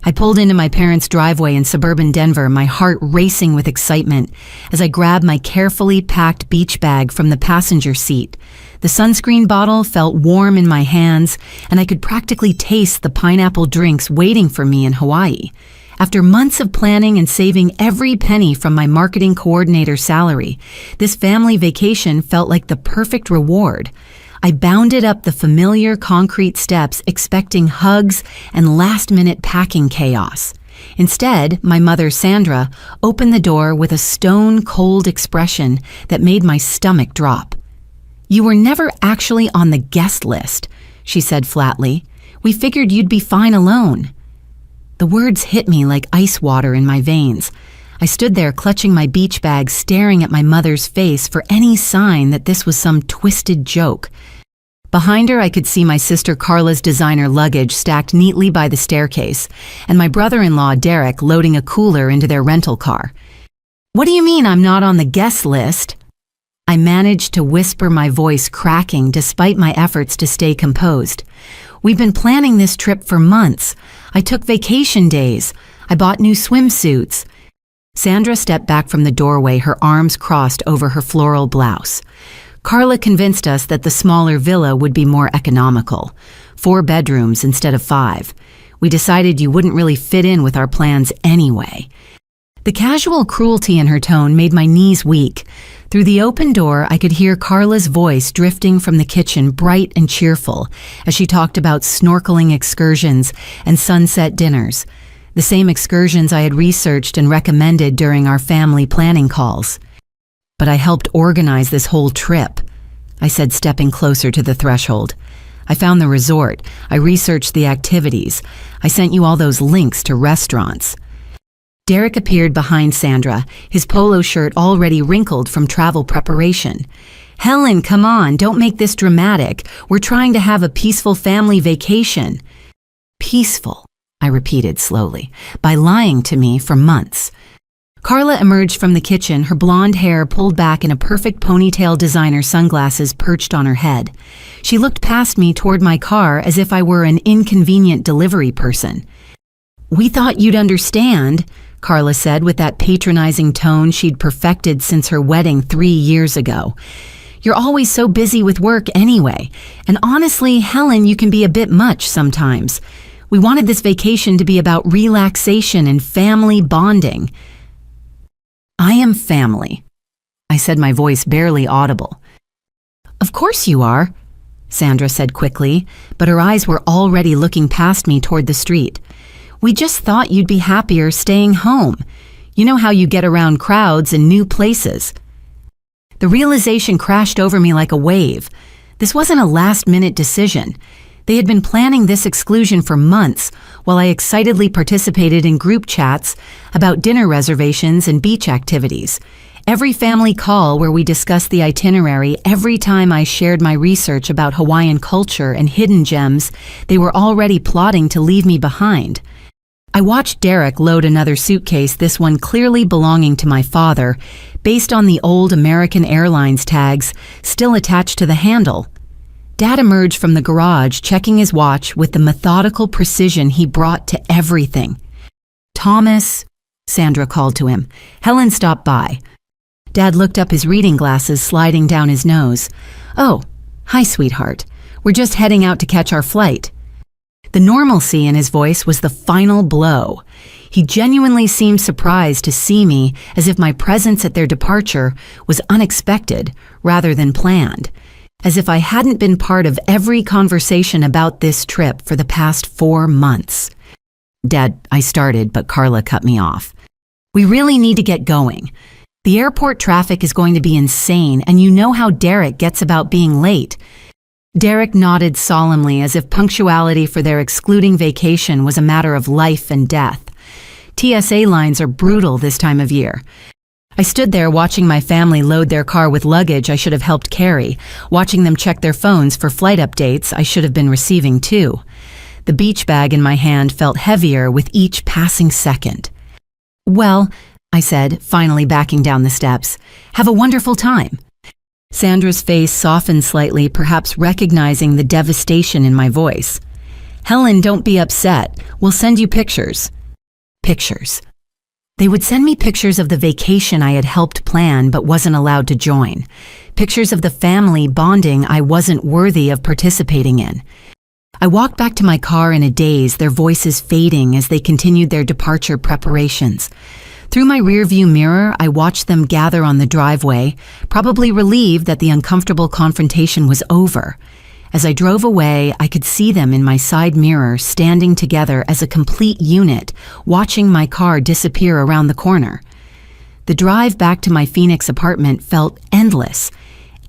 I pulled into my parents' driveway in suburban Denver, my heart racing with excitement as I grabbed my carefully packed beach bag from the passenger seat. The sunscreen bottle felt warm in my hands, and I could practically taste the pineapple drinks waiting for me in Hawaii. After months of planning and saving every penny from my marketing coordinator salary, this family vacation felt like the perfect reward. I bounded up the familiar concrete steps expecting hugs and last-minute packing chaos. Instead, my mother, Sandra, opened the door with a stone-cold expression that made my stomach drop. "You were never actually on the guest list," she said flatly. "We figured you'd be fine alone." The words hit me like ice water in my veins. I stood there clutching my beach bag, staring at my mother's face for any sign that this was some twisted joke. Behind her, I could see my sister Carla's designer luggage stacked neatly by the staircase, and my brother-in-law, Derek, loading a cooler into their rental car. "What do you mean I'm not on the guest list?" I managed to whisper, my voice cracking despite my efforts to stay composed. "We've been planning this trip for months. I took vacation days. I bought new swimsuits." Sandra stepped back from the doorway, her arms crossed over her floral blouse. "Carla convinced us that the smaller villa would be more economical. 4 bedrooms instead of 5. We decided you wouldn't really fit in with our plans anyway." The casual cruelty in her tone made my knees weak. Through the open door, I could hear Carla's voice drifting from the kitchen, bright and cheerful, as she talked about snorkeling excursions and sunset dinners, the same excursions I had researched and recommended during our family planning calls. "But I helped organize this whole trip," I said, stepping closer to the threshold. "I found the resort. I researched the activities. I sent you all those links to restaurants." Derek appeared behind Sandra, his polo shirt already wrinkled from travel preparation. "Helen, come on, don't make this dramatic. We're trying to have a peaceful family vacation." "Peaceful," I repeated slowly, "by lying to me for months." Carla emerged from the kitchen, her blonde hair pulled back in a perfect ponytail, designer sunglasses perched on her head. She looked past me toward my car as if I were an inconvenient delivery person. "We thought you'd understand," Carla said with that patronizing tone she'd perfected since her wedding 3 years ago. "You're always so busy with work anyway. And honestly, Helen, you can be a bit much sometimes. We wanted this vacation to be about relaxation and family bonding." "I am family," I said, my voice barely audible. "Of course you are," Sandra said quickly, but her eyes were already looking past me toward the street. "We just thought you'd be happier staying home. You know how you get around crowds and new places." The realization crashed over me like a wave. This wasn't a last-minute decision. They had been planning this exclusion for months, while I excitedly participated in group chats about dinner reservations and beach activities. Every family call where we discussed the itinerary, every time I shared my research about Hawaiian culture and hidden gems, they were already plotting to leave me behind. I watched Derek load another suitcase, this one clearly belonging to my father, based on the old American Airlines tags still attached to the handle. Dad emerged from the garage, checking his watch with the methodical precision he brought to everything. "Thomas," Sandra called to him. "Helen stopped by." Dad looked up, his reading glasses sliding down his nose. "Oh, hi, sweetheart. We're just heading out to catch our flight." The normalcy in his voice was the final blow. He genuinely seemed surprised to see me, as if my presence at their departure was unexpected rather than planned, as if I hadn't been part of every conversation about this trip for the past 4 months. "Dad," I started, but Carla cut me off. "We really need to get going. The airport traffic is going to be insane, and you know how Derek gets about being late." Derek nodded solemnly, as if punctuality for their excluding vacation was a matter of life and death. TSA lines are brutal this time of year. I stood there watching my family load their car with luggage I should have helped carry, watching them check their phones for flight updates I should have been receiving too. The beach bag in my hand felt heavier with each passing second. "Well," I said, finally backing down the steps, "have a wonderful time." Sandra's face softened slightly, perhaps recognizing the devastation in my voice. "Helen, don't be upset. We'll send you pictures." Pictures. They would send me pictures of the vacation I had helped plan but wasn't allowed to join. Pictures of the family bonding I wasn't worthy of participating in. I walked back to my car in a daze, their voices fading as they continued their departure preparations. Through my rearview mirror, I watched them gather on the driveway, probably relieved that the uncomfortable confrontation was over. As I drove away, I could see them in my side mirror, standing together as a complete unit, watching my car disappear around the corner. The drive back to my Phoenix apartment felt endless.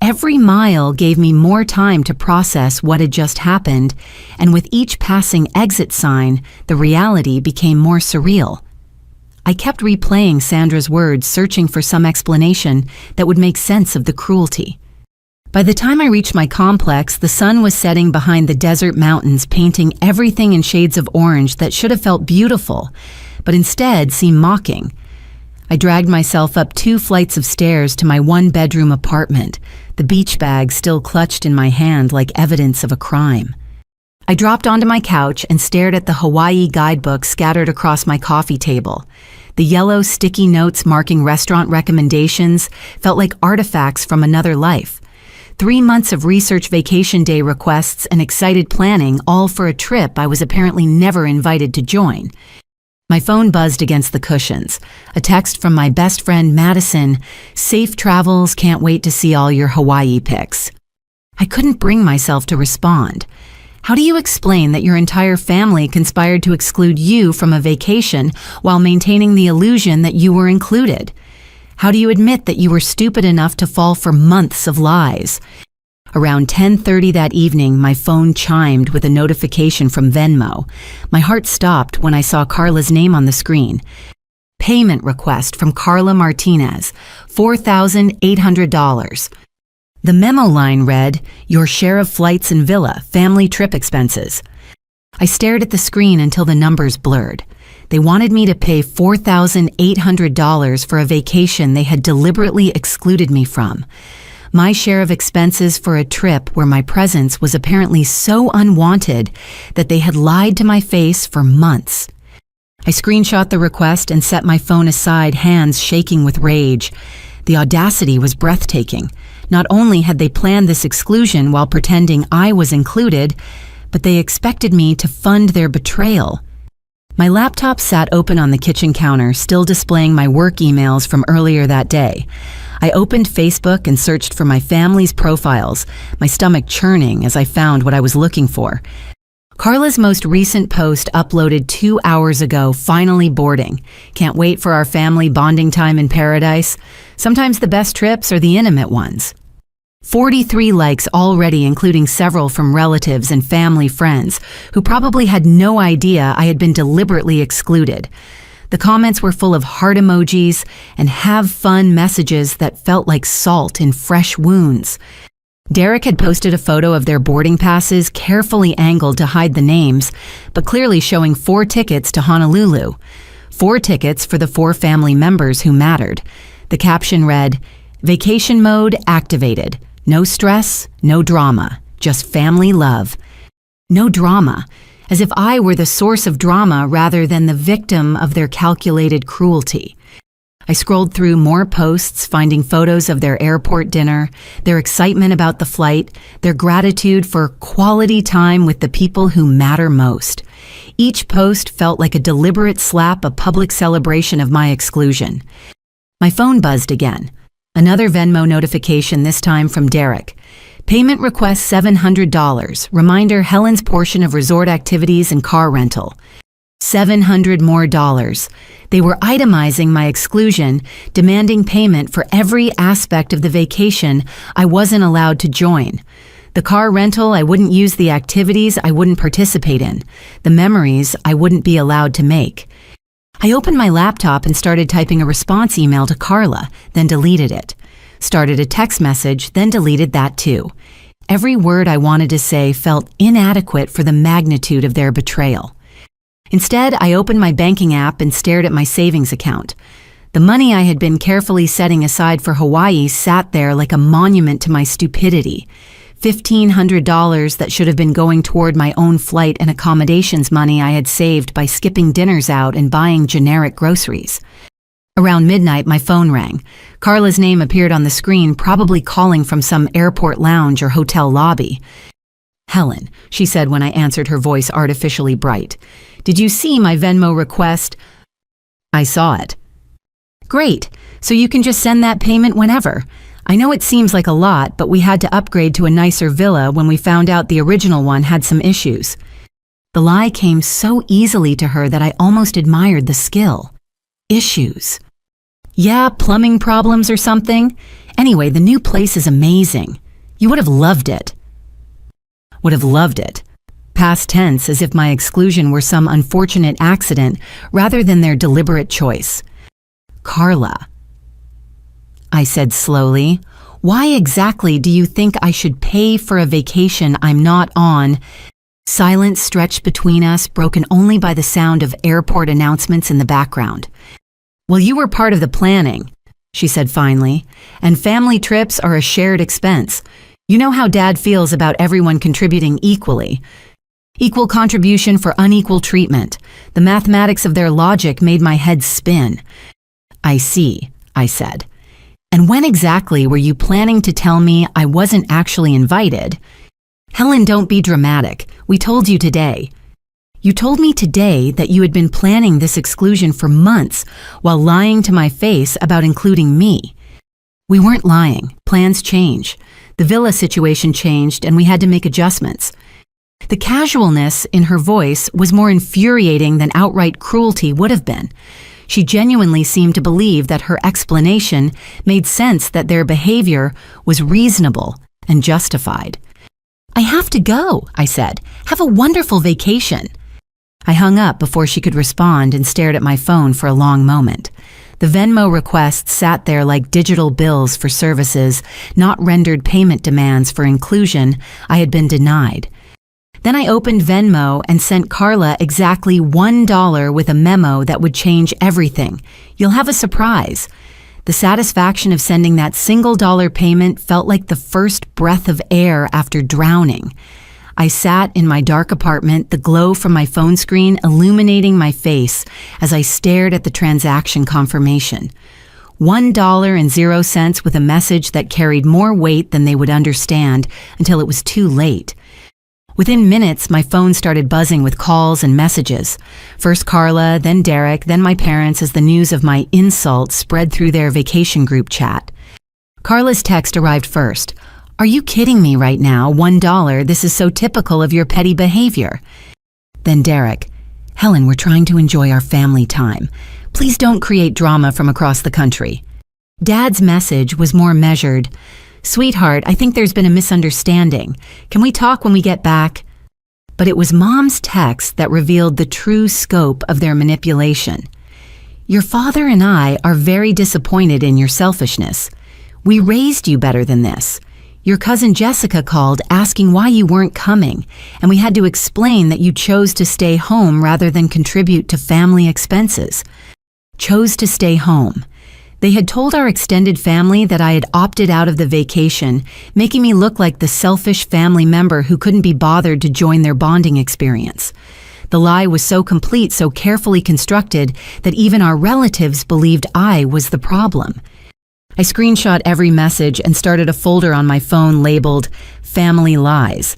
Every mile gave me more time to process what had just happened, and with each passing exit sign, the reality became more surreal. I kept replaying Sandra's words, searching for some explanation that would make sense of the cruelty. By the time I reached my complex, the sun was setting behind the desert mountains, painting everything in shades of orange that should have felt beautiful, but instead seemed mocking. I dragged myself up 2 flights of stairs to my 1-bedroom apartment, the beach bag still clutched in my hand like evidence of a crime. I dropped onto my couch and stared at the Hawaii guidebook scattered across my coffee table. The yellow sticky notes marking restaurant recommendations felt like artifacts from another life. 3 months of research, vacation day requests, and excited planning, all for a trip I was apparently never invited to join. My phone buzzed against the cushions. A text from my best friend Madison, "Safe travels, can't wait to see all your Hawaii pics." I couldn't bring myself to respond. How do you explain that your entire family conspired to exclude you from a vacation while maintaining the illusion that you were included? How do you admit that you were stupid enough to fall for months of lies? Around 10:30 that evening, my phone chimed with a notification from Venmo. My heart stopped when I saw Carla's name on the screen. Payment request from Carla Martinez, $4,800. The memo line read, "Your share of flights and villa, family trip expenses." I stared at the screen until the numbers blurred. They wanted me to pay $4,800 for a vacation they had deliberately excluded me from. My share of expenses for a trip where my presence was apparently so unwanted that they had lied to my face for months. I screenshot the request and set my phone aside, hands shaking with rage. The audacity was breathtaking. Not only had they planned this exclusion while pretending I was included, but they expected me to fund their betrayal. My laptop sat open on the kitchen counter, still displaying my work emails from earlier that day. I opened Facebook and searched for my family's profiles, my stomach churning as I found what I was looking for. Carla's most recent post, uploaded 2 hours ago, finally boarding. Can't wait for our family bonding time in paradise. Sometimes the best trips are the intimate ones. 43 likes already, including several from relatives and family friends who probably had no idea I had been deliberately excluded. The comments were full of heart emojis and have fun messages that felt like salt in fresh wounds. Derek had posted a photo of their boarding passes, carefully angled to hide the names, but clearly showing 4 tickets to Honolulu. 4 tickets for the 4 family members who mattered. The caption read, "Vacation mode activated. No stress, no drama, just family love." No drama, as if I were the source of drama rather than the victim of their calculated cruelty. I scrolled through more posts, finding photos of their airport dinner, their excitement about the flight, their gratitude for quality time with the people who matter most. Each post felt like a deliberate slap, a public celebration of my exclusion. My phone buzzed again. Another Venmo notification, this time from Derek. Payment request $700. Reminder, Helen's portion of resort activities and car rental. $700 more. They were itemizing my exclusion, demanding payment for every aspect of the vacation I wasn't allowed to join. The car rental, I wouldn't use; the activities I wouldn't participate in; the memories I wouldn't be allowed to make. I opened my laptop and started typing a response email to Carla, then deleted it. Started a text message, then deleted that too. Every word I wanted to say felt inadequate for the magnitude of their betrayal. Instead, I opened my banking app and stared at my savings account. The money I had been carefully setting aside for Hawaii sat there like a monument to my stupidity. $1,500 that should have been going toward my own flight and accommodations money I had saved by skipping dinners out and buying generic groceries. Around midnight, my phone rang. Carla's name appeared on the screen, probably calling from some airport lounge or hotel lobby. "Helen," she said when I answered, her voice artificially bright. "Did you see my Venmo request?" "I saw it." "Great, so you can just send that payment whenever. I know it seems like a lot, but we had to upgrade to a nicer villa when we found out the original one had some issues." The lie came so easily to her that I almost admired the skill. Issues. Yeah, plumbing problems or something. Anyway, the new place is amazing. You would have loved it. Would have loved it. Past tense, as if my exclusion were some unfortunate accident rather than their deliberate choice. "Carla," I said slowly, "why exactly do you think I should pay for a vacation I'm not on?" Silence stretched between us, broken only by the sound of airport announcements in the background. "Well, you were part of the planning," she said finally, "and family trips are a shared expense. You know how Dad feels about everyone contributing equally. Equal contribution for unequal treatment. The mathematics of their logic made my head spin." "I see," I said. "And when exactly were you planning to tell me I wasn't actually invited?" "Helen, don't be dramatic. We told you today." "You told me today that you had been planning this exclusion for months while lying to my face about including me." "We weren't lying. Plans change. The villa situation changed and we had to make adjustments." The casualness in her voice was more infuriating than outright cruelty would have been. She genuinely seemed to believe that her explanation made sense, that their behavior was reasonable and justified. "I have to go," I said. "Have a wonderful vacation." I hung up before she could respond and stared at my phone for a long moment. The Venmo requests sat there like digital bills for services, not rendered payment demands for inclusion I had been denied. Then I opened Venmo and sent Carla exactly $1 with a memo that would change everything. "You'll have a surprise." The satisfaction of sending that $1 payment felt like the first breath of air after drowning. I sat in my dark apartment, the glow from my phone screen illuminating my face as I stared at the transaction confirmation. $1.00 with a message that carried more weight than they would understand until it was too late. Within minutes, my phone started buzzing with calls and messages. First Carla, then Derek, then my parents as the news of my insult spread through their vacation group chat. Carla's text arrived first. "Are you kidding me right now? $1, this is so typical of your petty behavior." Then Derek, "Helen, we're trying to enjoy our family time. Please don't create drama from across the country." Dad's message was more measured. "Sweetheart, I think there's been a misunderstanding. Can we talk when we get back?" But it was Mom's text that revealed the true scope of their manipulation. "Your father and I are very disappointed in your selfishness. We raised you better than this. Your cousin Jessica called asking why you weren't coming, and we had to explain that you chose to stay home rather than contribute to family expenses." Chose to stay home. They had told our extended family that I had opted out of the vacation, making me look like the selfish family member who couldn't be bothered to join their bonding experience. The lie was so complete, so carefully constructed, that even our relatives believed I was the problem. I screenshot every message and started a folder on my phone labeled Family Lies.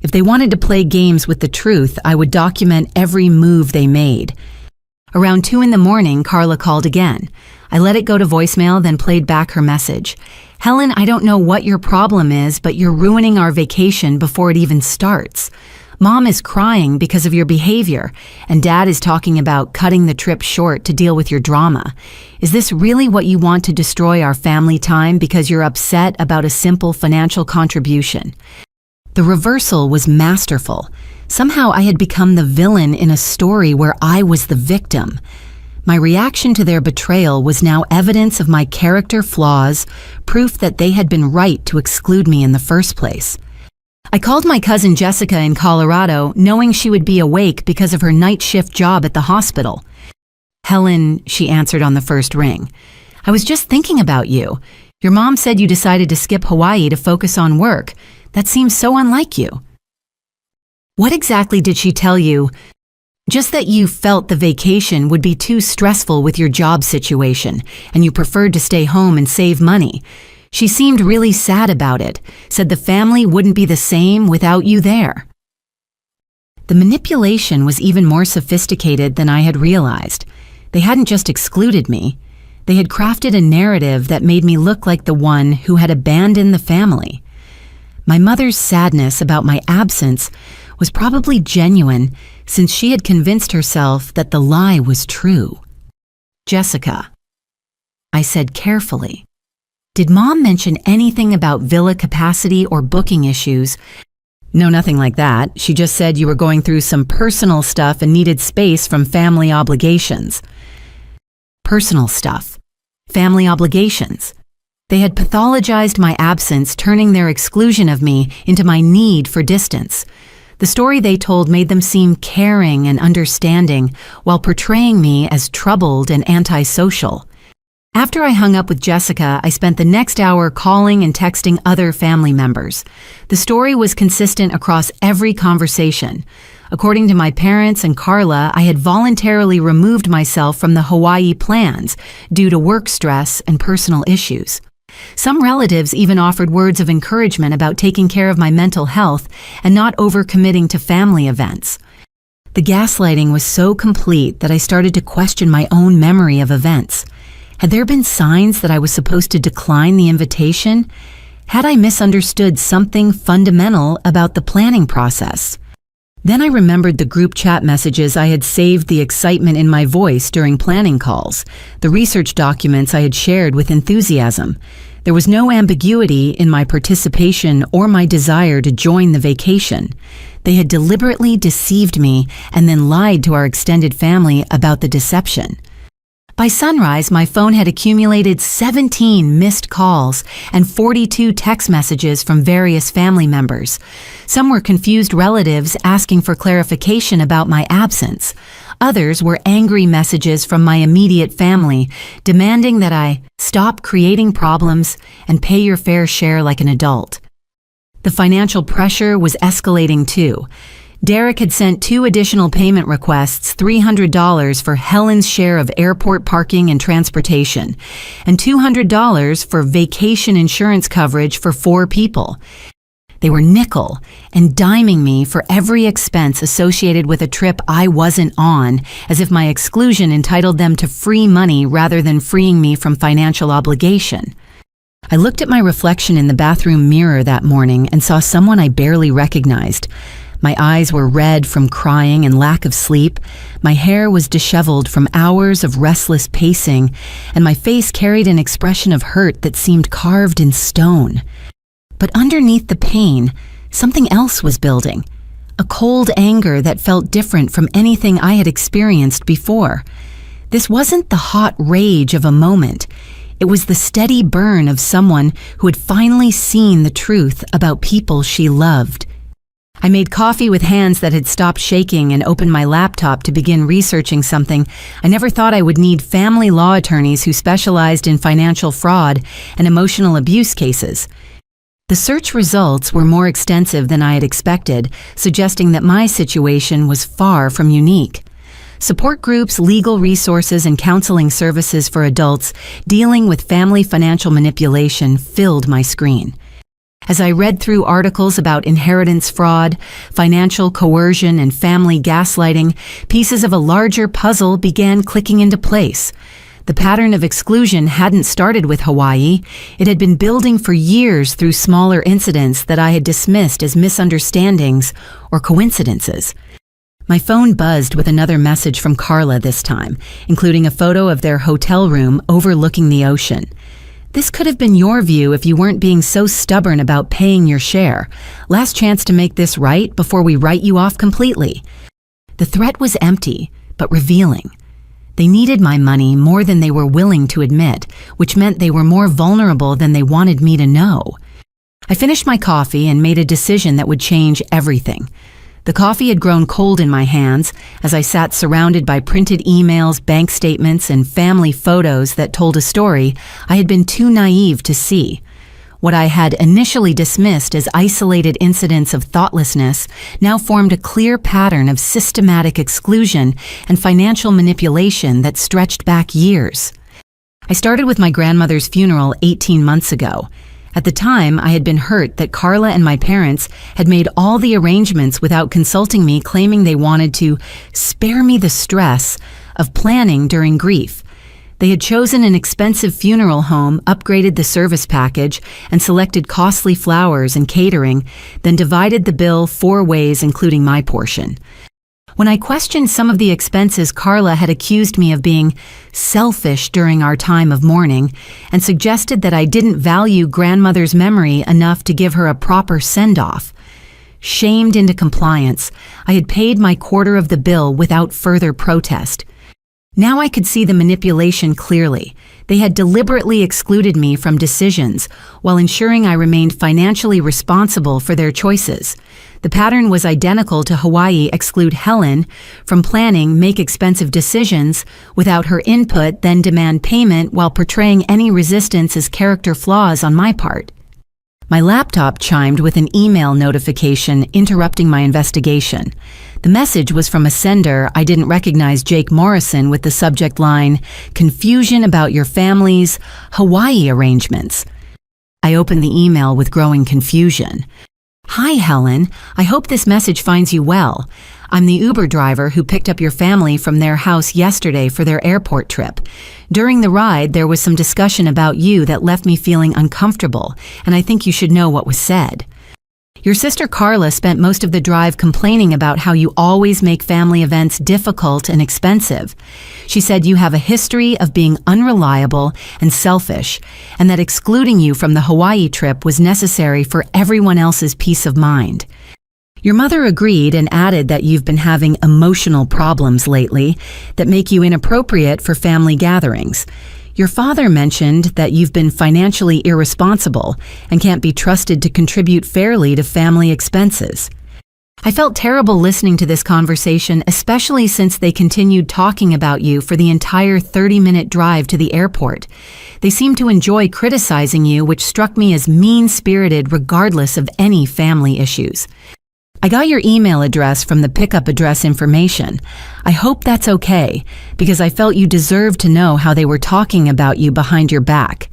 If they wanted to play games with the truth, I would document every move they made. Around 2 a.m, Carla called again. I let it go to voicemail, then played back her message. "Helen, I don't know what your problem is, but you're ruining our vacation before it even starts. Mom is crying because of your behavior, and Dad is talking about cutting the trip short to deal with your drama. Is this really what you want to destroy our family time because you're upset about a simple financial contribution?" The reversal was masterful. Somehow I had become the villain in a story where I was the victim. My reaction to their betrayal was now evidence of my character flaws, proof that they had been right to exclude me in the first place. I called my cousin Jessica in Colorado, knowing she would be awake because of her night shift job at the hospital. "Helen," she answered on the first ring. "I was just thinking about you. Your mom said you decided to skip Hawaii to focus on work. That seems so unlike you." "What exactly did she tell you?" "Just that you felt the vacation would be too stressful with your job situation, and you preferred to stay home and save money. She seemed really sad about it, said the family wouldn't be the same without you there." The manipulation was even more sophisticated than I had realized. They hadn't just excluded me. They had crafted a narrative that made me look like the one who had abandoned the family. My mother's sadness about my absence was probably genuine, since she had convinced herself that the lie was true. "Jessica," I said carefully, "did Mom mention anything about villa capacity or booking issues?" "No, nothing like that. She just said you were going through some personal stuff and needed space from family obligations." Personal stuff. Family obligations. They had pathologized my absence, turning their exclusion of me into my need for distance. The story they told made them seem caring and understanding, while portraying me as troubled and antisocial. After I hung up with Jessica, I spent the next hour calling and texting other family members. The story was consistent across every conversation. According to my parents and Carla, I had voluntarily removed myself from the Hawaii plans due to work stress and personal issues. Some relatives even offered words of encouragement about taking care of my mental health and not overcommitting to family events. The gaslighting was so complete that I started to question my own memory of events. Had there been signs that I was supposed to decline the invitation? Had I misunderstood something fundamental about the planning process? Then I remembered the group chat messages I had saved, the excitement in my voice during planning calls, the research documents I had shared with enthusiasm. There was no ambiguity in my participation or my desire to join the vacation. They had deliberately deceived me and then lied to our extended family about the deception. By sunrise, my phone had accumulated 17 missed calls and 42 text messages from various family members. Some were confused relatives asking for clarification about my absence. Others were angry messages from my immediate family, demanding that I stop creating problems and pay your fair share like an adult. The financial pressure was escalating too. Derek had sent 2 additional payment requests, $300 for Helen's share of airport parking and transportation, and $200 for vacation insurance coverage for 4 people. They were nickel and diming me for every expense associated with a trip I wasn't on, as if my exclusion entitled them to free money rather than freeing me from financial obligation. I looked at my reflection in the bathroom mirror that morning and saw someone I barely recognized. My eyes were red from crying and lack of sleep. My hair was disheveled from hours of restless pacing, and my face carried an expression of hurt that seemed carved in stone. But underneath the pain, something else was building. A cold anger that felt different from anything I had experienced before. This wasn't the hot rage of a moment. It was the steady burn of someone who had finally seen the truth about people she loved. I made coffee with hands that had stopped shaking and opened my laptop to begin researching something I never thought I would need: family law attorneys who specialized in financial fraud and emotional abuse cases. The search results were more extensive than I had expected, suggesting that my situation was far from unique. Support groups, legal resources, and counseling services for adults dealing with family financial manipulation filled my screen. As I read through articles about inheritance fraud, financial coercion, and family gaslighting, pieces of a larger puzzle began clicking into place. The pattern of exclusion hadn't started with Hawaii. It had been building for years through smaller incidents that I had dismissed as misunderstandings or coincidences. My phone buzzed with another message from Carla this time, including a photo of their hotel room overlooking the ocean. This could have been your view if you weren't being so stubborn about paying your share. Last chance to make this right before we write you off completely. The threat was empty, but revealing. They needed my money more than they were willing to admit, which meant they were more vulnerable than they wanted me to know. I finished my coffee and made a decision that would change everything. The coffee had grown cold in my hands as I sat surrounded by printed emails, bank statements, and family photos that told a story I had been too naive to see. What I had initially dismissed as isolated incidents of thoughtlessness now formed a clear pattern of systematic exclusion and financial manipulation that stretched back years. I started with my grandmother's funeral 18 months ago. At the time, I had been hurt that Carla and my parents had made all the arrangements without consulting me, claiming they wanted to spare me the stress of planning during grief. They had chosen an expensive funeral home, upgraded the service package, and selected costly flowers and catering, then divided the bill 4 ways, including my portion. When I questioned some of the expenses, Carla had accused me of being selfish during our time of mourning and suggested that I didn't value grandmother's memory enough to give her a proper send-off. Shamed into compliance, I had paid my quarter of the bill without further protest. Now I could see the manipulation clearly. They had deliberately excluded me from decisions while ensuring I remained financially responsible for their choices. The pattern was identical to Hawaii exclude Helen from planning, make expensive decisions without her input, then demand payment while portraying any resistance as character flaws on my part. My laptop chimed with an email notification interrupting my investigation. The message was from a sender I didn't recognize, Jake Morrison, with the subject line, "Confusion about your family's Hawaii arrangements." I opened the email with growing confusion. "Hi, Helen. I hope this message finds you well. I'm the Uber driver who picked up your family from their house yesterday for their airport trip. During the ride, there was some discussion about you that left me feeling uncomfortable, and I think you should know what was said. Your sister Carla spent most of the drive complaining about how you always make family events difficult and expensive. She said you have a history of being unreliable and selfish, and that excluding you from the Hawaii trip was necessary for everyone else's peace of mind. Your mother agreed and added that you've been having emotional problems lately that make you inappropriate for family gatherings. Your father mentioned that you've been financially irresponsible and can't be trusted to contribute fairly to family expenses." I felt terrible listening to this conversation, especially since they continued talking about you for the entire 30-minute drive to the airport. They seemed to enjoy criticizing you, which struck me as mean-spirited regardless of any family issues. I got your email address from the pickup address information. I hope that's okay, because I felt you deserved to know how they were talking about you behind your back.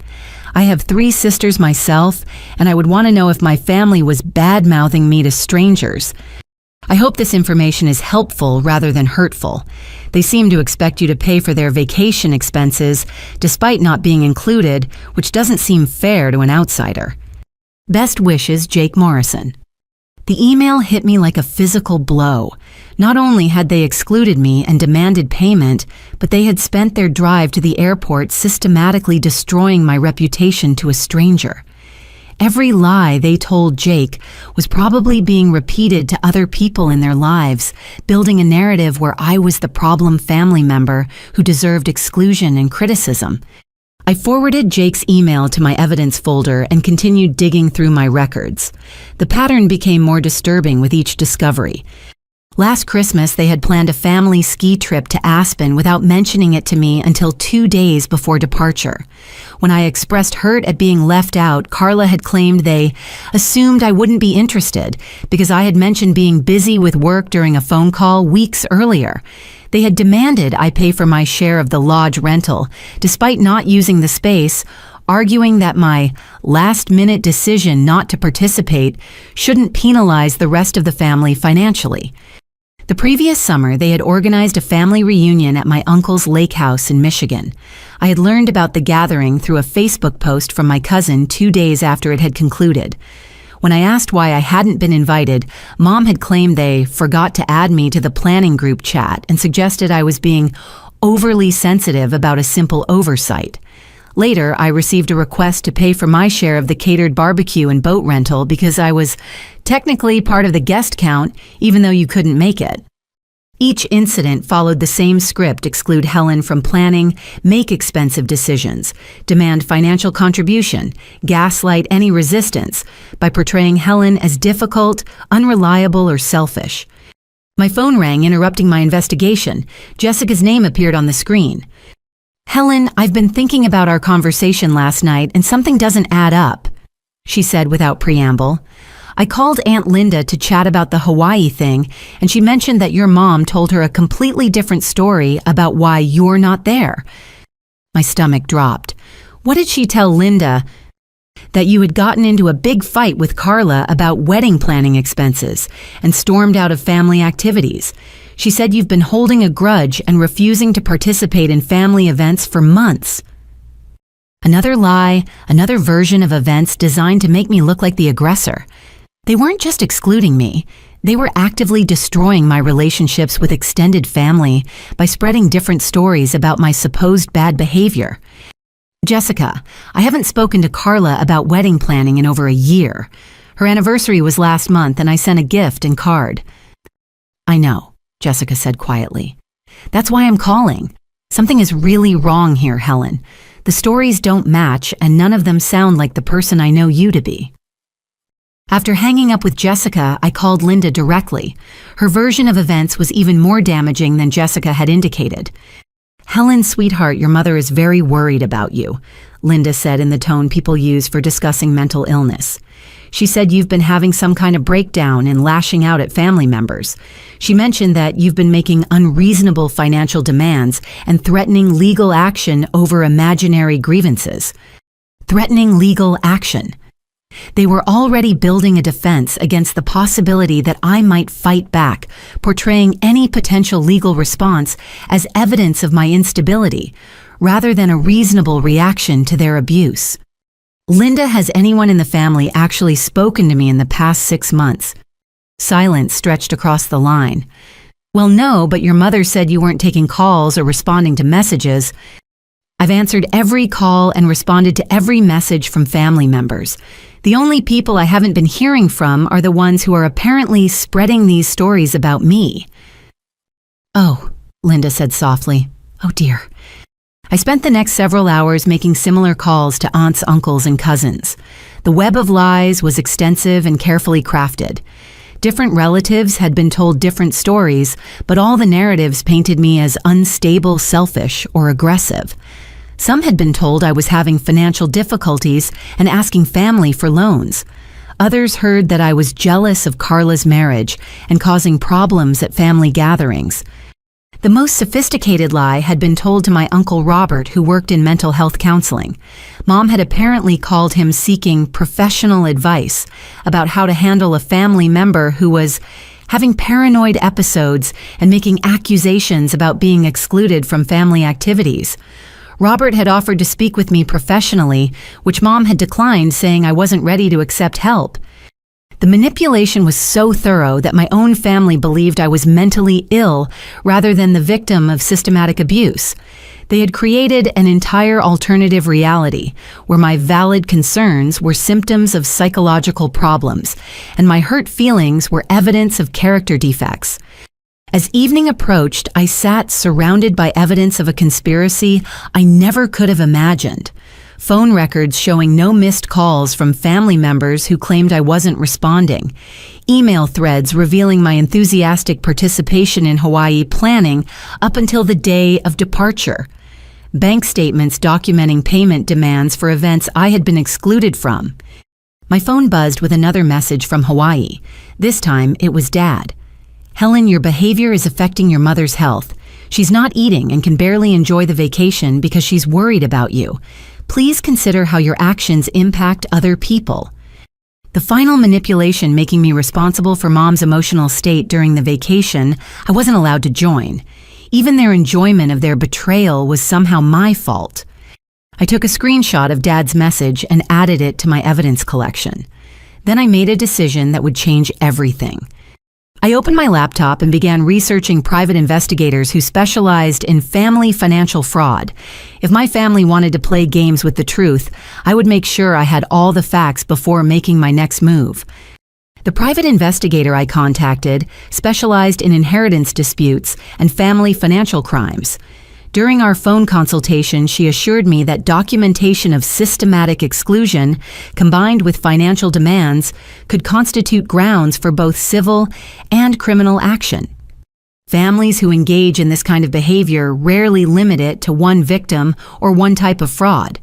I have 3 sisters myself, and I would want to know if my family was bad-mouthing me to strangers. I hope this information is helpful rather than hurtful. They seem to expect you to pay for their vacation expenses, despite not being included, which doesn't seem fair to an outsider. Best wishes, Jake Morrison. The email hit me like a physical blow. Not only had they excluded me and demanded payment, but they had spent their drive to the airport systematically destroying my reputation to a stranger. Every lie they told Jake was probably being repeated to other people in their lives, building a narrative where I was the problem family member who deserved exclusion and criticism. I forwarded Jake's email to my evidence folder and continued digging through my records. The pattern became more disturbing with each discovery. Last Christmas, they had planned a family ski trip to Aspen without mentioning it to me until 2 days before departure. When I expressed hurt at being left out, Carla had claimed they assumed I wouldn't be interested because I had mentioned being busy with work during a phone call weeks earlier. They had demanded I pay for my share of the lodge rental, despite not using the space, arguing that my last-minute decision not to participate shouldn't penalize the rest of the family financially. The previous summer, they had organized a family reunion at my uncle's lake house in Michigan. I had learned about the gathering through a Facebook post from my cousin 2 days after it had concluded. When I asked why I hadn't been invited, Mom had claimed they forgot to add me to the planning group chat and suggested I was being overly sensitive about a simple oversight. Later, I received a request to pay for my share of the catered barbecue and boat rental because I was technically part of the guest count, even though you couldn't make it. Each incident followed the same script: exclude Helen from planning, make expensive decisions, demand financial contribution, gaslight any resistance by portraying Helen as difficult, unreliable, or selfish. My phone rang, interrupting my investigation. Jessica's name appeared on the screen. "Helen, I've been thinking about our conversation last night and something doesn't add up." she said without preamble. I called Aunt Linda to chat about the Hawaii thing, and she mentioned that your mom told her a completely different story about why you're not there. My stomach dropped. What did she tell Linda? That you had gotten into a big fight with Carla about wedding planning expenses and stormed out of family activities. She said you've been holding a grudge and refusing to participate in family events for months. Another lie, another version of events designed to make me look like the aggressor. They weren't just excluding me. They were actively destroying my relationships with extended family by spreading different stories about my supposed bad behavior. Jessica, I haven't spoken to Carla about wedding planning in over a year. Her anniversary was last month and I sent a gift and card. I know, Jessica said quietly. That's why I'm calling. Something is really wrong here, Helen. The stories don't match and none of them sound like the person I know you to be. After hanging up with Jessica, I called Linda directly. Her version of events was even more damaging than Jessica had indicated. Helen, sweetheart, your mother is very worried about you, Linda said in the tone people use for discussing mental illness. She said you've been having some kind of breakdown and lashing out at family members. She mentioned that you've been making unreasonable financial demands and threatening legal action over imaginary grievances. Threatening legal action. They were already building a defense against the possibility that I might fight back, portraying any potential legal response as evidence of my instability, rather than a reasonable reaction to their abuse. Linda, has anyone in the family actually spoken to me in the past 6 months? Silence stretched across the line. Well, no, but your mother said you weren't taking calls or responding to messages. I've answered every call and responded to every message from family members. The only people I haven't been hearing from are the ones who are apparently spreading these stories about me. Oh, Linda said softly. Oh dear. I spent the next several hours making similar calls to aunts, uncles, and cousins. The web of lies was extensive and carefully crafted. Different relatives had been told different stories, but all the narratives painted me as unstable, selfish, or aggressive. Some had been told I was having financial difficulties and asking family for loans. Others heard that I was jealous of Carla's marriage and causing problems at family gatherings. The most sophisticated lie had been told to my Uncle Robert, who worked in mental health counseling. Mom had apparently called him seeking professional advice about how to handle a family member who was having paranoid episodes and making accusations about being excluded from family activities. Robert had offered to speak with me professionally, which Mom had declined, saying I wasn't ready to accept help. The manipulation was so thorough that my own family believed I was mentally ill rather than the victim of systematic abuse. They had created an entire alternative reality where my valid concerns were symptoms of psychological problems, and my hurt feelings were evidence of character defects. As evening approached, I sat surrounded by evidence of a conspiracy I never could have imagined. Phone records showing no missed calls from family members who claimed I wasn't responding. Email threads revealing my enthusiastic participation in Hawaii planning up until the day of departure. Bank statements documenting payment demands for events I had been excluded from. My phone buzzed with another message from Hawaii. This time, it was Dad. Helen, your behavior is affecting your mother's health. She's not eating and can barely enjoy the vacation because she's worried about you. Please consider how your actions impact other people. The final manipulation making me responsible for Mom's emotional state during the vacation, I wasn't allowed to join. Even their enjoyment of their betrayal was somehow my fault. I took a screenshot of Dad's message and added it to my evidence collection. Then I made a decision that would change everything. I opened my laptop and began researching private investigators who specialized in family financial fraud. If my family wanted to play games with the truth, I would make sure I had all the facts before making my next move. The private investigator I contacted specialized in inheritance disputes and family financial crimes. During our phone consultation, she assured me that documentation of systematic exclusion, combined with financial demands, could constitute grounds for both civil and criminal action. Families who engage in this kind of behavior rarely limit it to one victim or one type of fraud,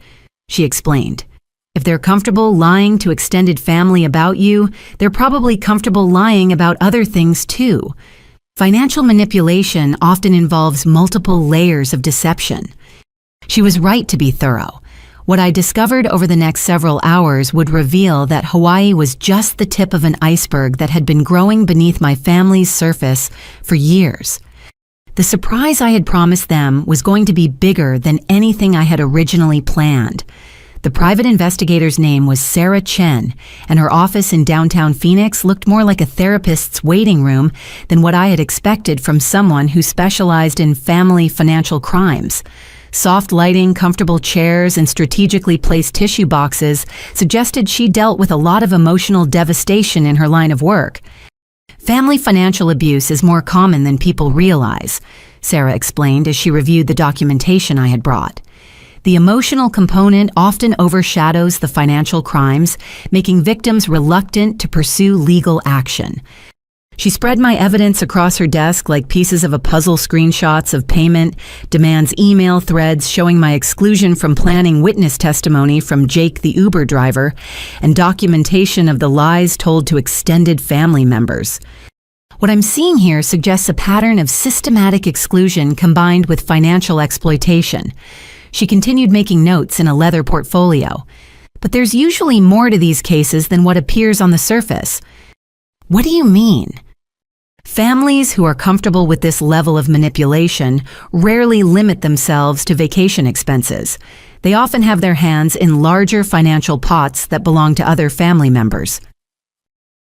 she explained. If they're comfortable lying to extended family about you, they're probably comfortable lying about other things too. Financial manipulation often involves multiple layers of deception. She was right to be thorough. What I discovered over the next several hours would reveal that Hawaii was just the tip of an iceberg that had been growing beneath my family's surface for years. The surprise I had promised them was going to be bigger than anything I had originally planned. The private investigator's name was Sarah Chen, and her office in downtown Phoenix looked more like a therapist's waiting room than what I had expected from someone who specialized in family financial crimes. Soft lighting, comfortable chairs, and strategically placed tissue boxes suggested she dealt with a lot of emotional devastation in her line of work. Family financial abuse is more common than people realize, Sarah explained as she reviewed the documentation I had brought. The emotional component often overshadows the financial crimes, making victims reluctant to pursue legal action. She spread my evidence across her desk like pieces of a puzzle, screenshots of payment, demands, email threads showing my exclusion from planning witness testimony from Jake the Uber driver, and documentation of the lies told to extended family members. What I'm seeing here suggests a pattern of systematic exclusion combined with financial exploitation. She continued making notes in a leather portfolio. But there's usually more to these cases than what appears on the surface. What do you mean? Families who are comfortable with this level of manipulation rarely limit themselves to vacation expenses. They often have their hands in larger financial pots that belong to other family members.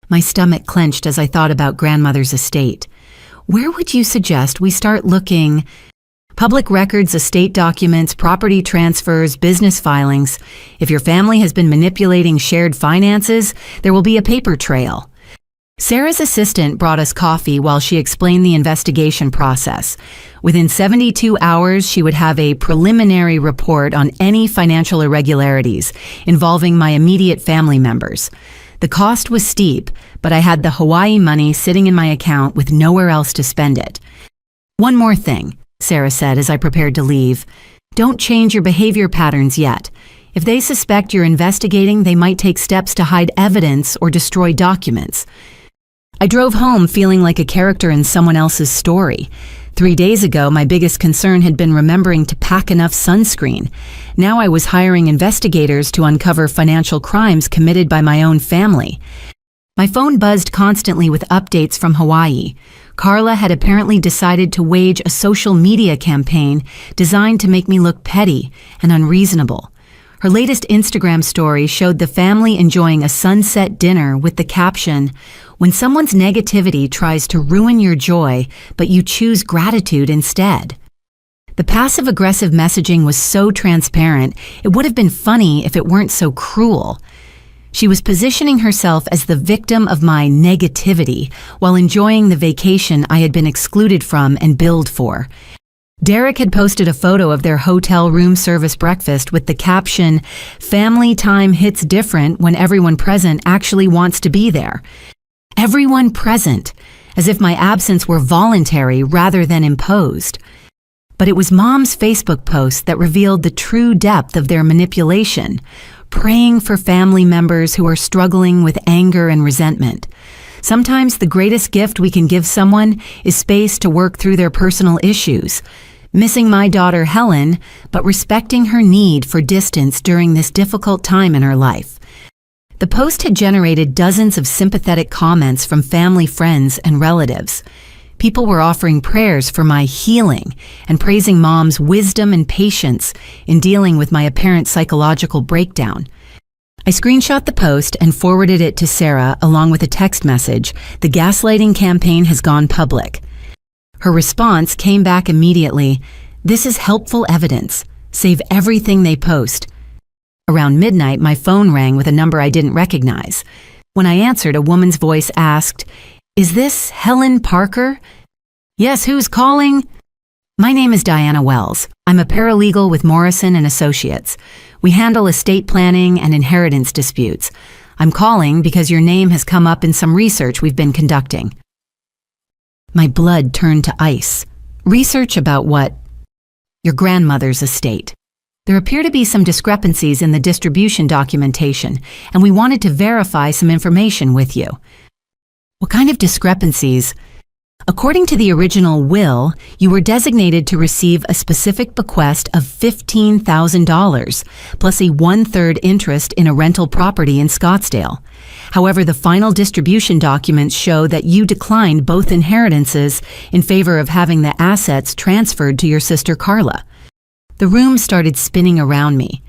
My stomach clenched as I thought about grandmother's estate. Where would you suggest we start looking? Public records, estate documents, property transfers, business filings. If your family has been manipulating shared finances, there will be a paper trail. Sarah's assistant brought us coffee while she explained the investigation process. Within 72 hours, she would have a preliminary report on any financial irregularities involving my immediate family members. The cost was steep, but I had the Hawaii money sitting in my account with nowhere else to spend it. One more thing, Sarah said as I prepared to leave. Don't change your behavior patterns yet. If they suspect you're investigating, they might take steps to hide evidence or destroy documents. I drove home feeling like a character in someone else's story. 3 days ago, my biggest concern had been remembering to pack enough sunscreen. Now I was hiring investigators to uncover financial crimes committed by my own family. My phone buzzed constantly with updates from Hawaii. Carla had apparently decided to wage a social media campaign designed to make me look petty and unreasonable. Her latest Instagram story showed the family enjoying a sunset dinner with the caption, "When someone's negativity tries to ruin your joy, but you choose gratitude instead." The passive-aggressive messaging was so transparent, it would have been funny if it weren't so cruel. She was positioning herself as the victim of my negativity while enjoying the vacation I had been excluded from and billed for. Derek had posted a photo of their hotel room service breakfast with the caption, "Family time hits different when everyone present actually wants to be there." Everyone present, as if my absence were voluntary rather than imposed. But it was Mom's Facebook post that revealed the true depth of their manipulation, praying for family members who are struggling with anger and resentment. Sometimes the greatest gift we can give someone is space to work through their personal issues. Missing my daughter Helen, but respecting her need for distance during this difficult time in her life. The post had generated dozens of sympathetic comments from family, friends, and relatives. People were offering prayers for my healing and praising Mom's wisdom and patience in dealing with my apparent psychological breakdown. I screenshot the post and forwarded it to Sarah along with a text message, "The gaslighting campaign has gone public." Her response came back immediately, "This is helpful evidence. Save everything they post." Around midnight, my phone rang with a number I didn't recognize. When I answered, a woman's voice asked, "Is this Helen Parker?" "Yes, who's calling?" "My name is Diana Wells. I'm a paralegal with Morrison & Associates. We handle estate planning and inheritance disputes. I'm calling because your name has come up in some research we've been conducting." My blood turned to ice. "Research about what?" "Your grandmother's estate." There appear to be some discrepancies in the distribution documentation, and we wanted to verify some information with you. What kind of discrepancies? According to the original will, you were designated to receive a specific bequest of $15,000, plus a 1/3 interest in a rental property in Scottsdale. However, the final distribution documents show that you declined both inheritances in favor of having the assets transferred to your sister Carla. The room started spinning around me.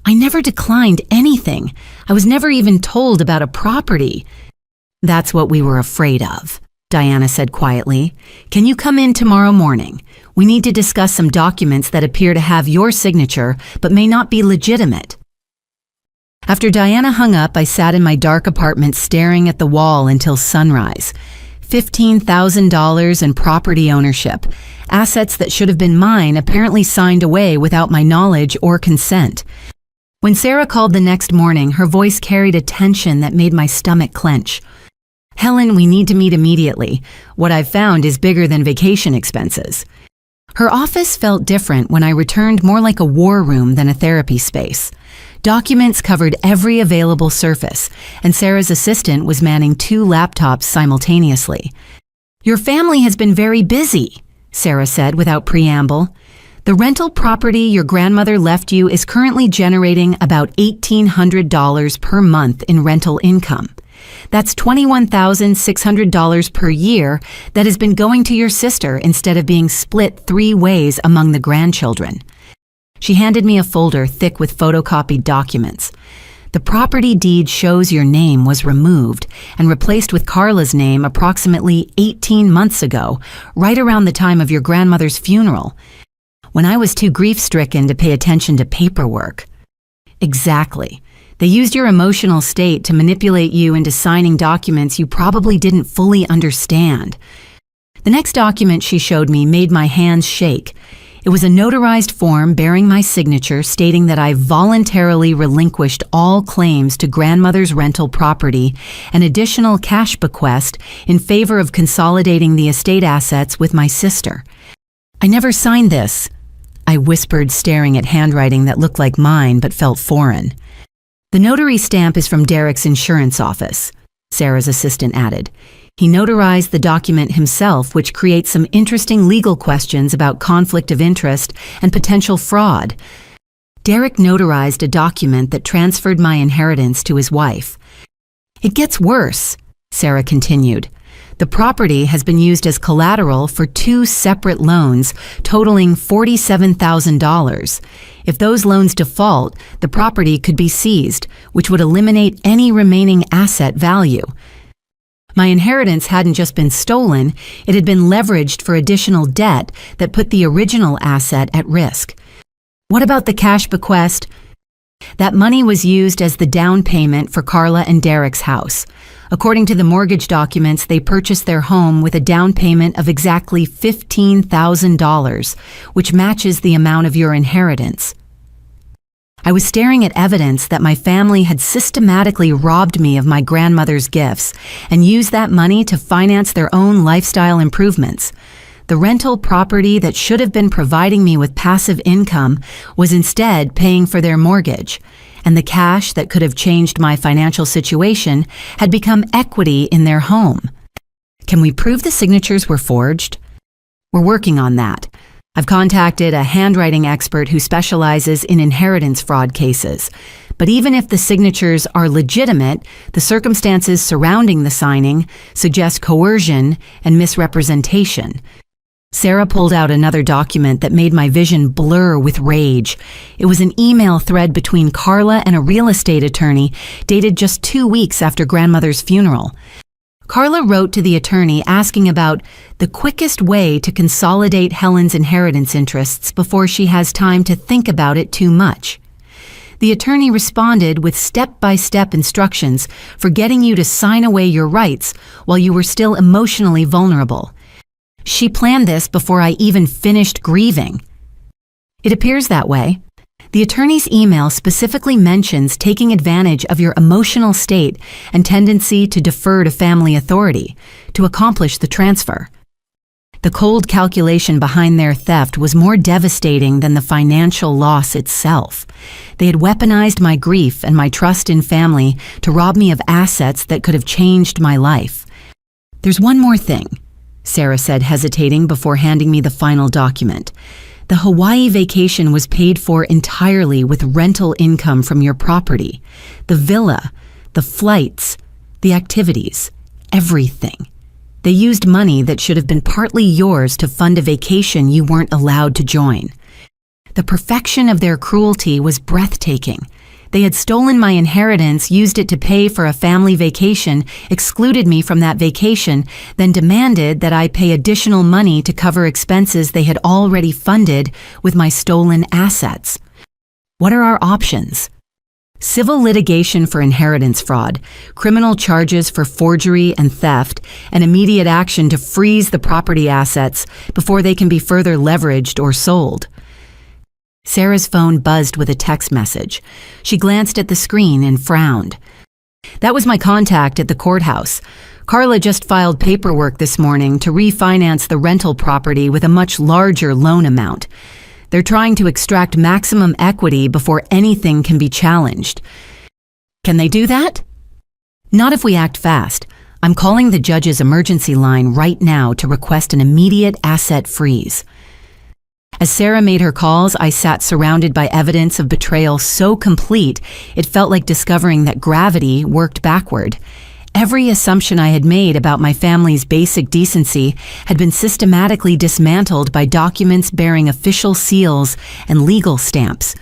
I never declined anything. I was never even told about a property. That's what we were afraid of, Diana said quietly. Can you come in tomorrow morning? We need to discuss some documents that appear to have your signature but may not be legitimate. After Diana hung up, I sat in my dark apartment staring at the wall until sunrise. $15,000 in property ownership. Assets that should have been mine apparently signed away without my knowledge or consent. When Sarah called the next morning, her voice carried a tension that made my stomach clench. Helen, we need to meet immediately. What I've found is bigger than vacation expenses. Her office felt different when I returned, more like a war room than a therapy space. Documents covered every available surface, and Sarah's assistant was manning 2 laptops simultaneously. Your family has been very busy, Sarah said without preamble. The rental property your grandmother left you is currently generating about $1,800 per month in rental income. That's $21,600 per year that has been going to your sister instead of being split 3 ways among the grandchildren. She handed me a folder thick with photocopied documents. The property deed shows your name was removed and replaced with Carla's name approximately 18 months ago, right around the time of your grandmother's funeral, when I was too grief-stricken to pay attention to paperwork. Exactly. They used your emotional state to manipulate you into signing documents you probably didn't fully understand. The next document she showed me made my hands shake. It was a notarized form bearing my signature stating that I voluntarily relinquished all claims to grandmother's rental property and additional cash bequest in favor of consolidating the estate assets with my sister. I never signed this, I whispered, staring at handwriting that looked like mine but felt foreign. The notary stamp is from Derek's insurance office, Sarah's assistant added. He notarized the document himself, which creates some interesting legal questions about conflict of interest and potential fraud. Derek notarized a document that transferred my inheritance to his wife. It gets worse, Sarah continued. The property has been used as collateral for 2 separate loans totaling $47,000. If those loans default, the property could be seized, which would eliminate any remaining asset value. My inheritance hadn't just been stolen, it had been leveraged for additional debt that put the original asset at risk. What about the cash bequest? That money was used as the down payment for Carla and Derek's house. According to the mortgage documents, they purchased their home with a down payment of exactly $15,000, which matches the amount of your inheritance. I was staring at evidence that my family had systematically robbed me of my grandmother's gifts and used that money to finance their own lifestyle improvements. The rental property that should have been providing me with passive income was instead paying for their mortgage, and the cash that could have changed my financial situation had become equity in their home. Can we prove the signatures were forged? We're working on that. I've contacted a handwriting expert who specializes in inheritance fraud cases. But even if the signatures are legitimate, the circumstances surrounding the signing suggest coercion and misrepresentation. Sarah pulled out another document that made my vision blur with rage. It was an email thread between Carla and a real estate attorney dated just 2 weeks after grandmother's funeral. Carla wrote to the attorney asking about the quickest way to consolidate Helen's inheritance interests before she has time to think about it too much. The attorney responded with step-by-step instructions for getting you to sign away your rights while you were still emotionally vulnerable. She planned this before I even finished grieving. It appears that way. The attorney's email specifically mentions taking advantage of your emotional state and tendency to defer to family authority to accomplish the transfer. The cold calculation behind their theft was more devastating than the financial loss itself. They had weaponized my grief and my trust in family to rob me of assets that could have changed my life. "There's one more thing," Sarah said, hesitating before handing me the final document. "The Hawaii vacation was paid for entirely with rental income from your property. The villa, the flights, the activities, everything. They used money that should have been partly yours to fund a vacation you weren't allowed to join." The perfection of their cruelty was breathtaking. They had stolen my inheritance, used it to pay for a family vacation, excluded me from that vacation, then demanded that I pay additional money to cover expenses they had already funded with my stolen assets. What are our options? Civil litigation for inheritance fraud, criminal charges for forgery and theft, and immediate action to freeze the property assets before they can be further leveraged or sold. Sarah's phone buzzed with a text message. She glanced at the screen and frowned. "That was my contact at the courthouse. Carla just filed paperwork this morning to refinance the rental property with a much larger loan amount. They're trying to extract maximum equity before anything can be challenged." "Can they do that?" "Not if we act fast. I'm calling the judge's emergency line right now to request an immediate asset freeze." As Sarah made her calls, I sat surrounded by evidence of betrayal so complete it felt like discovering that gravity worked backward. Every assumption I had made about my family's basic decency had been systematically dismantled by documents bearing official seals and legal stamps.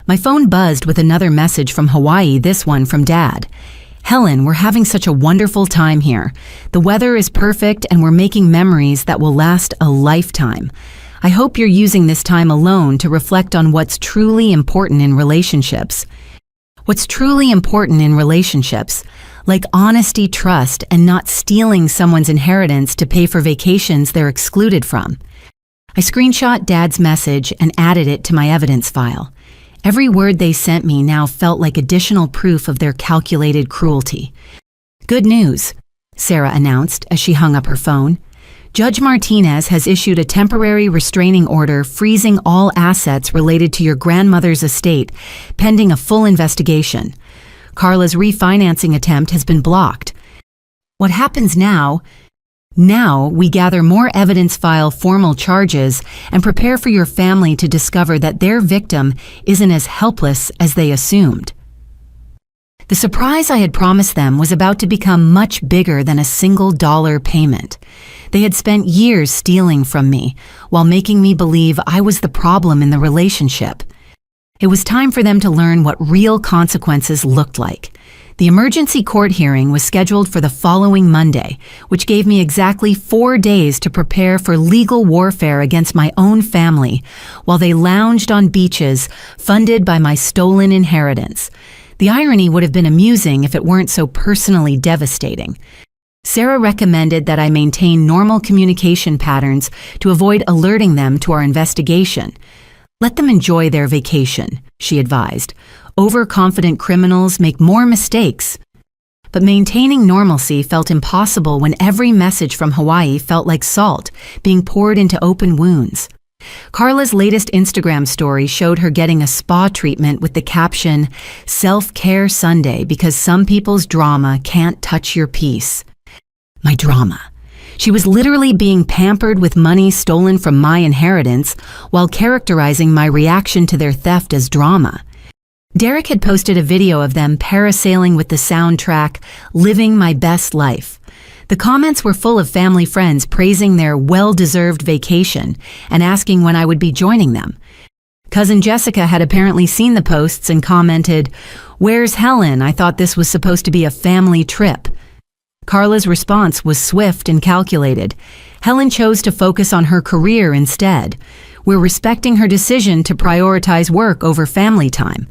My phone buzzed with another message from Hawaii, this one from Dad. "Helen, we're having such a wonderful time here. The weather is perfect and we're making memories that will last a lifetime. I hope you're using this time alone to reflect on what's truly important in relationships." What's truly important in relationships? Like honesty, trust, and not stealing someone's inheritance to pay for vacations they're excluded from. I screenshot Dad's message and added it to my evidence file. Every word they sent me now felt like additional proof of their calculated cruelty. "Good news," Sarah announced as she hung up her phone. "Judge Martinez has issued a temporary restraining order freezing all assets related to your grandmother's estate, pending a full investigation. Carla's refinancing attempt has been blocked. What happens now? Now we gather more evidence, file formal charges, and prepare for your family to discover that their victim isn't as helpless as they assumed." The surprise I had promised them was about to become much bigger than a single dollar payment. They had spent years stealing from me while making me believe I was the problem in the relationship. It was time for them to learn what real consequences looked like. The emergency court hearing was scheduled for the following Monday, which gave me exactly 4 days to prepare for legal warfare against my own family while they lounged on beaches funded by my stolen inheritance. The irony would have been amusing if it weren't so personally devastating. Sarah recommended that I maintain normal communication patterns to avoid alerting them to our investigation. "Let them enjoy their vacation," she advised. "Overconfident criminals make more mistakes." But maintaining normalcy felt impossible when every message from Hawaii felt like salt being poured into open wounds. Carla's latest Instagram story showed her getting a spa treatment with the caption, "Self-Care Sunday because some people's drama can't touch your peace." My drama. She was literally being pampered with money stolen from my inheritance while characterizing my reaction to their theft as drama. Derek had posted a video of them parasailing with the soundtrack, "Living My Best Life." The comments were full of family friends praising their well-deserved vacation and asking when I would be joining them. Cousin Jessica had apparently seen the posts and commented, "Where's Helen? I thought this was supposed to be a family trip." Carla's response was swift and calculated. Helen chose to focus on her career instead. We're respecting her decision to prioritize work over family time.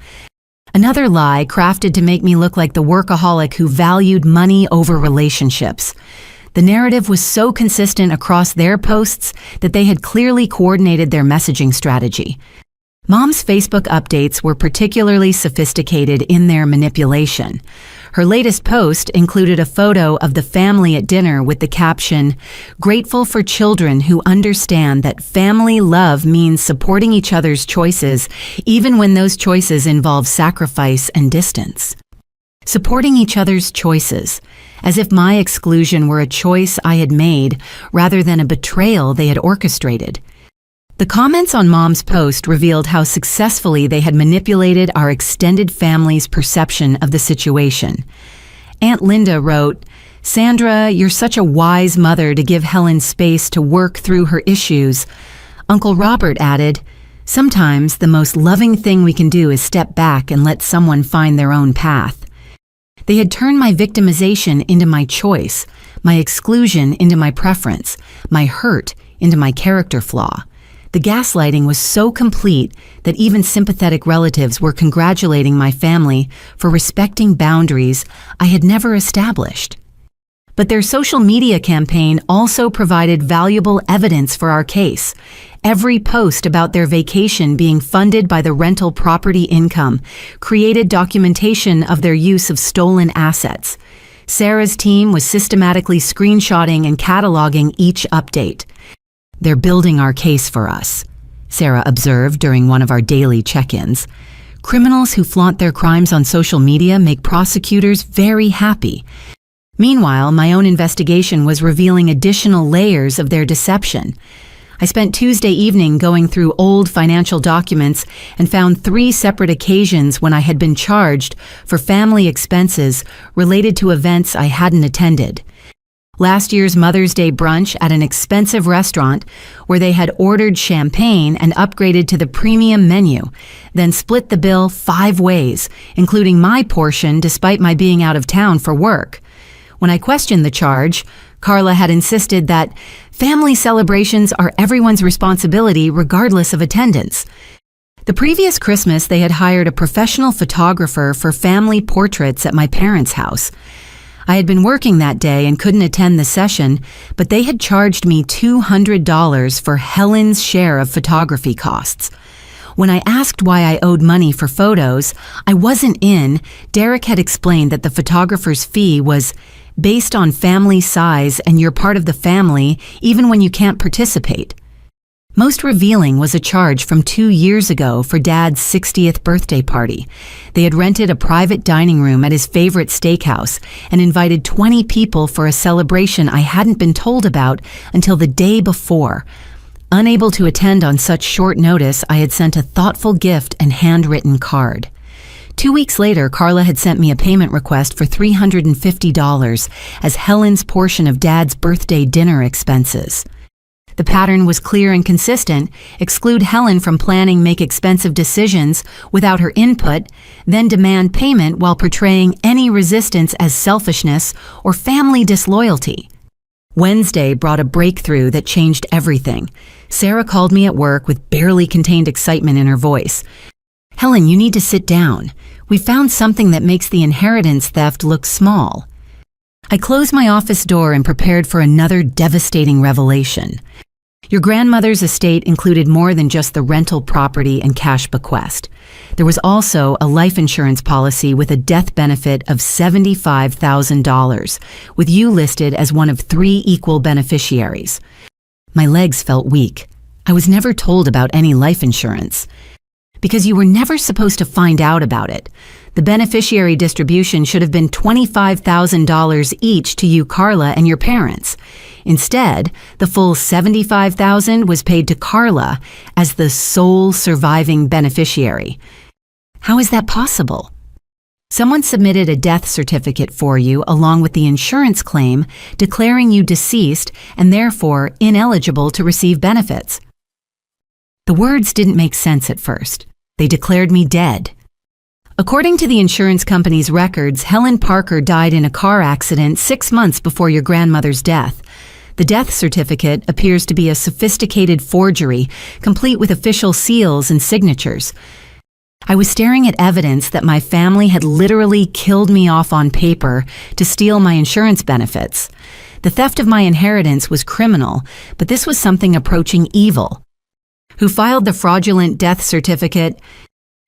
Another lie crafted to make me look like the workaholic who valued money over relationships. The narrative was so consistent across their posts that they had clearly coordinated their messaging strategy. Mom's Facebook updates were particularly sophisticated in their manipulation. Her latest post included a photo of the family at dinner with the caption, "Grateful for children who understand that family love means supporting each other's choices, even when those choices involve sacrifice and distance." Supporting each other's choices, as if my exclusion were a choice I had made rather than a betrayal they had orchestrated. The comments on Mom's post revealed how successfully they had manipulated our extended family's perception of the situation. Aunt Linda wrote, "Sandra, you're such a wise mother to give Helen space to work through her issues." Uncle Robert added, "Sometimes the most loving thing we can do is step back and let someone find their own path." They had turned my victimization into my choice, my exclusion into my preference, my hurt into my character flaw. The gaslighting was so complete that even sympathetic relatives were congratulating my family for respecting boundaries I had never established. But their social media campaign also provided valuable evidence for our case. Every post about their vacation being funded by the rental property income created documentation of their use of stolen assets. Sarah's team was systematically screenshotting and cataloging each update. "They're building our case for us," Sarah observed during one of our daily check-ins. "Criminals who flaunt their crimes on social media make prosecutors very happy." Meanwhile, my own investigation was revealing additional layers of their deception. I spent Tuesday evening going through old financial documents and found 3 separate occasions when I had been charged for family expenses related to events I hadn't attended. Last year's Mother's Day brunch at an expensive restaurant where they had ordered champagne and upgraded to the premium menu, then split the bill 5 ways, including my portion despite my being out of town for work. When I questioned the charge, Carla had insisted that family celebrations are everyone's responsibility regardless of attendance. The previous Christmas, they had hired a professional photographer for family portraits at my parents' house. I had been working that day and couldn't attend the session, but they had charged me $200 for Helen's share of photography costs. When I asked why I owed money for photos I wasn't in, Derek had explained that the photographer's fee was based on family size and you're part of the family even when you can't participate. Most revealing was a charge from 2 years ago for Dad's 60th birthday party. They had rented a private dining room at his favorite steakhouse and invited 20 people for a celebration I hadn't been told about until the day before. Unable to attend on such short notice, I had sent a thoughtful gift and handwritten card. 2 weeks later, Carla had sent me a payment request for $350 as Helen's portion of Dad's birthday dinner expenses. The pattern was clear and consistent: exclude Helen from planning, make expensive decisions without her input, then demand payment while portraying any resistance as selfishness or family disloyalty. Wednesday brought a breakthrough that changed everything. Sarah called me at work with barely contained excitement in her voice. "Helen, you need to sit down. We found something that makes the inheritance theft look small." I closed my office door and prepared for another devastating revelation. Your grandmother's estate included more than just the rental property and cash bequest. There was also a life insurance policy with a death benefit of $75,000, with you listed as one of 3 equal beneficiaries. My legs felt weak. I was never told about any life insurance. Because you were never supposed to find out about it. The beneficiary distribution should have been $25,000 each to you, Carla, and your parents. Instead, the full $75,000 was paid to Carla as the sole surviving beneficiary. How is that possible? Someone submitted a death certificate for you along with the insurance claim declaring you deceased and therefore ineligible to receive benefits. The words didn't make sense at first. They declared me dead. According to the insurance company's records, Helen Parker died in a car accident 6 months before your grandmother's death. The death certificate appears to be a sophisticated forgery, complete with official seals and signatures. I was staring at evidence that my family had literally killed me off on paper to steal my insurance benefits. The theft of my inheritance was criminal, but this was something approaching evil. Who filed the fraudulent death certificate?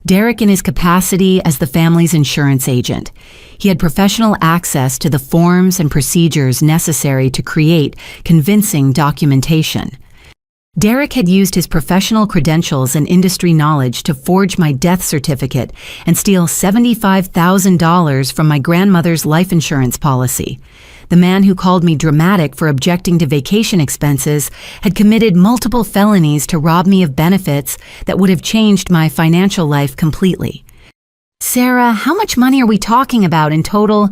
Derek in his capacity as the family's insurance agent. He had professional access to the forms and procedures necessary to create convincing documentation. Derek had used his professional credentials and industry knowledge to forge my death certificate and steal $75,000 from my grandmother's life insurance policy. The man who called me dramatic for objecting to vacation expenses had committed multiple felonies to rob me of benefits that would have changed my financial life completely. Sarah, how much money are we talking about in total?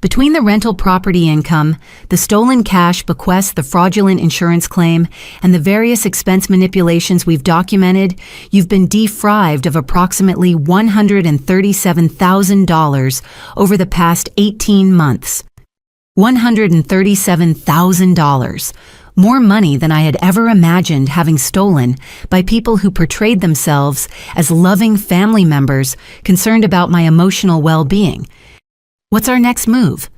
Between the rental property income, the stolen cash bequest, the fraudulent insurance claim, and the various expense manipulations we've documented, you've been defrauded of approximately $137,000 over the past 18 months. $137,000. More money than I had ever imagined having stolen by people who portrayed themselves as loving family members concerned about my emotional well-being. What's our next move?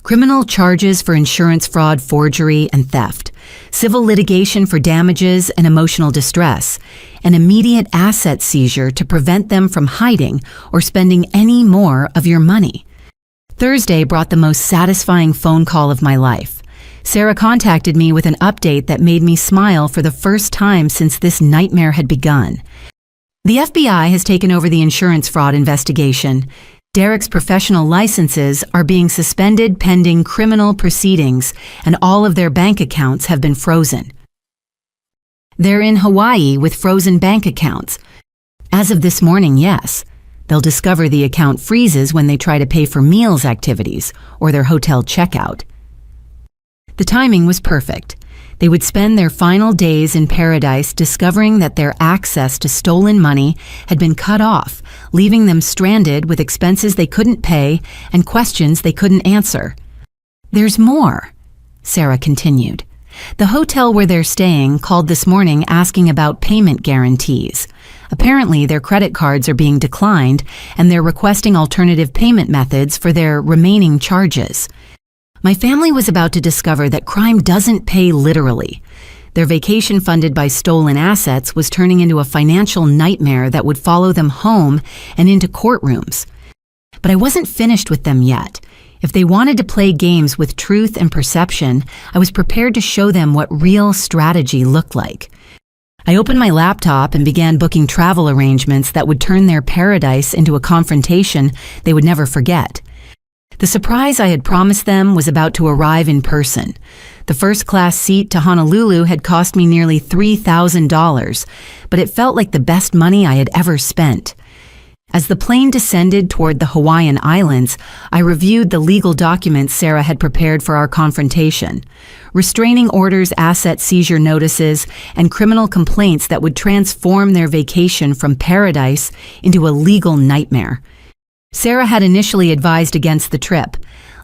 Criminal charges for insurance fraud, forgery, and theft, civil litigation for damages and emotional distress, an immediate asset seizure to prevent them from hiding or spending any more of your money. Thursday brought the most satisfying phone call of my life. Sarah contacted me with an update that made me smile for the first time since this nightmare had begun. The FBI has taken over the insurance fraud investigation. Derek's professional licenses are being suspended pending criminal proceedings, and all of their bank accounts have been frozen. They're in Hawaii with frozen bank accounts. As of this morning, yes. They'll discover the account freezes when they try to pay for meals activities or their hotel checkout. The timing was perfect. They would spend their final days in paradise discovering that their access to stolen money had been cut off, leaving them stranded with expenses they couldn't pay and questions they couldn't answer. There's more, Sarah continued. The hotel where they're staying called this morning asking about payment guarantees. Apparently, their credit cards are being declined and they're requesting alternative payment methods for their remaining charges. My family was about to discover that crime doesn't pay literally. Their vacation funded by stolen assets was turning into a financial nightmare that would follow them home and into courtrooms. But I wasn't finished with them yet. If they wanted to play games with truth and perception, I was prepared to show them what real strategy looked like. I opened my laptop and began booking travel arrangements that would turn their paradise into a confrontation they would never forget. The surprise I had promised them was about to arrive in person. The first-class seat to Honolulu had cost me nearly $3,000, but it felt like the best money I had ever spent. As the plane descended toward the Hawaiian Islands, I reviewed the legal documents Sarah had prepared for our confrontation. Restraining orders, asset seizure notices, and criminal complaints that would transform their vacation from paradise into a legal nightmare. Sarah had initially advised against the trip.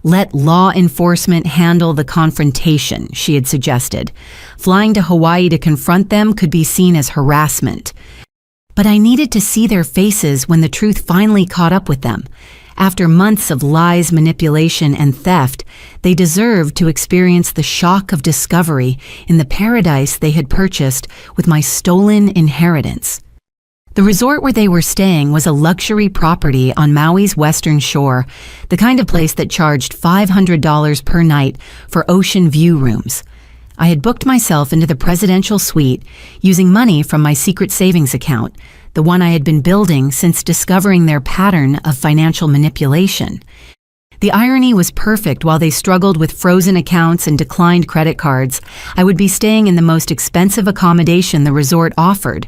Let law enforcement handle the confrontation, she had suggested. Flying to Hawaii to confront them could be seen as harassment. But I needed to see their faces when the truth finally caught up with them. After months of lies, manipulation, and theft, they deserved to experience the shock of discovery in the paradise they had purchased with my stolen inheritance. The resort where they were staying was a luxury property on Maui's western shore, the kind of place that charged $500 per night for ocean view rooms. I had booked myself into the presidential suite using money from my secret savings account, the one I had been building since discovering their pattern of financial manipulation. The irony was perfect. While they struggled with frozen accounts and declined credit cards, I would be staying in the most expensive accommodation the resort offered.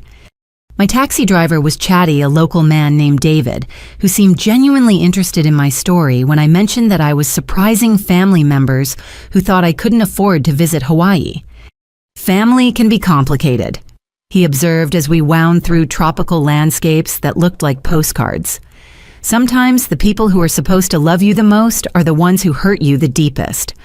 My taxi driver was Chatty, a local man named David, who seemed genuinely interested in my story when I mentioned that I was surprising family members who thought I couldn't afford to visit Hawaii. Family can be complicated, he observed as we wound through tropical landscapes that looked like postcards. Sometimes the people who are supposed to love you the most are the ones who hurt you the deepest.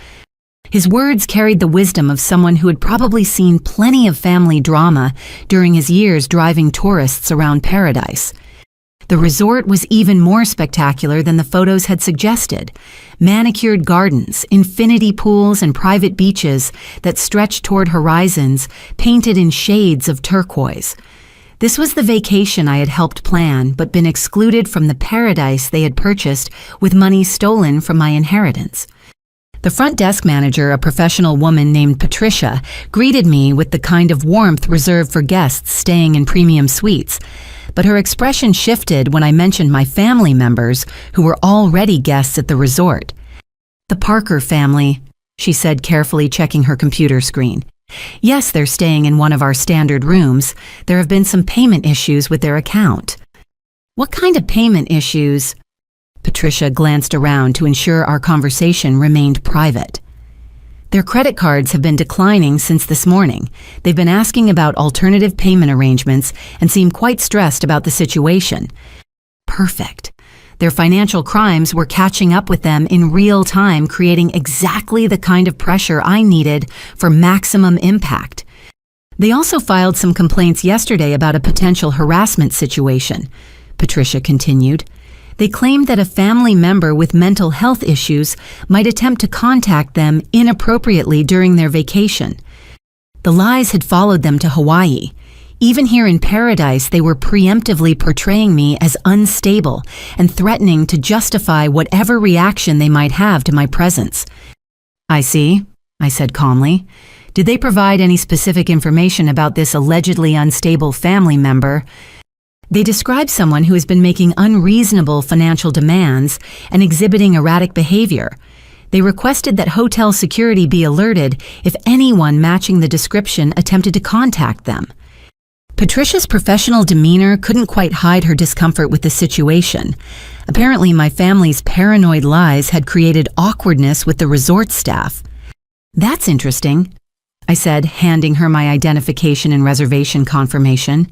His words carried the wisdom of someone who had probably seen plenty of family drama during his years driving tourists around paradise. The resort was even more spectacular than the photos had suggested. Manicured gardens, infinity pools, and private beaches that stretched toward horizons painted in shades of turquoise. This was the vacation I had helped plan but been excluded from the paradise they had purchased with money stolen from my inheritance. The front desk manager, a professional woman named Patricia, greeted me with the kind of warmth reserved for guests staying in premium suites, but her expression shifted when I mentioned my family members who were already guests at the resort. "The Parker family," she said, carefully checking her computer screen. "Yes, they're staying in one of our standard rooms. There have been some payment issues with their account." "What kind of payment issues?" Patricia glanced around to ensure our conversation remained private. "Their credit cards have been declining since this morning. They've been asking about alternative payment arrangements and seem quite stressed about the situation." Perfect. Their financial crimes were catching up with them in real time, creating exactly the kind of pressure I needed for maximum impact. "They also filed some complaints yesterday about a potential harassment situation," Patricia continued. "They claimed that a family member with mental health issues might attempt to contact them inappropriately during their vacation. The lies had followed them to Hawaii. Even here in paradise, they were preemptively portraying me as unstable and threatening to justify whatever reaction they might have to my presence." "I see," I said calmly. "Did they provide any specific information about this allegedly unstable family member?" "They describe someone who has been making unreasonable financial demands and exhibiting erratic behavior. They requested that hotel security be alerted if anyone matching the description attempted to contact them." Patricia's professional demeanor couldn't quite hide her discomfort with the situation. Apparently, my family's paranoid lies had created awkwardness with the resort staff. "That's interesting," I said, handing her my identification and reservation confirmation.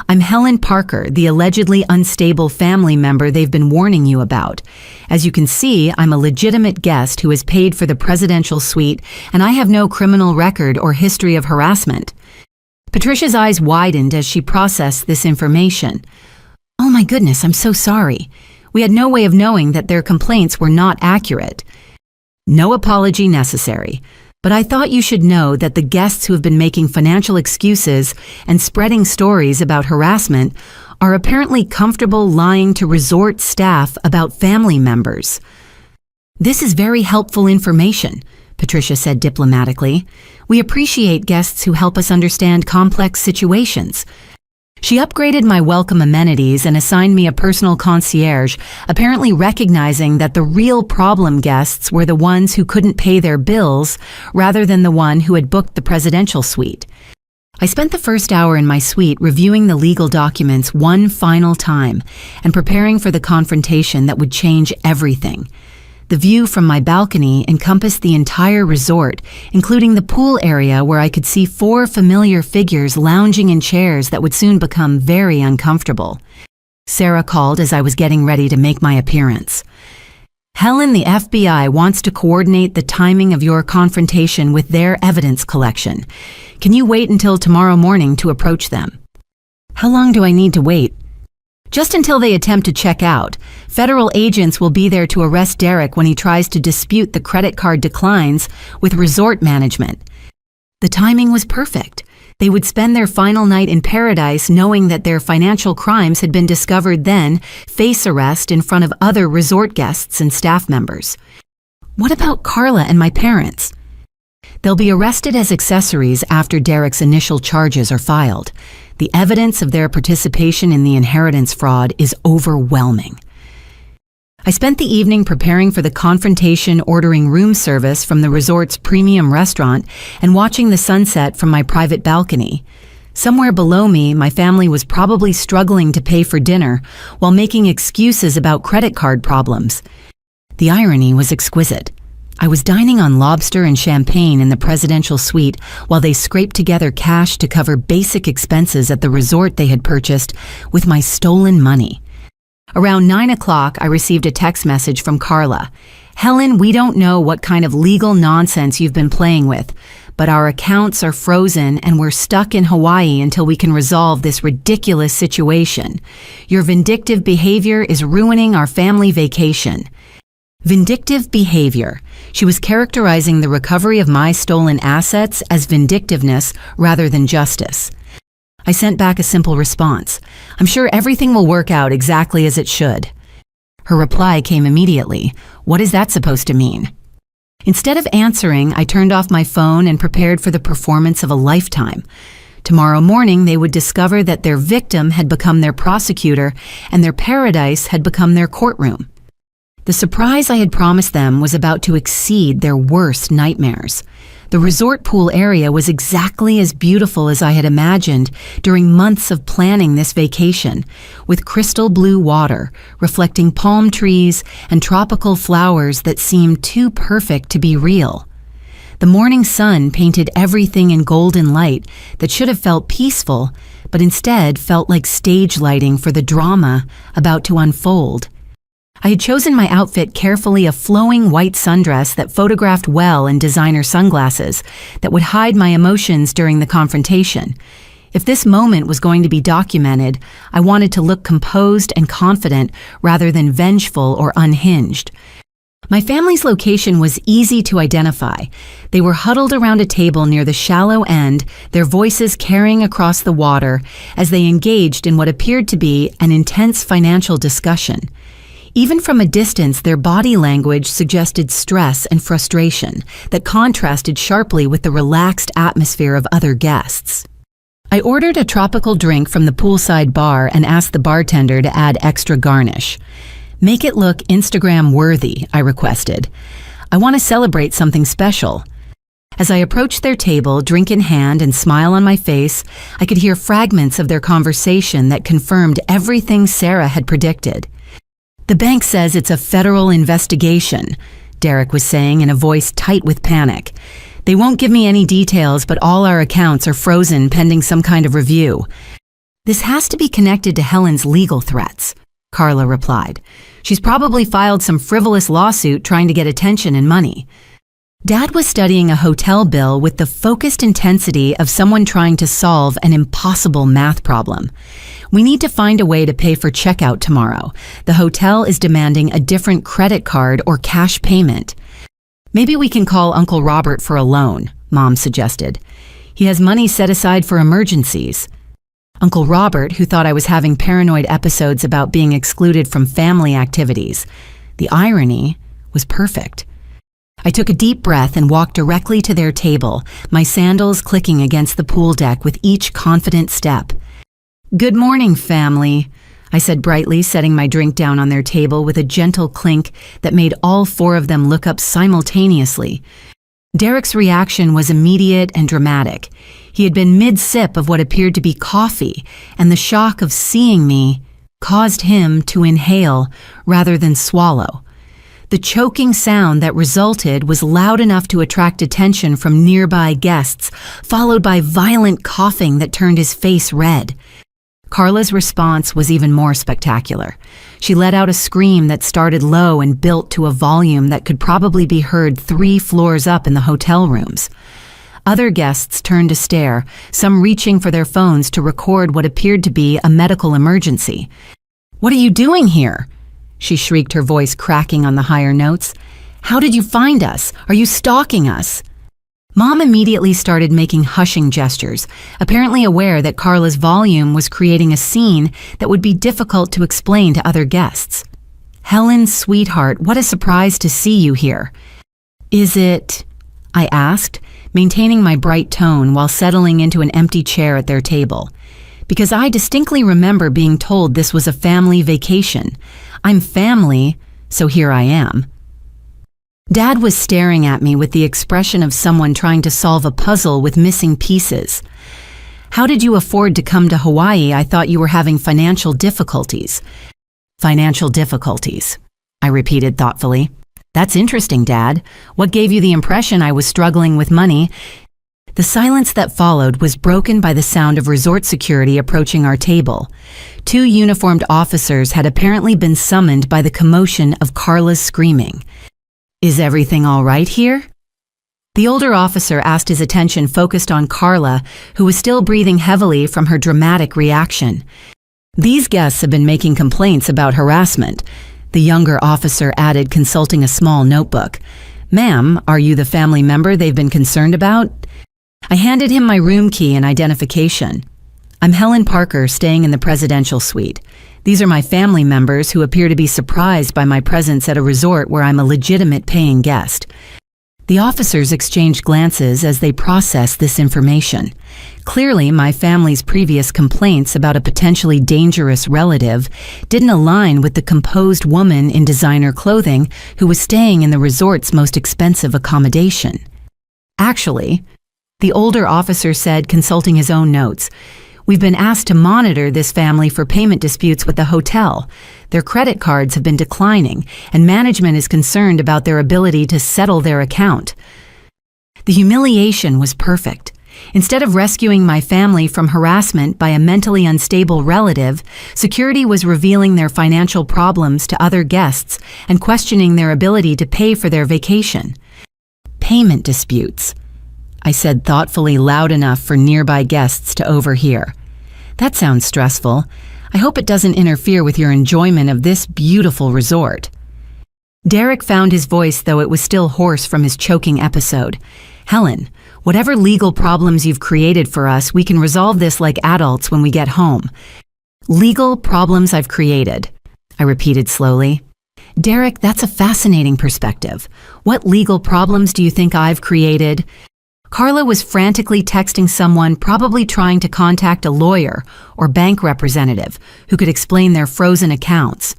"I'm Helen Parker, the allegedly unstable family member they've been warning you about. As you can see, I'm a legitimate guest who has paid for the presidential suite, and I have no criminal record or history of harassment." Patricia's eyes widened as she processed this information. "Oh my goodness, I'm so sorry. We had no way of knowing that their complaints were not accurate." "No apology necessary. But I thought you should know that the guests who have been making financial excuses and spreading stories about harassment are apparently comfortable lying to resort staff about family members." "This is very helpful information," Patricia said diplomatically. "We appreciate guests who help us understand complex situations." She upgraded my welcome amenities and assigned me a personal concierge, apparently recognizing that the real problem guests were the ones who couldn't pay their bills rather than the one who had booked the presidential suite. I spent the first hour in my suite reviewing the legal documents one final time and preparing for the confrontation that would change everything. The view from my balcony encompassed the entire resort, including the pool area where I could see 4 familiar figures lounging in chairs that would soon become very uncomfortable. Sarah called as I was getting ready to make my appearance. "Helen, the FBI wants to coordinate the timing of your confrontation with their evidence collection. Can you wait until tomorrow morning to approach them?" "How long do I need to wait?" "Just until they attempt to check out. Federal agents will be there to arrest Derek when he tries to dispute the credit card declines with resort management." The timing was perfect. They would spend their final night in paradise knowing that their financial crimes had been discovered, then face arrest in front of other resort guests and staff members. "What about Carla and my parents?" "They'll be arrested as accessories after Derek's initial charges are filed. The evidence of their participation in the inheritance fraud is overwhelming." I spent the evening preparing for the confrontation, ordering room service from the resort's premium restaurant and watching the sunset from my private balcony. Somewhere below me, my family was probably struggling to pay for dinner while making excuses about credit card problems. The irony was exquisite. I was dining on lobster and champagne in the presidential suite while they scraped together cash to cover basic expenses at the resort they had purchased with my stolen money. Around 9 o'clock, I received a text message from Carla. "Helen, we don't know what kind of legal nonsense you've been playing with, but our accounts are frozen and we're stuck in Hawaii until we can resolve this ridiculous situation. Your vindictive behavior is ruining our family vacation." Vindictive behavior. She was characterizing the recovery of my stolen assets as vindictiveness rather than justice. I sent back a simple response. I'm sure everything will work out exactly as it should. Her reply came immediately. What is that supposed to mean? Instead of answering, I turned off my phone and prepared for the performance of a lifetime. Tomorrow morning, they would discover that their victim had become their prosecutor and their paradise had become their courtroom. The surprise I had promised them was about to exceed their worst nightmares. The resort pool area was exactly as beautiful as I had imagined during months of planning this vacation, with crystal blue water, reflecting palm trees and tropical flowers that seemed too perfect to be real. The morning sun painted everything in golden light that should have felt peaceful, but instead felt like stage lighting for the drama about to unfold. I had chosen my outfit carefully, a flowing white sundress that photographed well in designer sunglasses that would hide my emotions during the confrontation. If this moment was going to be documented, I wanted to look composed and confident rather than vengeful or unhinged. My family's location was easy to identify. They were huddled around a table near the shallow end, their voices carrying across the water as they engaged in what appeared to be an intense financial discussion. Even from a distance, their body language suggested stress and frustration that contrasted sharply with the relaxed atmosphere of other guests. I ordered a tropical drink from the poolside bar and asked the bartender to add extra garnish. Make it look Instagram-worthy, I requested. I want to celebrate something special. As I approached their table, drink in hand and smile on my face, I could hear fragments of their conversation that confirmed everything Sarah had predicted. The bank says it's a federal investigation, Derek was saying in a voice tight with panic. They won't give me any details, but all our accounts are frozen pending some kind of review. This has to be connected to Helen's legal threats, Carla replied. She's probably filed some frivolous lawsuit trying to get attention and money. Dad was studying a hotel bill with the focused intensity of someone trying to solve an impossible math problem. We need to find a way to pay for checkout tomorrow. The hotel is demanding a different credit card or cash payment. Maybe we can call Uncle Robert for a loan, Mom suggested. He has money set aside for emergencies. Uncle Robert, who thought I was having paranoid episodes about being excluded from family activities. The irony was perfect. I took a deep breath and walked directly to their table, my sandals clicking against the pool deck with each confident step. Good morning, family, I said brightly, setting my drink down on their table with a gentle clink that made all four of them look up simultaneously. Derek's reaction was immediate and dramatic. He had been mid-sip of what appeared to be coffee, and the shock of seeing me caused him to inhale rather than swallow. The choking sound that resulted was loud enough to attract attention from nearby guests, followed by violent coughing that turned his face red. Carla's response was even more spectacular. She let out a scream that started low and built to a volume that could probably be heard 3 floors up in the hotel rooms. Other guests turned to stare, some reaching for their phones to record what appeared to be a medical emergency. "What are you doing here?" she shrieked, her voice cracking on the higher notes. "How did you find us? Are you stalking us?" Mom immediately started making hushing gestures, apparently aware that Carla's volume was creating a scene that would be difficult to explain to other guests. "Helen, sweetheart, what a surprise to see you here." "Is it?" I asked, maintaining my bright tone while settling into an empty chair at their table. Because I distinctly remember being told this was a family vacation. I'm family, so here I am. Dad was staring at me with the expression of someone trying to solve a puzzle with missing pieces. "How did you afford to come to Hawaii? I thought you were having financial difficulties." "Financial difficulties," I repeated thoughtfully. "That's interesting, Dad. What gave you the impression I was struggling with money?" The silence that followed was broken by the sound of resort security approaching our table. 2 uniformed officers had apparently been summoned by the commotion of Carla's screaming. "Is everything all right here?" The older officer asked, his attention focused on Carla, who was still breathing heavily from her dramatic reaction. "These guests have been making complaints about harassment," the younger officer added, consulting a small notebook. "Ma'am, are you the family member they've been concerned about?" I handed him my room key and identification. I'm Helen Parker, staying in the presidential suite. These are my family members who appear to be surprised by my presence at a resort where I'm a legitimate paying guest. The officers exchange glances as they process this information. Clearly, my family's previous complaints about a potentially dangerous relative didn't align with the composed woman in designer clothing who was staying in the resort's most expensive accommodation. Actually, the older officer said, consulting his own notes, "We've been asked to monitor this family for payment disputes with the hotel. Their credit cards have been declining, and management is concerned about their ability to settle their account." The humiliation was perfect. Instead of rescuing my family from harassment by a mentally unstable relative, security was revealing their financial problems to other guests and questioning their ability to pay for their vacation. "Payment disputes," I said thoughtfully, loud enough for nearby guests to overhear. "That sounds stressful. I hope it doesn't interfere with your enjoyment of this beautiful resort." Derek found his voice, though it was still hoarse from his choking episode. "Helen, whatever legal problems you've created for us, we can resolve this like adults when we get home." "Legal problems I've created," I repeated slowly. "Derek, that's a fascinating perspective. What legal problems do you think I've created?" Carla was frantically texting someone, probably trying to contact a lawyer or bank representative who could explain their frozen accounts.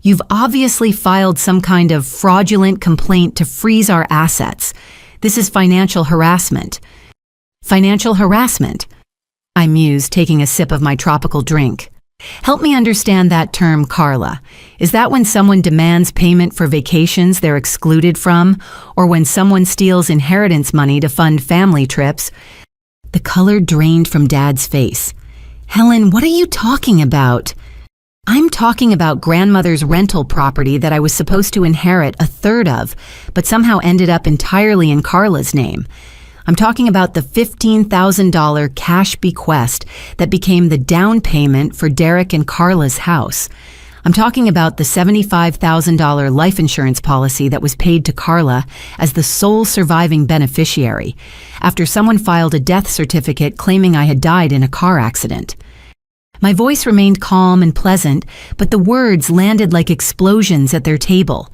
"You've obviously filed some kind of fraudulent complaint to freeze our assets. This is financial harassment." "Financial harassment?" I mused, taking a sip of my tropical drink. "Help me understand that term, Carla. Is that when someone demands payment for vacations they're excluded from, or when someone steals inheritance money to fund family trips?" The color drained from Dad's face. "Helen, what are you talking about?" "I'm talking about grandmother's rental property that I was supposed to inherit a third of, but somehow ended up entirely in Carla's name. I'm talking about the $15,000 cash bequest that became the down payment for Derek and Carla's house. I'm talking about the $75,000 life insurance policy that was paid to Carla as the sole surviving beneficiary, after someone filed a death certificate claiming I had died in a car accident." My voice remained calm and pleasant, but the words landed like explosions at their table.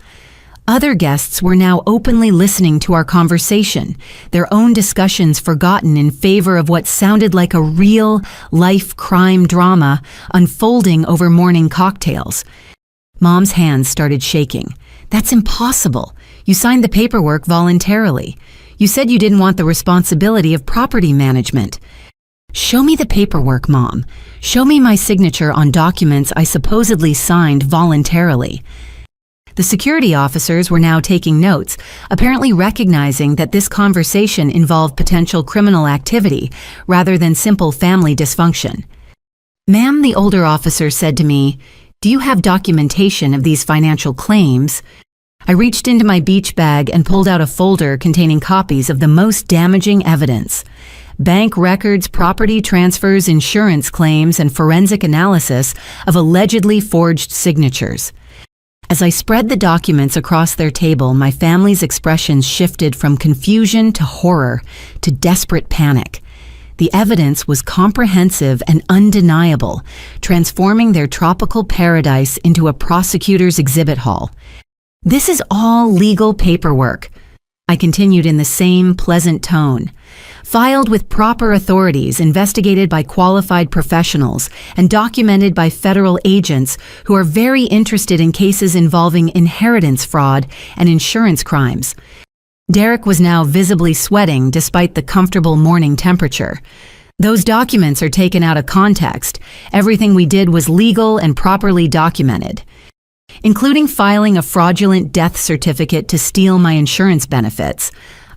Other guests were now openly listening to our conversation, their own discussions forgotten in favor of what sounded like a real-life crime drama unfolding over morning cocktails. Mom's hands started shaking. "That's impossible. You signed the paperwork voluntarily. You said you didn't want the responsibility of property management." "Show me the paperwork, Mom. Show me my signature on documents I supposedly signed voluntarily." The security officers were now taking notes, apparently recognizing that this conversation involved potential criminal activity rather than simple family dysfunction. "Ma'am," the older officer said to me, "do you have documentation of these financial claims?" I reached into my beach bag and pulled out a folder containing copies of the most damaging evidence: bank records, property transfers, insurance claims, and forensic analysis of allegedly forged signatures. As I spread the documents across their table, my family's expressions shifted from confusion to horror to desperate panic. The evidence was comprehensive and undeniable, transforming their tropical paradise into a prosecutor's exhibit hall. "This is all legal paperwork," I continued in the same pleasant tone, "filed with proper authorities, investigated by qualified professionals, and documented by federal agents who are very interested in cases involving inheritance fraud and insurance crimes." Derek was now visibly sweating despite the comfortable morning temperature. "Those documents are taken out of context. Everything we did was legal and properly documented." "Including filing a fraudulent death certificate to steal my insurance benefits?"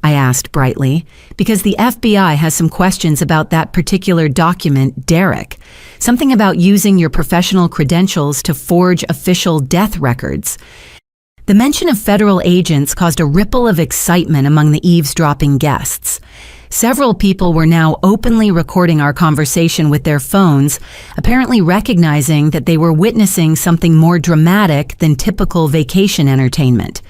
I asked brightly, because the FBI has some questions about that particular document, Derek. Something about using your professional credentials to forge official death records. The mention of federal agents caused a ripple of excitement among the eavesdropping guests. Several people were now openly recording our conversation with their phones, apparently recognizing that they were witnessing something more dramatic than typical vacation entertainment.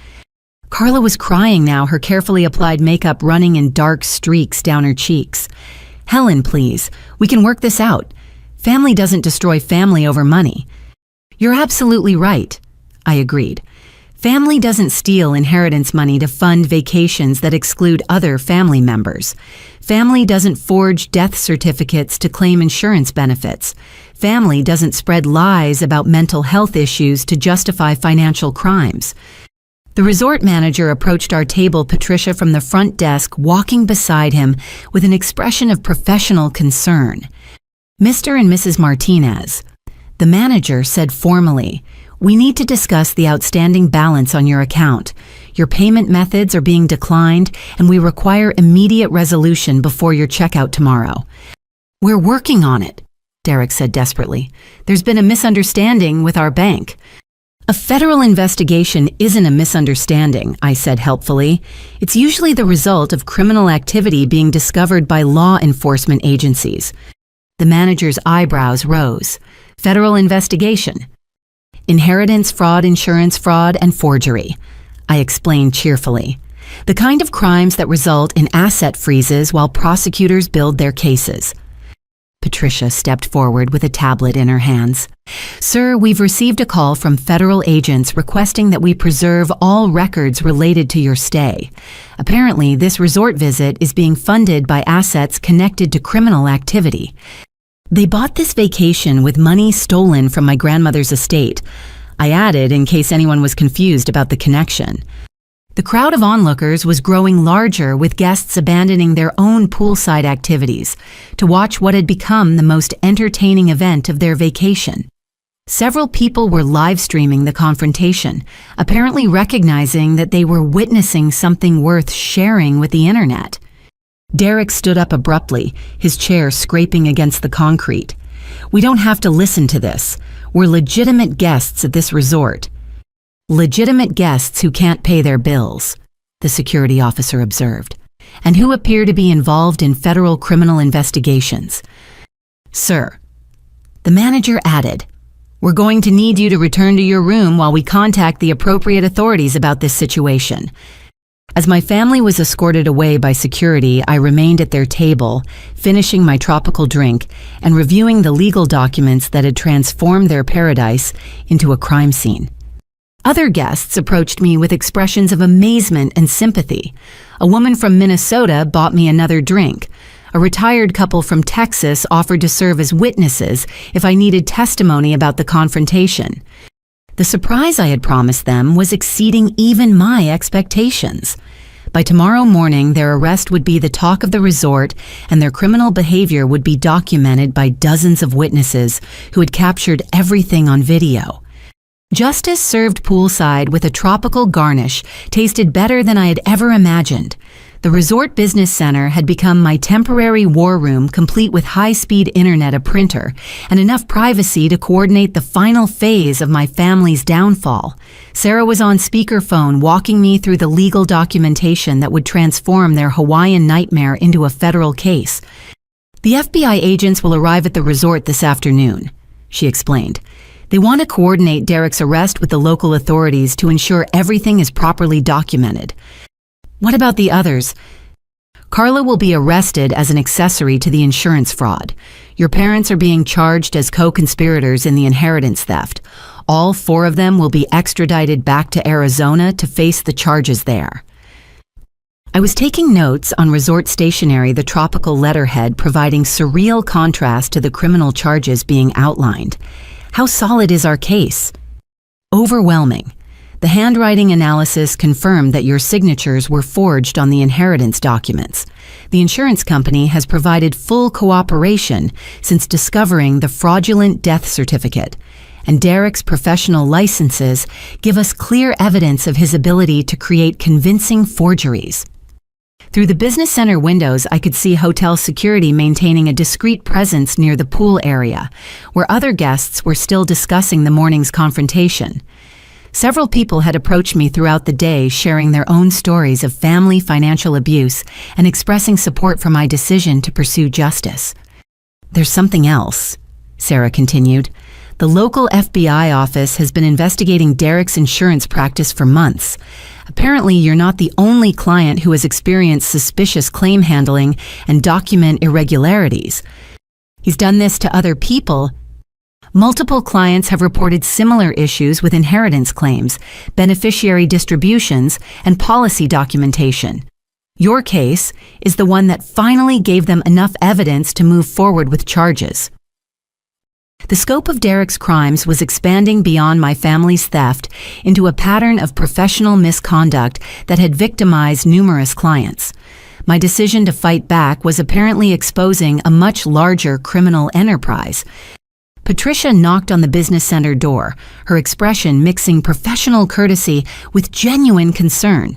Carla was crying now, her carefully applied makeup running in dark streaks down her cheeks. "Helen, please, we can work this out. Family doesn't destroy family over money. You're absolutely right, I agreed. Family doesn't steal inheritance money to fund vacations that exclude other family members. Family doesn't forge death certificates to claim insurance benefits. Family doesn't spread lies about mental health issues to justify financial crimes. The resort manager approached our table Patricia from the front desk, walking beside him with an expression of professional concern. Mr. and Mrs. Martinez, the manager said formally, we need to discuss the outstanding balance on your account. Your payment methods are being declined, and we require immediate resolution before your checkout tomorrow. We're working on it, Derek said desperately. There's been a misunderstanding with our bank. A federal investigation isn't a misunderstanding, I said helpfully. It's usually the result of criminal activity being discovered by law enforcement agencies. The manager's eyebrows rose. Federal investigation. Inheritance fraud, insurance fraud, and forgery, I explained cheerfully. The kind of crimes that result in asset freezes while prosecutors build their cases. Patricia stepped forward with a tablet in her hands. Sir, we've received a call from federal agents requesting that we preserve all records related to your stay. Apparently, this resort visit is being funded by assets connected to criminal activity. They bought this vacation with money stolen from my grandmother's estate. I added in case anyone was confused about the connection. The crowd of onlookers was growing larger, with guests abandoning their own poolside activities to watch what had become the most entertaining event of their vacation. Several people were live streaming the confrontation, apparently recognizing that they were witnessing something worth sharing with the internet. Derek stood up abruptly, his chair scraping against the concrete. We don't have to listen to this. We're legitimate guests at this resort. Legitimate guests who can't pay their bills, the security officer observed, and who appear to be involved in federal criminal investigations. Sir, the manager added, we're going to need you to return to your room while we contact the appropriate authorities about this situation. As my family was escorted away by security, I remained at their table, finishing my tropical drink and reviewing the legal documents that had transformed their paradise into a crime scene. Other guests approached me with expressions of amazement and sympathy. A woman from Minnesota bought me another drink. A retired couple from Texas offered to serve as witnesses if I needed testimony about the confrontation. The surprise I had promised them was exceeding even my expectations. By tomorrow morning, their arrest would be the talk of the resort, and their criminal behavior would be documented by dozens of witnesses who had captured everything on video. Justice served poolside with a tropical garnish tasted better than I had ever imagined. The resort business center had become my temporary war room, complete with high-speed internet, a printer, and enough privacy to coordinate the final phase of my family's downfall. Sarah was on speakerphone, walking me through the legal documentation that would transform their Hawaiian nightmare into a federal case. The FBI agents will arrive at the resort this afternoon, she explained. They want to coordinate Derek's arrest with the local authorities to ensure everything is properly documented. What about the others? Carla will be arrested as an accessory to the insurance fraud. Your parents are being charged as co-conspirators in the inheritance theft. All 4 of them will be extradited back to Arizona to face the charges there. I was taking notes on resort stationery, the tropical letterhead providing surreal contrast to the criminal charges being outlined. How solid is our case? Overwhelming. The handwriting analysis confirmed that your signatures were forged on the inheritance documents. The insurance company has provided full cooperation since discovering the fraudulent death certificate, and Derek's professional licenses give us clear evidence of his ability to create convincing forgeries. Through the business center windows, I could see hotel security maintaining a discreet presence near the pool area, where other guests were still discussing the morning's confrontation. Several people had approached me throughout the day, sharing their own stories of family financial abuse and expressing support for my decision to pursue justice. There's something else, Sarah continued. The local FBI office has been investigating Derek's insurance practice for months. Apparently, you're not the only client who has experienced suspicious claim handling and document irregularities. He's done this to other people. Multiple clients have reported similar issues with inheritance claims, beneficiary distributions, and policy documentation. Your case is the one that finally gave them enough evidence to move forward with charges. The scope of Derek's crimes was expanding beyond my family's theft into a pattern of professional misconduct that had victimized numerous clients. My decision to fight back was apparently exposing a much larger criminal enterprise. Patricia knocked on the business center door, her expression mixing professional courtesy with genuine concern.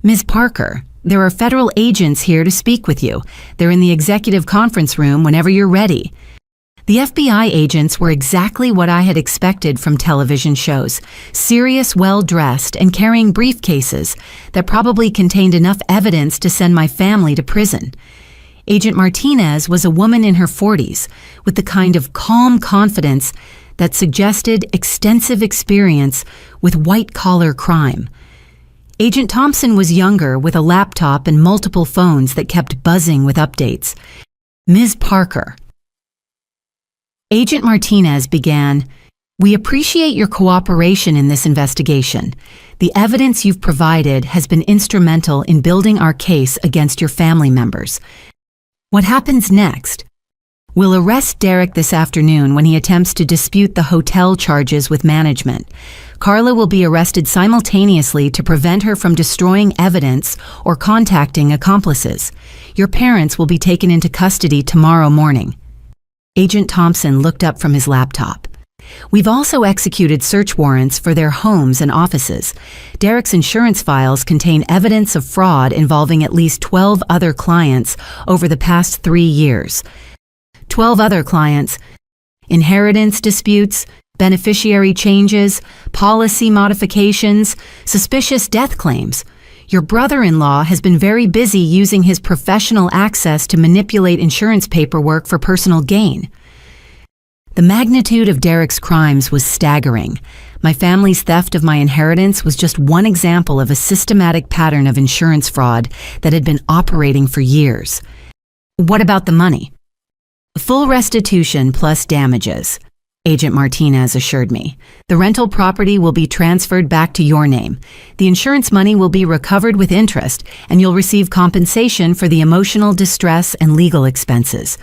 "Ms. Parker, there are federal agents here to speak with you. They're in the executive conference room whenever you're ready." The FBI agents were exactly what I had expected from television shows, serious, well-dressed, and carrying briefcases that probably contained enough evidence to send my family to prison. Agent Martinez was a woman in her 40s, with the kind of calm confidence that suggested extensive experience with white-collar crime. Agent Thompson was younger, with a laptop and multiple phones that kept buzzing with updates. "Ms. Parker." Agent Martinez began, "We appreciate your cooperation in this investigation. The evidence you've provided has been instrumental in building our case against your family members. What happens next? We'll arrest Derek this afternoon when he attempts to dispute the hotel charges with management. Carla will be arrested simultaneously to prevent her from destroying evidence or contacting accomplices. Your parents will be taken into custody tomorrow morning." Agent Thompson looked up from his laptop. "We've also executed search warrants for their homes and offices. Derek's insurance files contain evidence of fraud involving at least 12 other clients over the past 3 years. 12 other clients, inheritance disputes, beneficiary changes, policy modifications, suspicious death claims. Your brother-in-law has been very busy using his professional access to manipulate insurance paperwork for personal gain." The magnitude of Derek's crimes was staggering. My family's theft of my inheritance was just one example of a systematic pattern of insurance fraud that had been operating for years. "What about the money?" "Full restitution plus damages," Agent Martinez assured me. "The rental property will be transferred back to your name. The insurance money will be recovered with interest, and you'll receive compensation for the emotional distress and legal expenses."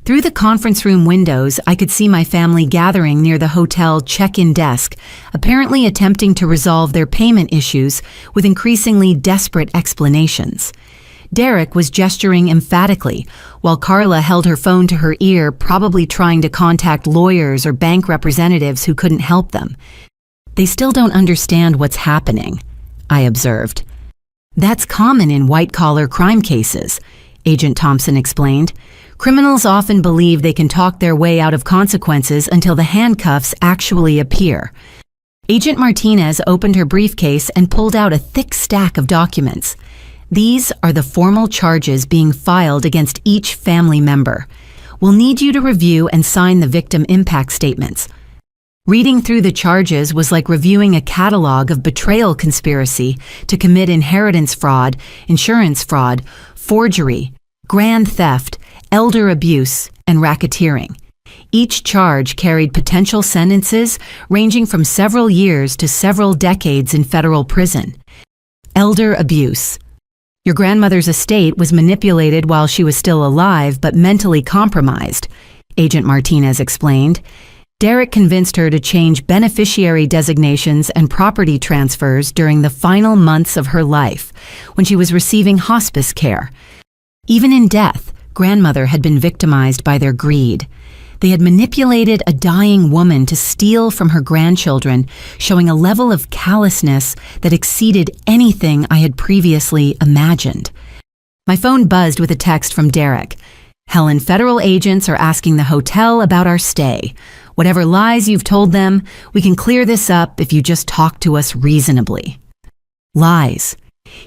Through the conference room windows, I could see my family gathering near the hotel check-in desk, apparently attempting to resolve their payment issues with increasingly desperate explanations. Derek was gesturing emphatically, while Carla held her phone to her ear, probably trying to contact lawyers or bank representatives who couldn't help them. "They still don't understand what's happening," I observed. "That's common in white-collar crime cases," Agent Thompson explained. "Criminals often believe they can talk their way out of consequences until the handcuffs actually appear." Agent Martinez opened her briefcase and pulled out a thick stack of documents. "These are the formal charges being filed against each family member. We'll need you to review and sign the victim impact statements." Reading through the charges was like reviewing a catalog of betrayal conspiracy to commit inheritance fraud, insurance fraud, forgery, grand theft, elder abuse, and racketeering. Each charge carried potential sentences ranging from several years to several decades in federal prison. Elder abuse. Your grandmother's estate was manipulated while she was still alive but mentally compromised, Agent Martinez explained. Derek convinced her to change beneficiary designations and property transfers during the final months of her life, when she was receiving hospice care. Even in death, grandmother had been victimized by their greed. They had manipulated a dying woman to steal from her grandchildren, showing a level of callousness that exceeded anything I had previously imagined. My phone buzzed with a text from Derek. "Helen, federal agents are asking the hotel about our stay. Whatever lies you've told them, we can clear this up if you just talk to us reasonably." Lies.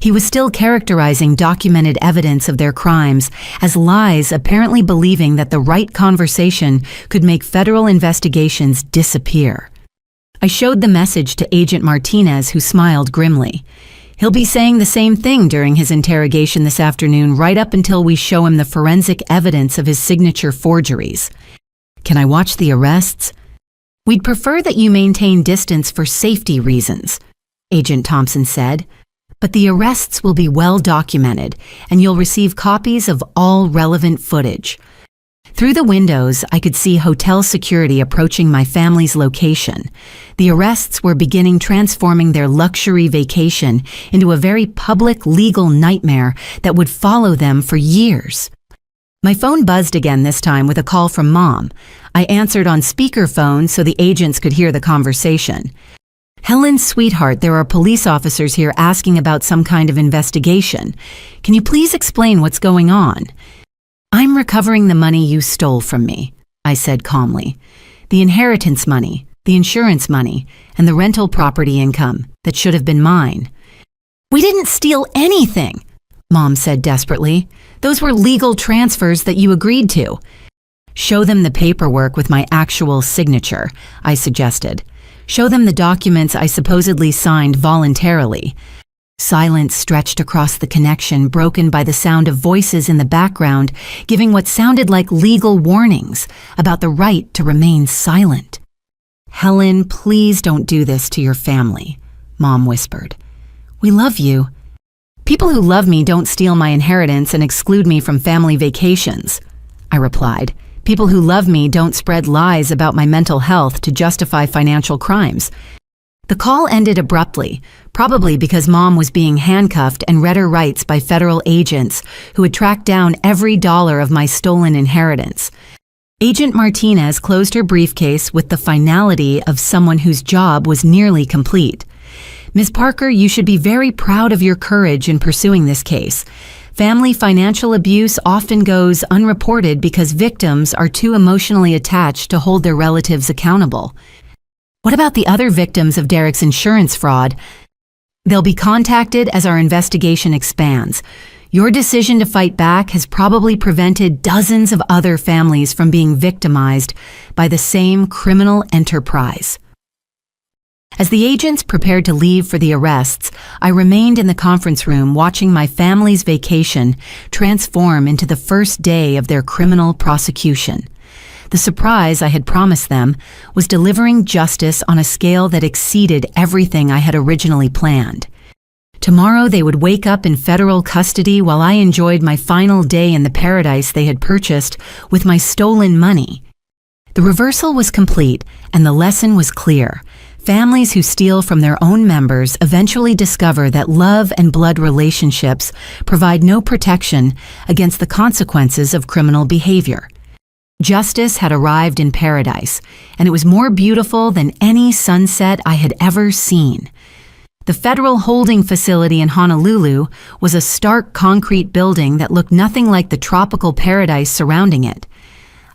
He was still characterizing documented evidence of their crimes as lies, apparently believing that the right conversation could make federal investigations disappear. I showed the message to Agent Martinez, who smiled grimly. He'll be saying the same thing during his interrogation this afternoon, right up until we show him the forensic evidence of his signature forgeries. Can I watch the arrests? We'd prefer that you maintain distance for safety reasons, Agent Thompson said, but the arrests will be well documented, and you'll receive copies of all relevant footage. Through the windows, I could see hotel security approaching my family's location. The arrests were beginning transforming their luxury vacation into a very public legal nightmare that would follow them for years. My phone buzzed again, this time with a call from Mom. I answered on speakerphone so the agents could hear the conversation. "Helen, sweetheart, there are police officers here asking about some kind of investigation. Can you please explain what's going on?" "I'm recovering the money you stole from me," I said calmly. "The inheritance money, the insurance money, and the rental property income that should have been mine." "We didn't steal anything," Mom said desperately. "Those were legal transfers that you agreed to." "Show them the paperwork with my actual signature," I suggested. "Show them the documents I supposedly signed voluntarily." Silence stretched across the connection, broken by the sound of voices in the background, giving what sounded like legal warnings about the right to remain silent. "Helen, please don't do this to your family," Mom whispered. "We love you." "People who love me don't steal my inheritance and exclude me from family vacations," I replied. "People who love me don't spread lies about my mental health to justify financial crimes." The call ended abruptly, probably because Mom was being handcuffed and read her rights by federal agents who had tracked down every dollar of my stolen inheritance. Agent Martinez closed her briefcase with the finality of someone whose job was nearly complete. "Ms. Parker, you should be very proud of your courage in pursuing this case. Family financial abuse often goes unreported because victims are too emotionally attached to hold their relatives accountable." "What about the other victims of Derek's insurance fraud?" "They'll be contacted as our investigation expands. Your decision to fight back has probably prevented dozens of other families from being victimized by the same criminal enterprise." As the agents prepared to leave for the arrests, I remained in the conference room watching my family's vacation transform into the first day of their criminal prosecution. The surprise I had promised them was delivering justice on a scale that exceeded everything I had originally planned. Tomorrow they would wake up in federal custody while I enjoyed my final day in the paradise they had purchased with my stolen money. The reversal was complete, and the lesson was clear. Families who steal from their own members eventually discover that love and blood relationships provide no protection against the consequences of criminal behavior. Justice had arrived in paradise, and it was more beautiful than any sunset I had ever seen. The federal holding facility in Honolulu was a stark concrete building that looked nothing like the tropical paradise surrounding it.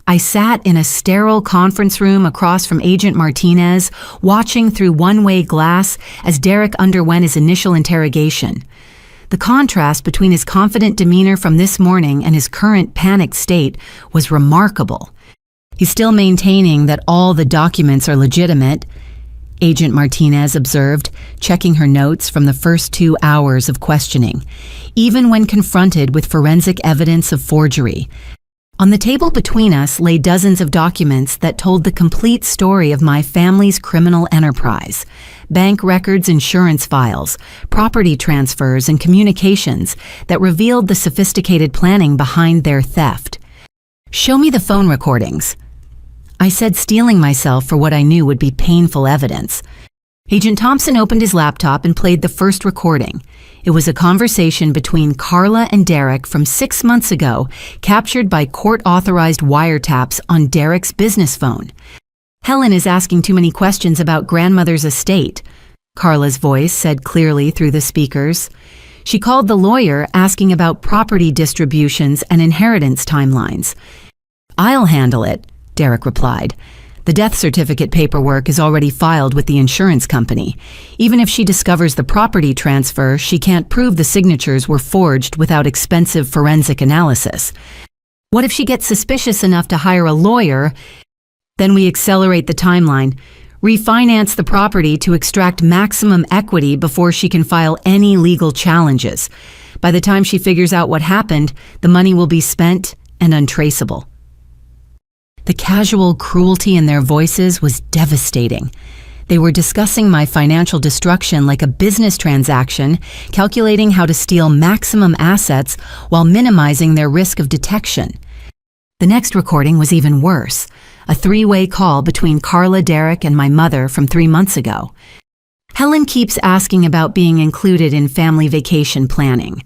I sat in a sterile conference room across from Agent Martinez, watching through one-way glass as Derek underwent his initial interrogation. The contrast between his confident demeanor from this morning and his current panicked state was remarkable. "He's still maintaining that all the documents are legitimate," Agent Martinez observed, checking her notes from the first 2 hours of questioning, even when confronted with forensic evidence of forgery. On the table between us lay dozens of documents that told the complete story of my family's criminal enterprise. Bank records, insurance files, property transfers, and communications that revealed the sophisticated planning behind their theft. "Show me the phone recordings," I said, steeling myself for what I knew would be painful evidence. Agent Thompson opened his laptop and played the first recording. It was a conversation between Carla and Derek from 6 months ago, captured by court-authorized wiretaps on Derek's business phone. "Helen is asking too many questions about grandmother's estate," Carla's voice said clearly through the speakers. She called the lawyer asking about property distributions and inheritance timelines. "I'll handle it," Derek replied. "The death certificate paperwork is already filed with the insurance company. Even if she discovers the property transfer, she can't prove the signatures were forged without expensive forensic analysis. What if she gets suspicious enough to hire a lawyer? Then we accelerate the timeline. refinance the property to extract maximum equity before she can file any legal challenges. By the time she figures out what happened, the money will be spent and untraceable. The casual cruelty in their voices was devastating. They were discussing my financial destruction like a business transaction, calculating how to steal maximum assets while minimizing their risk of detection. The next recording was even worse, a three-way call between Carla, Derek, and my mother from 3 months ago. Helen keeps asking about being included in family vacation planning,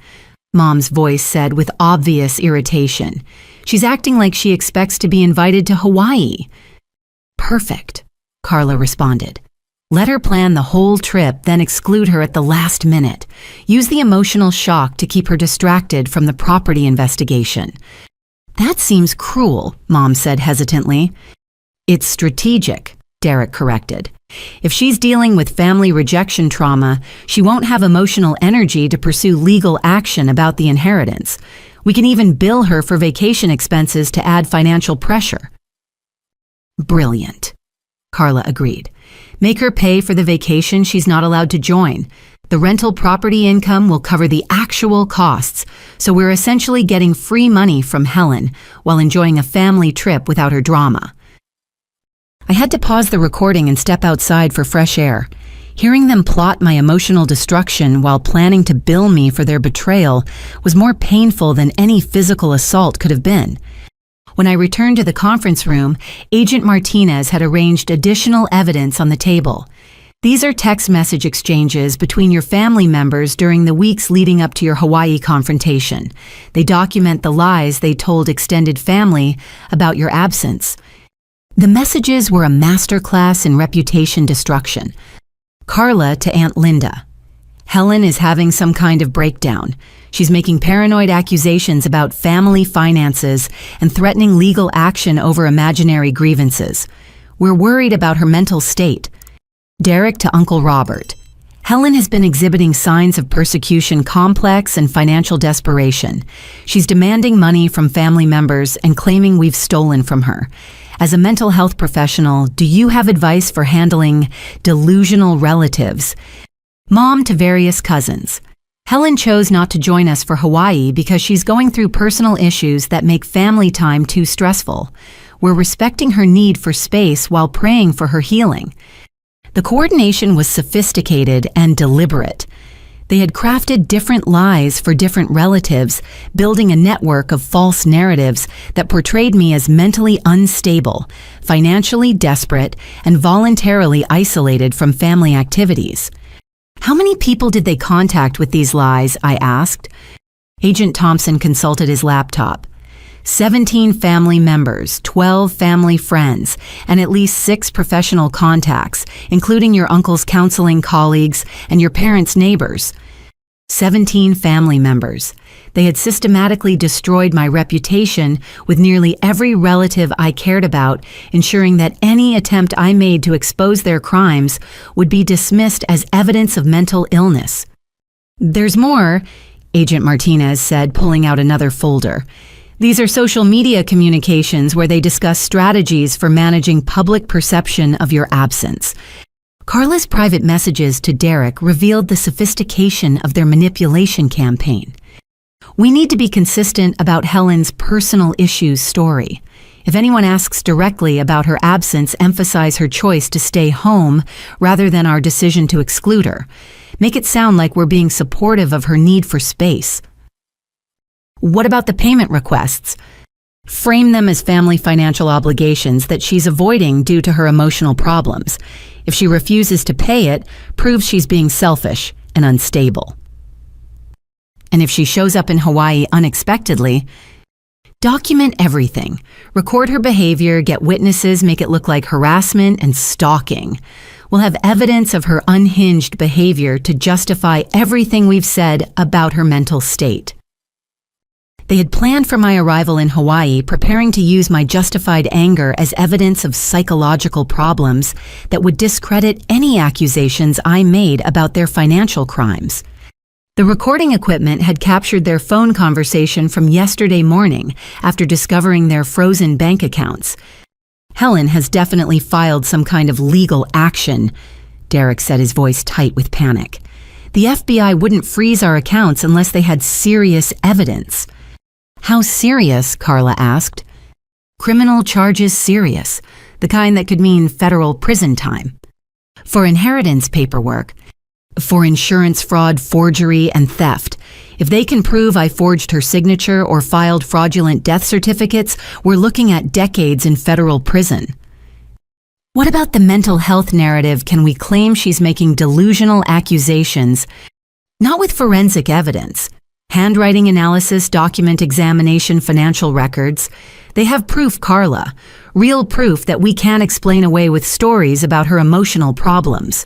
Mom's voice said with obvious irritation. She's acting like she expects to be invited to Hawaii. Perfect, Carla responded. Let her plan the whole trip, then exclude her at the last minute. Use the emotional shock to keep her distracted from the property investigation. That seems cruel, Mom said hesitantly. It's strategic, Derek corrected. If she's dealing with family rejection trauma, she won't have emotional energy to pursue legal action about the inheritance. We can even bill her for vacation expenses to add financial pressure. Brilliant, Carla agreed. Make her pay for the vacation she's not allowed to join. The rental property income will cover the actual costs, so we're essentially getting free money from Helen while enjoying a family trip without her drama. I had to pause the recording and step outside for fresh air. Hearing them plot my emotional destruction while planning to bill me for their betrayal was more painful than any physical assault could have been. When I returned to the conference room, Agent Martinez had arranged additional evidence on the table. These are text message exchanges between your family members during the weeks leading up to your Hawaii confrontation. They document the lies they told extended family about your absence. The messages were a masterclass in reputation destruction. Carla to Aunt Linda. Helen is having some kind of breakdown. She's making paranoid accusations about family finances and threatening legal action over imaginary grievances. We're worried about her mental state. Derek to Uncle Robert. Helen has been exhibiting signs of persecution complex and financial desperation. She's demanding money from family members and claiming we've stolen from her. As a mental health professional, do you have advice for handling delusional relatives? Mom to various cousins. Helen chose not to join us for Hawaii because she's going through personal issues that make family time too stressful. We're respecting her need for space while praying for her healing. The coordination was sophisticated and deliberate. They had crafted different lies for different relatives, building a network of false narratives that portrayed me as mentally unstable, financially desperate, and voluntarily isolated from family activities. How many people did they contact with these lies? I asked. Agent Thompson consulted his laptop. 17 family members, 12 family friends, and at least 6 professional contacts, including your uncle's counseling colleagues and your parents' neighbors. 17 family members. They had systematically destroyed my reputation with nearly every relative I cared about, ensuring that any attempt I made to expose their crimes would be dismissed as evidence of mental illness. There's more, Agent Martinez said, pulling out another folder. These are social media communications where they discuss strategies for managing public perception of your absence. Carla's private messages to Derek revealed the sophistication of their manipulation campaign. We need to be consistent about Helen's personal issues story. If anyone asks directly about her absence, emphasize her choice to stay home rather than our decision to exclude her. Make it sound like we're being supportive of her need for space. What about the payment requests? Frame them as family financial obligations that she's avoiding due to her emotional problems. If she refuses to pay it, proves she's being selfish and unstable. And if she shows up in Hawaii unexpectedly, document everything. Record her behavior, get witnesses, make it look like harassment and stalking. We'll have evidence of her unhinged behavior to justify everything we've said about her mental state. They had planned for my arrival in Hawaii, preparing to use my justified anger as evidence of psychological problems that would discredit any accusations I made about their financial crimes. The recording equipment had captured their phone conversation from yesterday morning after discovering their frozen bank accounts. Helen has definitely filed some kind of legal action, Derek said, his voice tight with panic. The FBI wouldn't freeze our accounts unless they had serious evidence. How serious? Carla asked. Criminal charges serious, the kind that could mean federal prison time. For inheritance paperwork, for insurance fraud, forgery, and theft. If they can prove I forged her signature or filed fraudulent death certificates, we're looking at decades in federal prison. What about the mental health narrative? Can we claim she's making delusional accusations? Not with forensic evidence. Handwriting analysis, document examination, financial records. They have proof, Carla. Real proof that we can't explain away with stories about her emotional problems.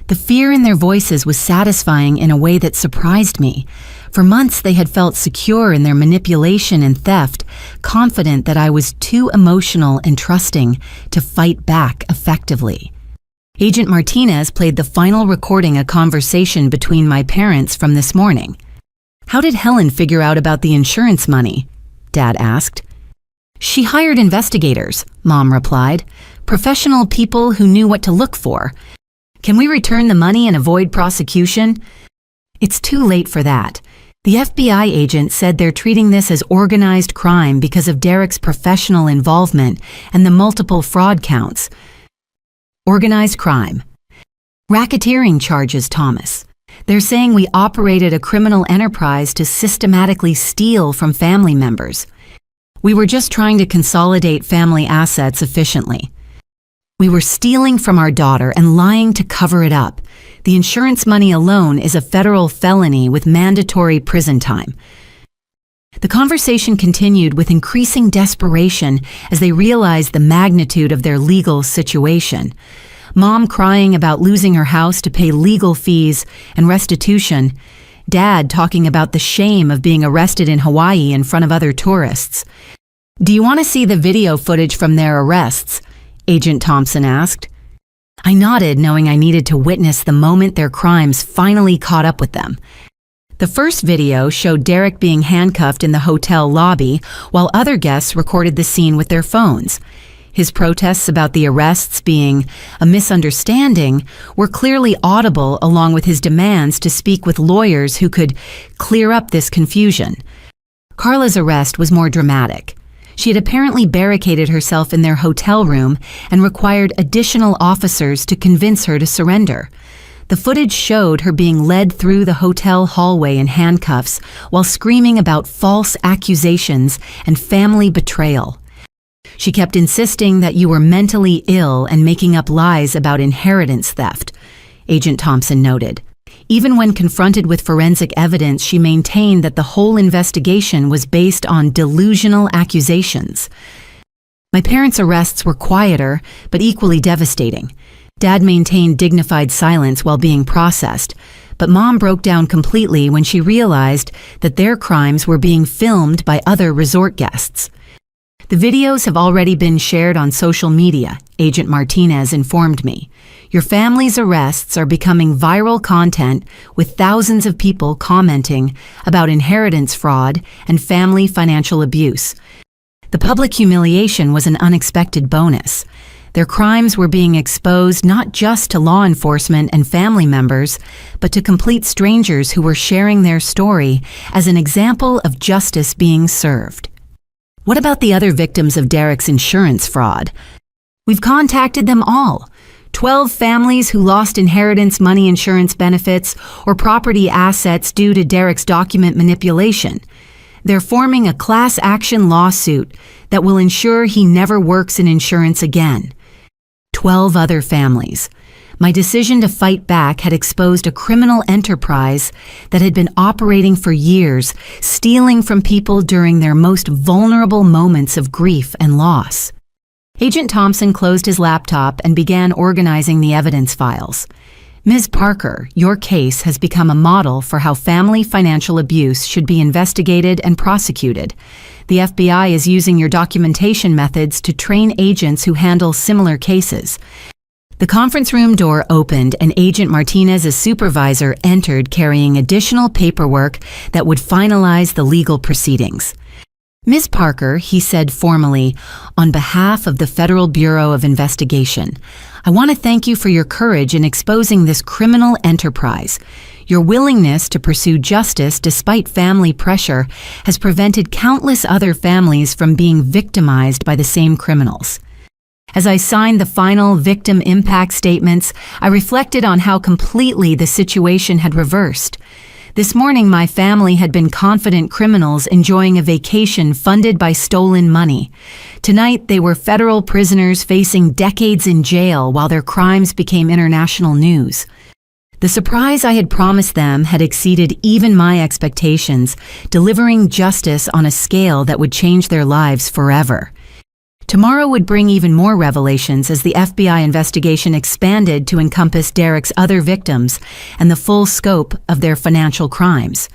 The fear in their voices was satisfying in a way that surprised me. For months they had felt secure in their manipulation and theft, confident that I was too emotional and trusting to fight back effectively. Agent Martinez played the final recording, a conversation between my parents from this morning. How did Helen figure out about the insurance money? Dad asked. She hired investigators, Mom replied. Professional people who knew what to look for. Can we return the money and avoid prosecution? It's too late for that. The FBI agent said they're treating this as organized crime because of Derek's professional involvement and the multiple fraud counts. Organized crime. Racketeering charges, Thomas. They're saying we operated a criminal enterprise to systematically steal from family members. We were just trying to consolidate family assets efficiently. We were stealing from our daughter and lying to cover it up. The insurance money alone is a federal felony with mandatory prison time. The conversation continued with increasing desperation as they realized the magnitude of their legal situation. Mom crying about losing her house to pay legal fees and restitution. Dad talking about the shame of being arrested in Hawaii in front of other tourists. Do you want to see the video footage from their arrests? Agent Thompson asked. I nodded, knowing I needed to witness the moment their crimes finally caught up with them. The first video showed Derek being handcuffed in the hotel lobby, while other guests recorded the scene with their phones. His protests about the arrests being a misunderstanding were clearly audible, along with his demands to speak with lawyers who could clear up this confusion. Carla's arrest was more dramatic. She had apparently barricaded herself in their hotel room and required additional officers to convince her to surrender. The footage showed her being led through the hotel hallway in handcuffs while screaming about false accusations and family betrayal. She kept insisting that you were mentally ill and making up lies about inheritance theft, Agent Thompson noted. Even when confronted with forensic evidence, she maintained that the whole investigation was based on delusional accusations. My parents' arrests were quieter, but equally devastating. Dad maintained dignified silence while being processed, but Mom broke down completely when she realized that their crimes were being filmed by other resort guests. The videos have already been shared on social media, Agent Martinez informed me. Your family's arrests are becoming viral content, with thousands of people commenting about inheritance fraud and family financial abuse. The public humiliation was an unexpected bonus. Their crimes were being exposed not just to law enforcement and family members, but to complete strangers who were sharing their story as an example of justice being served. What about the other victims of Derek's insurance fraud? We've contacted them all. 12 families who lost inheritance money, insurance benefits, or property assets due to Derek's document manipulation. They're forming a class action lawsuit that will ensure he never works in insurance again. 12 other families. My decision to fight back had exposed a criminal enterprise that had been operating for years, stealing from people during their most vulnerable moments of grief and loss. Agent Thompson closed his laptop and began organizing the evidence files. Ms. Parker, your case has become a model for how family financial abuse should be investigated and prosecuted. The FBI is using your documentation methods to train agents who handle similar cases. The conference room door opened and Agent Martinez's supervisor entered carrying additional paperwork that would finalize the legal proceedings. Ms. Parker, he said formally, on behalf of the Federal Bureau of Investigation, I want to thank you for your courage in exposing this criminal enterprise. Your willingness to pursue justice despite family pressure has prevented countless other families from being victimized by the same criminals. As I signed the final victim impact statements, I reflected on how completely the situation had reversed. This morning, my family had been confident criminals enjoying a vacation funded by stolen money. Tonight, they were federal prisoners facing decades in jail while their crimes became international news. The surprise I had promised them had exceeded even my expectations, delivering justice on a scale that would change their lives forever. Tomorrow would bring even more revelations as the FBI investigation expanded to encompass Derek's other victims and the full scope of their financial crimes.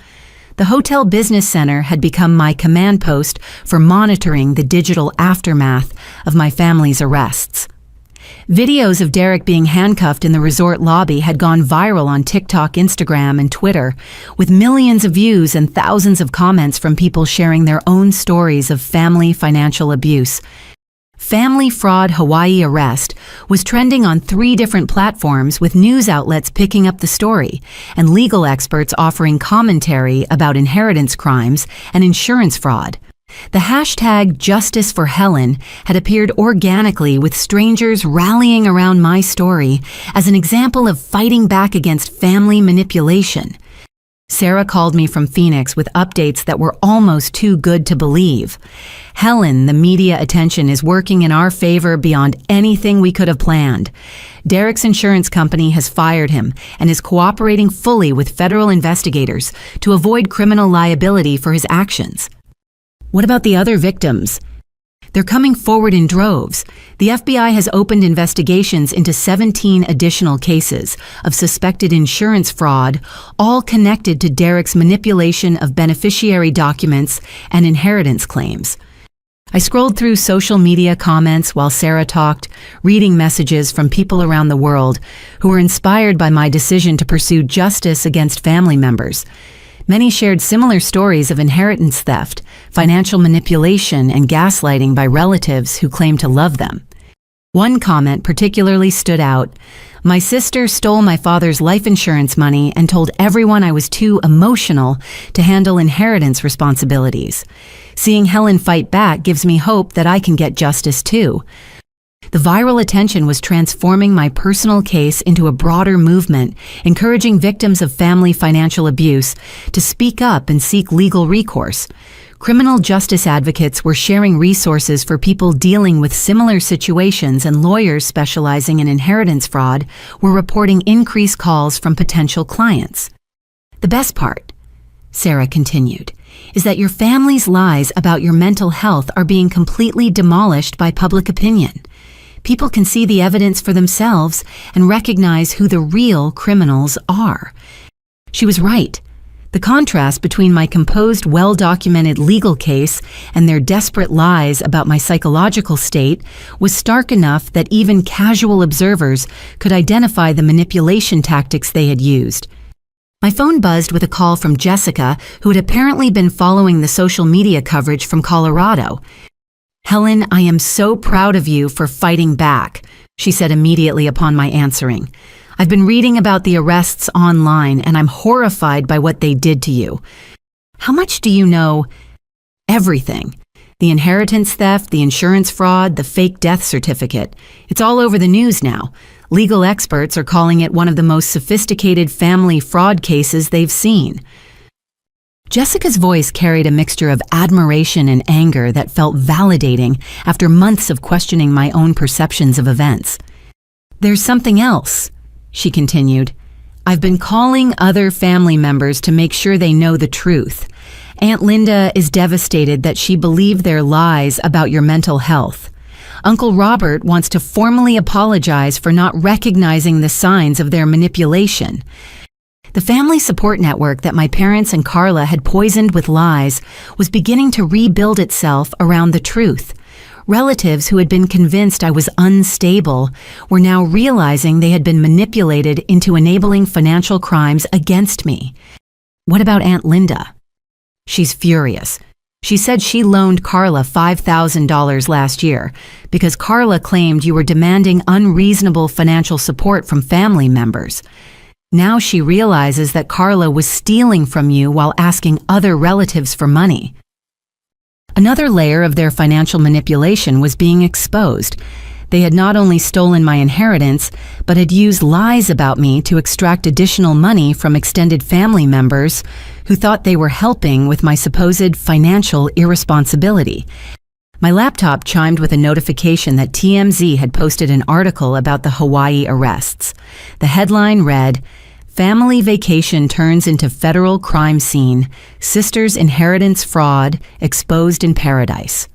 The Hotel Business Center had become my command post for monitoring the digital aftermath of my family's arrests. Videos of Derek being handcuffed in the resort lobby had gone viral on TikTok, Instagram, and Twitter, with millions of views and thousands of comments from people sharing their own stories of family financial abuse. Family Fraud Hawaii Arrest was trending on 3 different platforms, with news outlets picking up the story and legal experts offering commentary about inheritance crimes and insurance fraud. The hashtag Justice for Helen had appeared organically, with strangers rallying around my story as an example of fighting back against family manipulation. Sarah called me from Phoenix with updates that were almost too good to believe. Helen, the media attention is working in our favor beyond anything we could have planned. Derek's insurance company has fired him and is cooperating fully with federal investigators to avoid criminal liability for his actions. What about the other victims? They're coming forward in droves. The FBI has opened investigations into 17 additional cases of suspected insurance fraud, all connected to Derek's manipulation of beneficiary documents and inheritance claims. I scrolled through social media comments while Sarah talked, reading messages from people around the world who were inspired by my decision to pursue justice against family members. Many shared similar stories of inheritance theft, financial manipulation, and gaslighting by relatives who claim to love them. One comment particularly stood out. My sister stole my father's life insurance money and told everyone I was too emotional to handle inheritance responsibilities. Seeing Helen fight back gives me hope that I can get justice too. The viral attention was transforming my personal case into a broader movement, encouraging victims of family financial abuse to speak up and seek legal recourse. Criminal justice advocates were sharing resources for people dealing with similar situations, and lawyers specializing in inheritance fraud were reporting increased calls from potential clients. The best part, Sarah continued, is that your family's lies about your mental health are being completely demolished by public opinion. People can see the evidence for themselves and recognize who the real criminals are. She was right. The contrast between my composed, well-documented legal case and their desperate lies about my psychological state was stark enough that even casual observers could identify the manipulation tactics they had used. My phone buzzed with a call from Jessica, who had apparently been following the social media coverage from Colorado. "Helen, I am so proud of you for fighting back," she said immediately upon my answering. "I've been reading about the arrests online, and I'm horrified by what they did to you. How much do you know?" "Everything. The inheritance theft, the insurance fraud, the fake death certificate. It's all over the news now. Legal experts are calling it one of the most sophisticated family fraud cases they've seen." Jessica's voice carried a mixture of admiration and anger that felt validating after months of questioning my own perceptions of events. "There's something else," she continued. "I've been calling other family members to make sure they know the truth. Aunt Linda is devastated that she believed their lies about your mental health. Uncle Robert wants to formally apologize for not recognizing the signs of their manipulation. The family support network that my parents and Carla had poisoned with lies was beginning to rebuild itself around the truth. Relatives who had been convinced I was unstable were now realizing they had been manipulated into enabling financial crimes against me. What about Aunt Linda? She's furious. She said she loaned Carla $5,000 last year because Carla claimed you were demanding unreasonable financial support from family members. Now she realizes that Carla was stealing from you while asking other relatives for money. Another layer of their financial manipulation was being exposed. They had not only stolen my inheritance, but had used lies about me to extract additional money from extended family members who thought they were helping with my supposed financial irresponsibility. My laptop chimed with a notification that TMZ had posted an article about the Hawaii arrests. The headline read, "Family Vacation Turns into Federal Crime Scene. Sister's Inheritance Fraud Exposed in Paradise."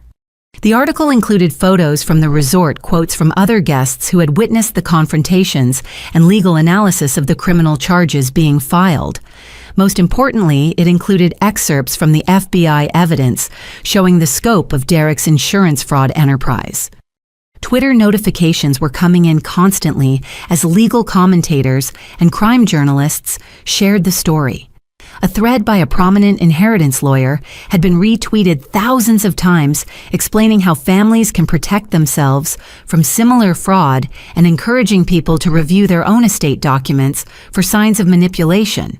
The article included photos from the resort, quotes from other guests who had witnessed the confrontations, and legal analysis of the criminal charges being filed. Most importantly, it included excerpts from the FBI evidence showing the scope of Derek's insurance fraud enterprise. Twitter notifications were coming in constantly as legal commentators and crime journalists shared the story. A thread by a prominent inheritance lawyer had been retweeted thousands of times, explaining how families can protect themselves from similar fraud and encouraging people to review their own estate documents for signs of manipulation.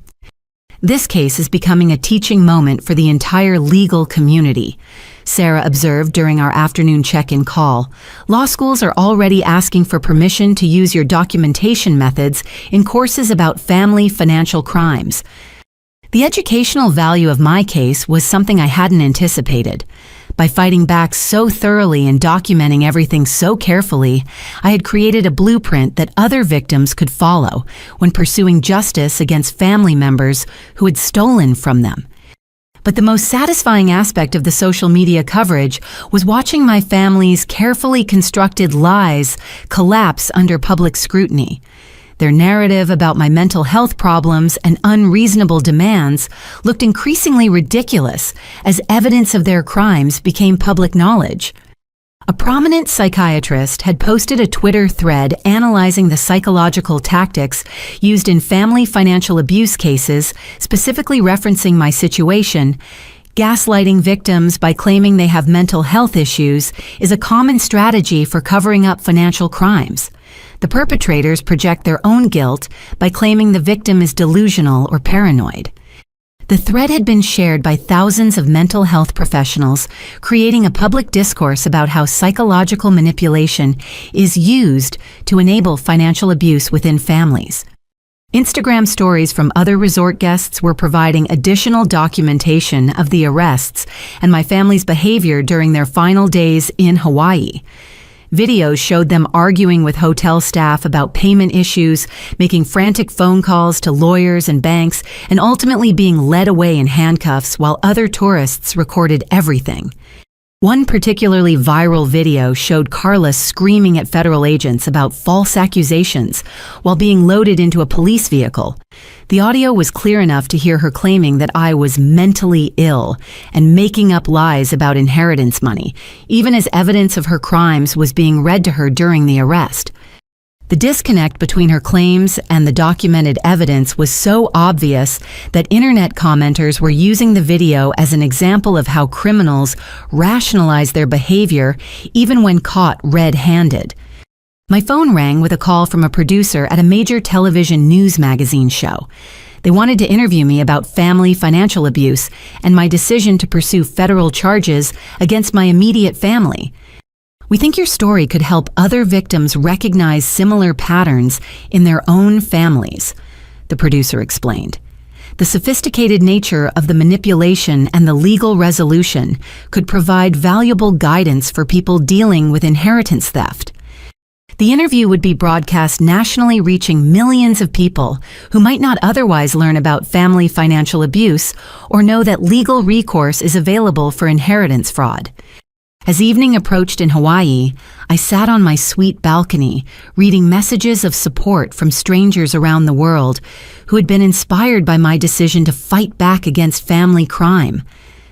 This case is becoming a teaching moment for the entire legal community. Sarah observed during our afternoon check-in call. Law schools are already asking for permission to use your documentation methods in courses about family financial crimes. The educational value of my case was something I hadn't anticipated. By fighting back so thoroughly and documenting everything so carefully, I had created a blueprint that other victims could follow when pursuing justice against family members who had stolen from them. But the most satisfying aspect of the social media coverage was watching my family's carefully constructed lies collapse under public scrutiny. Their narrative about my mental health problems and unreasonable demands looked increasingly ridiculous as evidence of their crimes became public knowledge. A prominent psychiatrist had posted a Twitter thread analyzing the psychological tactics used in family financial abuse cases, specifically referencing my situation. Gaslighting victims by claiming they have mental health issues is a common strategy for covering up financial crimes. The perpetrators project their own guilt by claiming the victim is delusional or paranoid. The thread had been shared by thousands of mental health professionals, creating a public discourse about how psychological manipulation is used to enable financial abuse within families. Instagram stories from other resort guests were providing additional documentation of the arrests and my family's behavior during their final days in Hawaii. Videos showed them arguing with hotel staff about payment issues, making frantic phone calls to lawyers and banks, and ultimately being led away in handcuffs while other tourists recorded everything. One particularly viral video showed Carla screaming at federal agents about false accusations while being loaded into a police vehicle. The audio was clear enough to hear her claiming that I was mentally ill and making up lies about inheritance money, even as evidence of her crimes was being read to her during the arrest. The disconnect between her claims and the documented evidence was so obvious that internet commenters were using the video as an example of how criminals rationalize their behavior even when caught red-handed. My phone rang with a call from a producer at a major television news magazine show. They wanted to interview me about family financial abuse and my decision to pursue federal charges against my immediate family. "We think your story could help other victims recognize similar patterns in their own families," the producer explained. The sophisticated nature of the manipulation and the legal resolution could provide valuable guidance for people dealing with inheritance theft. The interview would be broadcast nationally, reaching millions of people who might not otherwise learn about family financial abuse or know that legal recourse is available for inheritance fraud. As evening approached in Hawaii, I sat on my suite balcony, reading messages of support from strangers around the world who had been inspired by my decision to fight back against family crime.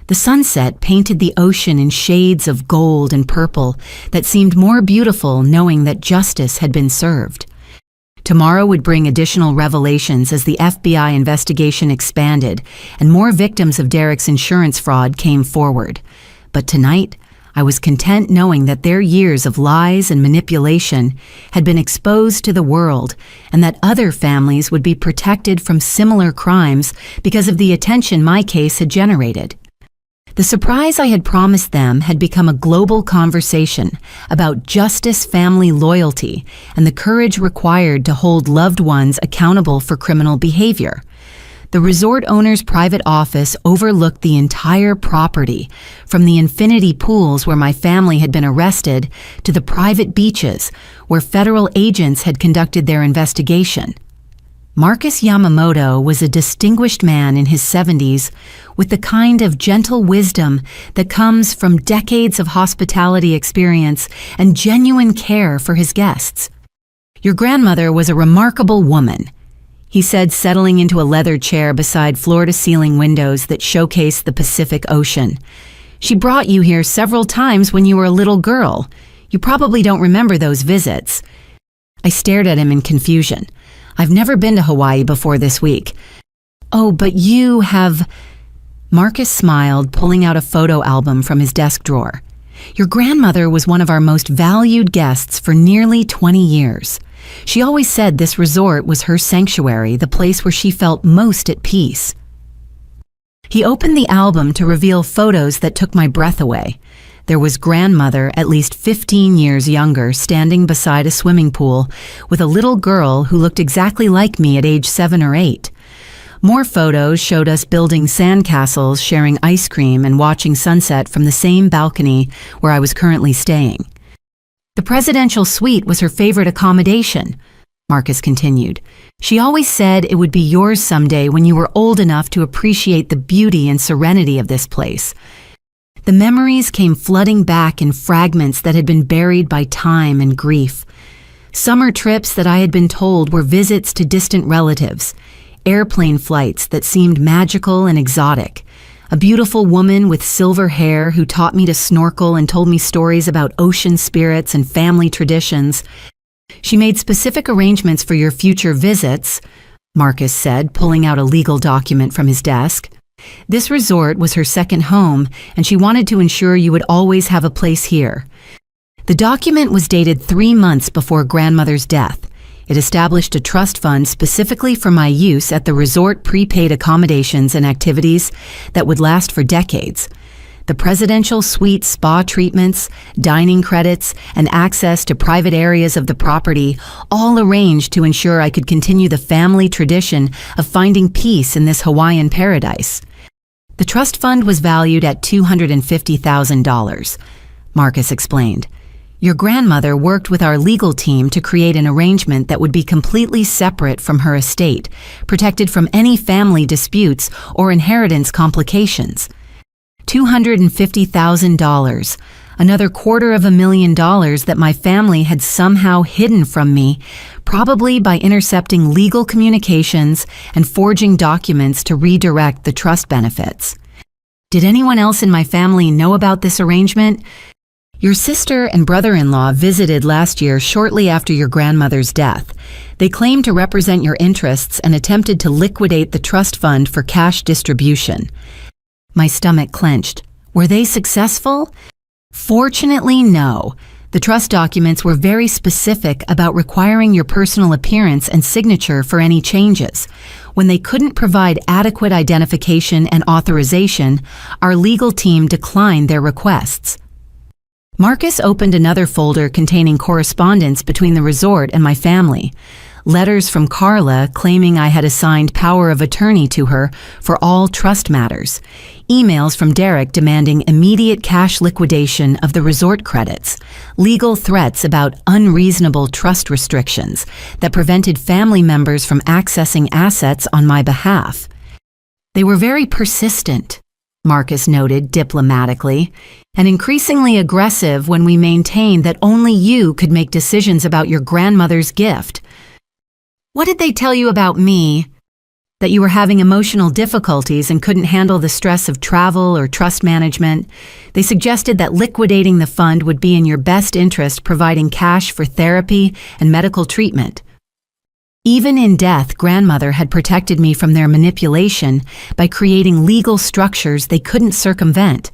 The sunset painted the ocean in shades of gold and purple that seemed more beautiful knowing that justice had been served. Tomorrow would bring additional revelations as the FBI investigation expanded and more victims of Derek's insurance fraud came forward. But tonight, I was content knowing that their years of lies and manipulation had been exposed to the world and that other families would be protected from similar crimes because of the attention my case had generated. The surprise I had promised them had become a global conversation about justice, family loyalty, and the courage required to hold loved ones accountable for criminal behavior. The resort owner's private office overlooked the entire property, from the infinity pools where my family had been arrested to the private beaches where federal agents had conducted their investigation. Marcus Yamamoto was a distinguished man in his 70s with the kind of gentle wisdom that comes from decades of hospitality experience and genuine care for his guests. "Your grandmother was a remarkable woman," he said, settling into a leather chair beside floor-to-ceiling windows that showcased the Pacific Ocean. "She brought you here several times when you were a little girl. You probably don't remember those visits." I stared at him in confusion. "I've never been to Hawaii before this week." "Oh, but you have..." Marcus smiled, pulling out a photo album from his desk drawer. "Your grandmother was one of our most valued guests for nearly 20 years. She always said this resort was her sanctuary, the place where she felt most at peace." He opened the album to reveal photos that took my breath away. There was grandmother, at least 15 years younger, standing beside a swimming pool with a little girl who looked exactly like me at age 7 or 8. More photos showed us building sandcastles, sharing ice cream, and watching sunset from the same balcony where I was currently staying. "The presidential suite was her favorite accommodation," Marcus continued. "She always said it would be yours someday when you were old enough to appreciate the beauty and serenity of this place." The memories came flooding back in fragments that had been buried by time and grief. Summer trips that I had been told were visits to distant relatives, airplane flights that seemed magical and exotic, a beautiful woman with silver hair who taught me to snorkel and told me stories about ocean spirits and family traditions. "She made specific arrangements for your future visits," Marcus said, pulling out a legal document from his desk. "This resort was her second home, and she wanted to ensure you would always have a place here." The document was dated 3 months before grandmother's death. It established a trust fund specifically for my use at the resort, prepaid accommodations and activities that would last for decades. The presidential suite, spa treatments, dining credits, and access to private areas of the property, all arranged to ensure I could continue the family tradition of finding peace in this Hawaiian paradise. The trust fund was valued at $250,000, Marcus explained. "Your grandmother worked with our legal team to create an arrangement that would be completely separate from her estate, protected from any family disputes or inheritance complications." $250,000, another $250,000 that my family had somehow hidden from me, probably by intercepting legal communications and forging documents to redirect the trust benefits. "Did anyone else in my family know about this arrangement?" "Your sister and brother-in-law visited last year shortly after your grandmother's death. They claimed to represent your interests and attempted to liquidate the trust fund for cash distribution." My stomach clenched. Were they successful? Fortunately, no. The trust documents were very specific about requiring your personal appearance and signature for any changes. When they couldn't provide adequate identification and authorization, our legal team declined their requests. Marcus opened another folder containing correspondence between the resort and my family. Letters from Carla claiming I had assigned power of attorney to her for all trust matters. Emails from Derek demanding immediate cash liquidation of the resort credits. Legal threats about unreasonable trust restrictions that prevented family members from accessing assets on my behalf. "They were very persistent," Marcus noted diplomatically, "and increasingly aggressive when we maintained that only you could make decisions about your grandmother's gift." "What did they tell you about me?" "That you were having emotional difficulties and couldn't handle the stress of travel or trust management. They suggested that liquidating the fund would be in your best interest, providing cash for therapy and medical treatment." Even in death, grandmother had protected me from their manipulation by creating legal structures they couldn't circumvent.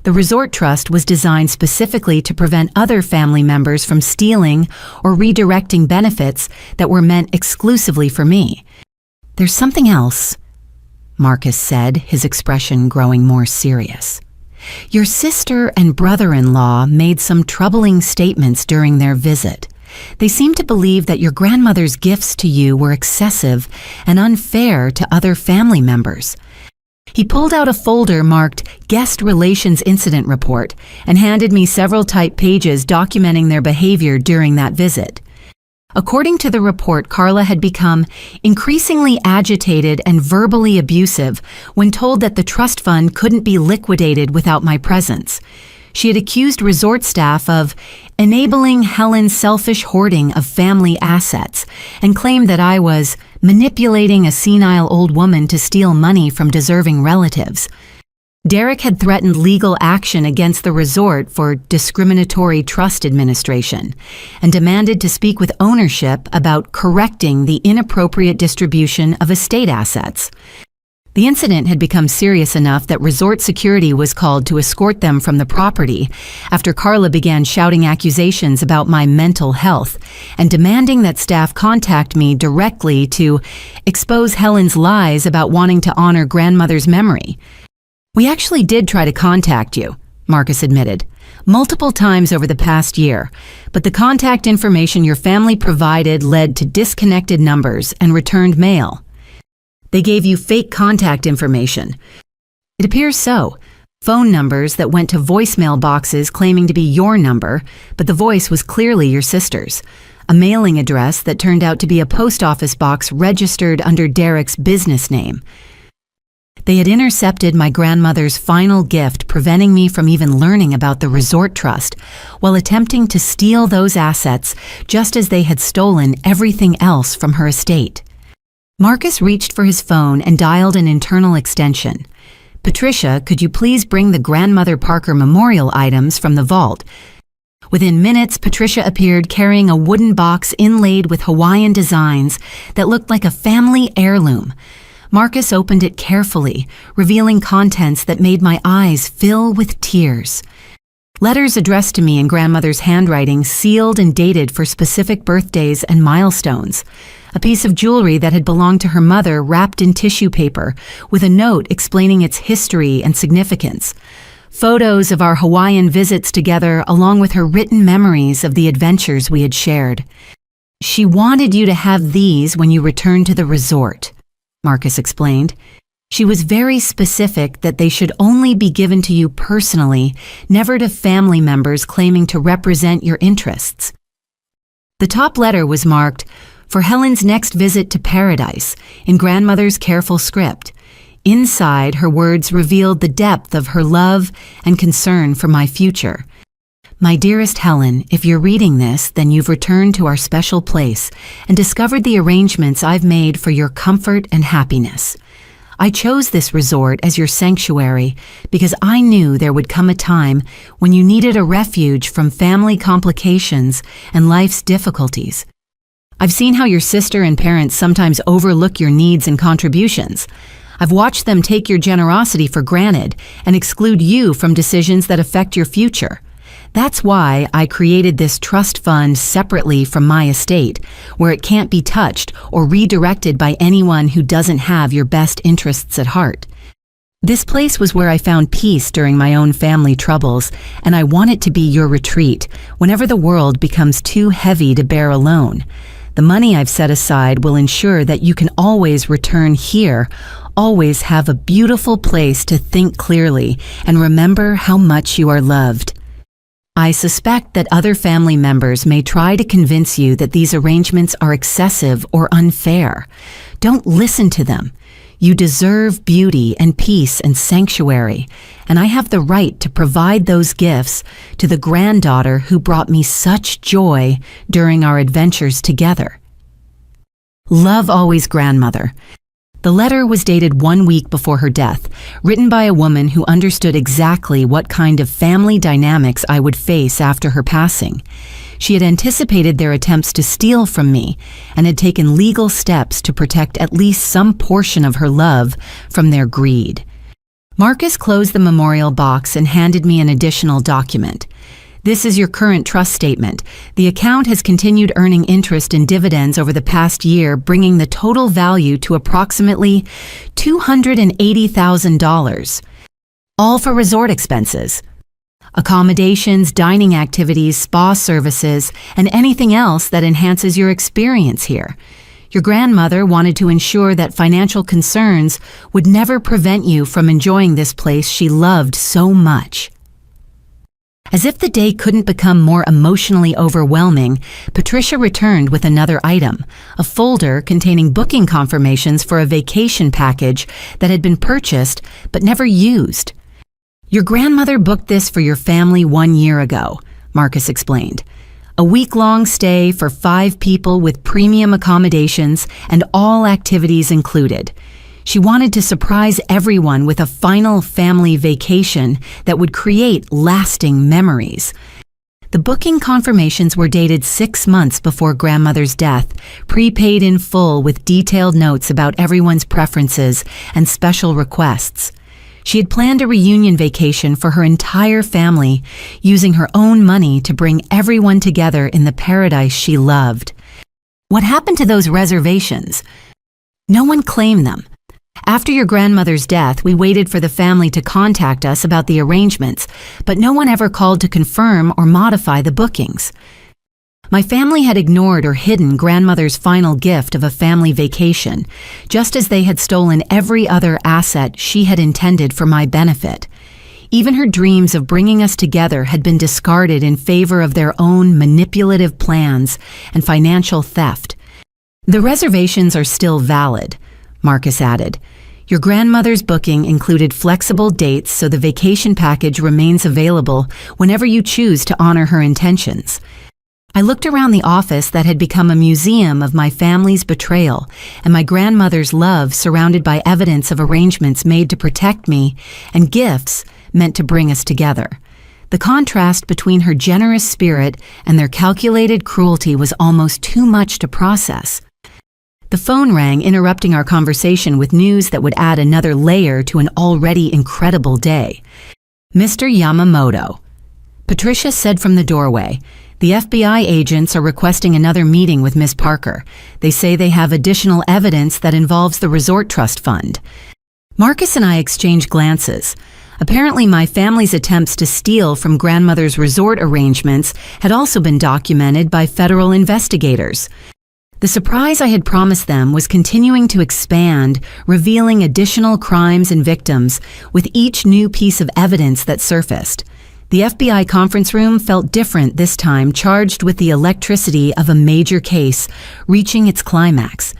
The resort trust was designed specifically to prevent other family members from stealing or redirecting benefits that were meant exclusively for me. "There's something else," Marcus said, his expression growing more serious. "Your sister and brother-in-law made some troubling statements during their visit. They seemed to believe that your grandmother's gifts to you were excessive and unfair to other family members." He pulled out a folder marked Guest Relations Incident Report and handed me several typed pages documenting their behavior during that visit. According to the report, Carla had become increasingly agitated and verbally abusive when told that the trust fund couldn't be liquidated without my presence. She had accused resort staff of enabling Helen's selfish hoarding of family assets and claimed that I was manipulating a senile old woman to steal money from deserving relatives. Derek had threatened legal action against the resort for discriminatory trust administration and demanded to speak with ownership about correcting the inappropriate distribution of estate assets. The incident had become serious enough that resort security was called to escort them from the property after Carla began shouting accusations about my mental health and demanding that staff contact me directly to expose Helen's lies about wanting to honor grandmother's memory. "We actually did try to contact you," Marcus admitted, "multiple times over the past year, but the contact information your family provided led to disconnected numbers and returned mail. They gave you fake contact information." "It appears so. Phone numbers that went to voicemail boxes claiming to be your number, but the voice was clearly your sister's. A mailing address that turned out to be a post office box registered under Derek's business name. They had intercepted my grandmother's final gift, preventing me from even learning about the resort trust, while attempting to steal those assets just as they had stolen everything else from her estate." Marcus reached for his phone and dialed an internal extension. "Patricia, could you please bring the Grandmother Parker memorial items from the vault?" Within minutes, Patricia appeared carrying a wooden box inlaid with Hawaiian designs that looked like a family heirloom. Marcus opened it carefully, revealing contents that made my eyes fill with tears. Letters addressed to me in grandmother's handwriting, sealed and dated for specific birthdays and milestones. A piece of jewelry that had belonged to her mother wrapped in tissue paper, with a note explaining its history and significance. Photos of our Hawaiian visits together, along with her written memories of the adventures we had shared. "She wanted you to have these when you returned to the resort," Marcus explained. "She was very specific that they should only be given to you personally, never to family members claiming to represent your interests." The top letter was marked, "For Helen's next visit to paradise," in grandmother's careful script. Inside, her words revealed the depth of her love and concern for my future. "My dearest Helen, if you're reading this, then you've returned to our special place and discovered the arrangements I've made for your comfort and happiness. I chose this resort as your sanctuary because I knew there would come a time when you needed a refuge from family complications and life's difficulties. I've seen how your sister and parents sometimes overlook your needs and contributions. I've watched them take your generosity for granted and exclude you from decisions that affect your future. That's why I created this trust fund separately from my estate, where it can't be touched or redirected by anyone who doesn't have your best interests at heart. This place was where I found peace during my own family troubles, and I want it to be your retreat whenever the world becomes too heavy to bear alone. The money I've set aside will ensure that you can always return here, always have a beautiful place to think clearly and remember how much you are loved. I suspect that other family members may try to convince you that these arrangements are excessive or unfair. Don't listen to them. You deserve beauty and peace and sanctuary, and I have the right to provide those gifts to the granddaughter who brought me such joy during our adventures together. Love always, grandmother. The letter was dated 1 week before her death, written by a woman who understood exactly what kind of family dynamics I would face after her passing. She had anticipated their attempts to steal from me and had taken legal steps to protect at least some portion of her love from their greed. Marcus closed the memorial box and handed me an additional document. This is your current trust statement. The account has continued earning interest and dividends over the past year, bringing the total value to approximately $280,000. All for resort expenses. Accommodations, dining activities, spa services, and anything else that enhances your experience here. Your grandmother wanted to ensure that financial concerns would never prevent you from enjoying this place she loved so much. As if the day couldn't become more emotionally overwhelming, Patricia returned with another item, a folder containing booking confirmations for a vacation package that had been purchased but never used. Your grandmother booked this for your family 1 year ago, Marcus explained. A week-long stay for 5 people with premium accommodations and all activities included. She wanted to surprise everyone with a final family vacation that would create lasting memories. The booking confirmations were dated 6 months before grandmother's death, prepaid in full with detailed notes about everyone's preferences and special requests. She had planned a reunion vacation for her entire family, using her own money to bring everyone together in the paradise she loved. What happened to those reservations? No one claimed them. After your grandmother's death, we waited for the family to contact us about the arrangements, but no one ever called to confirm or modify the bookings. My family had ignored or hidden grandmother's final gift of a family vacation, just as they had stolen every other asset she had intended for my benefit. Even her dreams of bringing us together had been discarded in favor of their own manipulative plans and financial theft. The reservations are still valid, Marcus added. Your grandmother's booking included flexible dates, so the vacation package remains available whenever you choose to honor her intentions. I looked around the office that had become a museum of my family's betrayal and my grandmother's love, surrounded by evidence of arrangements made to protect me and gifts meant to bring us together. The contrast between her generous spirit and their calculated cruelty was almost too much to process. The phone rang, interrupting our conversation with news that would add another layer to an already incredible day. Mr. Yamamoto. Patricia said from the doorway, "The FBI agents are requesting another meeting with Miss Parker. They say they have additional evidence that involves the Resort Trust Fund." Marcus and I exchanged glances. Apparently, my family's attempts to steal from grandmother's resort arrangements had also been documented by federal investigators. The surprise I had promised them was continuing to expand, revealing additional crimes and victims with each new piece of evidence that surfaced. The FBI conference room felt different this time, charged with the electricity of a major case reaching its climax.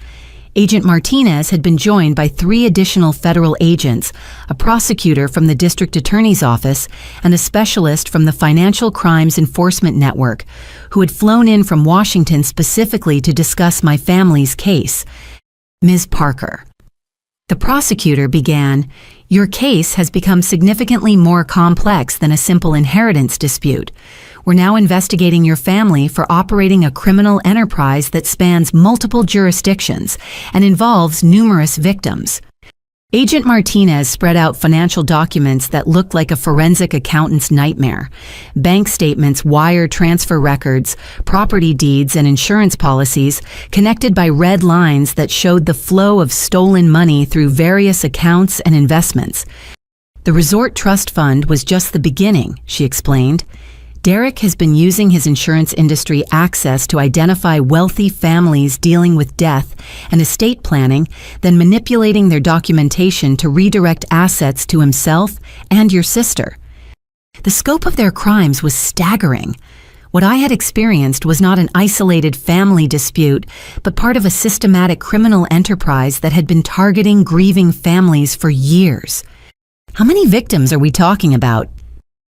Agent Martinez had been joined by 3 additional federal agents, a prosecutor from the district attorney's office, and a specialist from the Financial Crimes Enforcement Network, who had flown in from Washington specifically to discuss my family's case. Ms. Parker. The prosecutor began, "Your case has become significantly more complex than a simple inheritance dispute. We're now investigating your family for operating a criminal enterprise that spans multiple jurisdictions and involves numerous victims." Agent Martinez spread out financial documents that looked like a forensic accountant's nightmare. Bank statements, wire transfer records, property deeds, and insurance policies connected by red lines that showed the flow of stolen money through various accounts and investments. "The Resort Trust Fund was just the beginning," she explained. "Derek has been using his insurance industry access to identify wealthy families dealing with death and estate planning, then manipulating their documentation to redirect assets to himself and your sister." The scope of their crimes was staggering. What I had experienced was not an isolated family dispute, but part of a systematic criminal enterprise that had been targeting grieving families for years. "How many victims are we talking about?"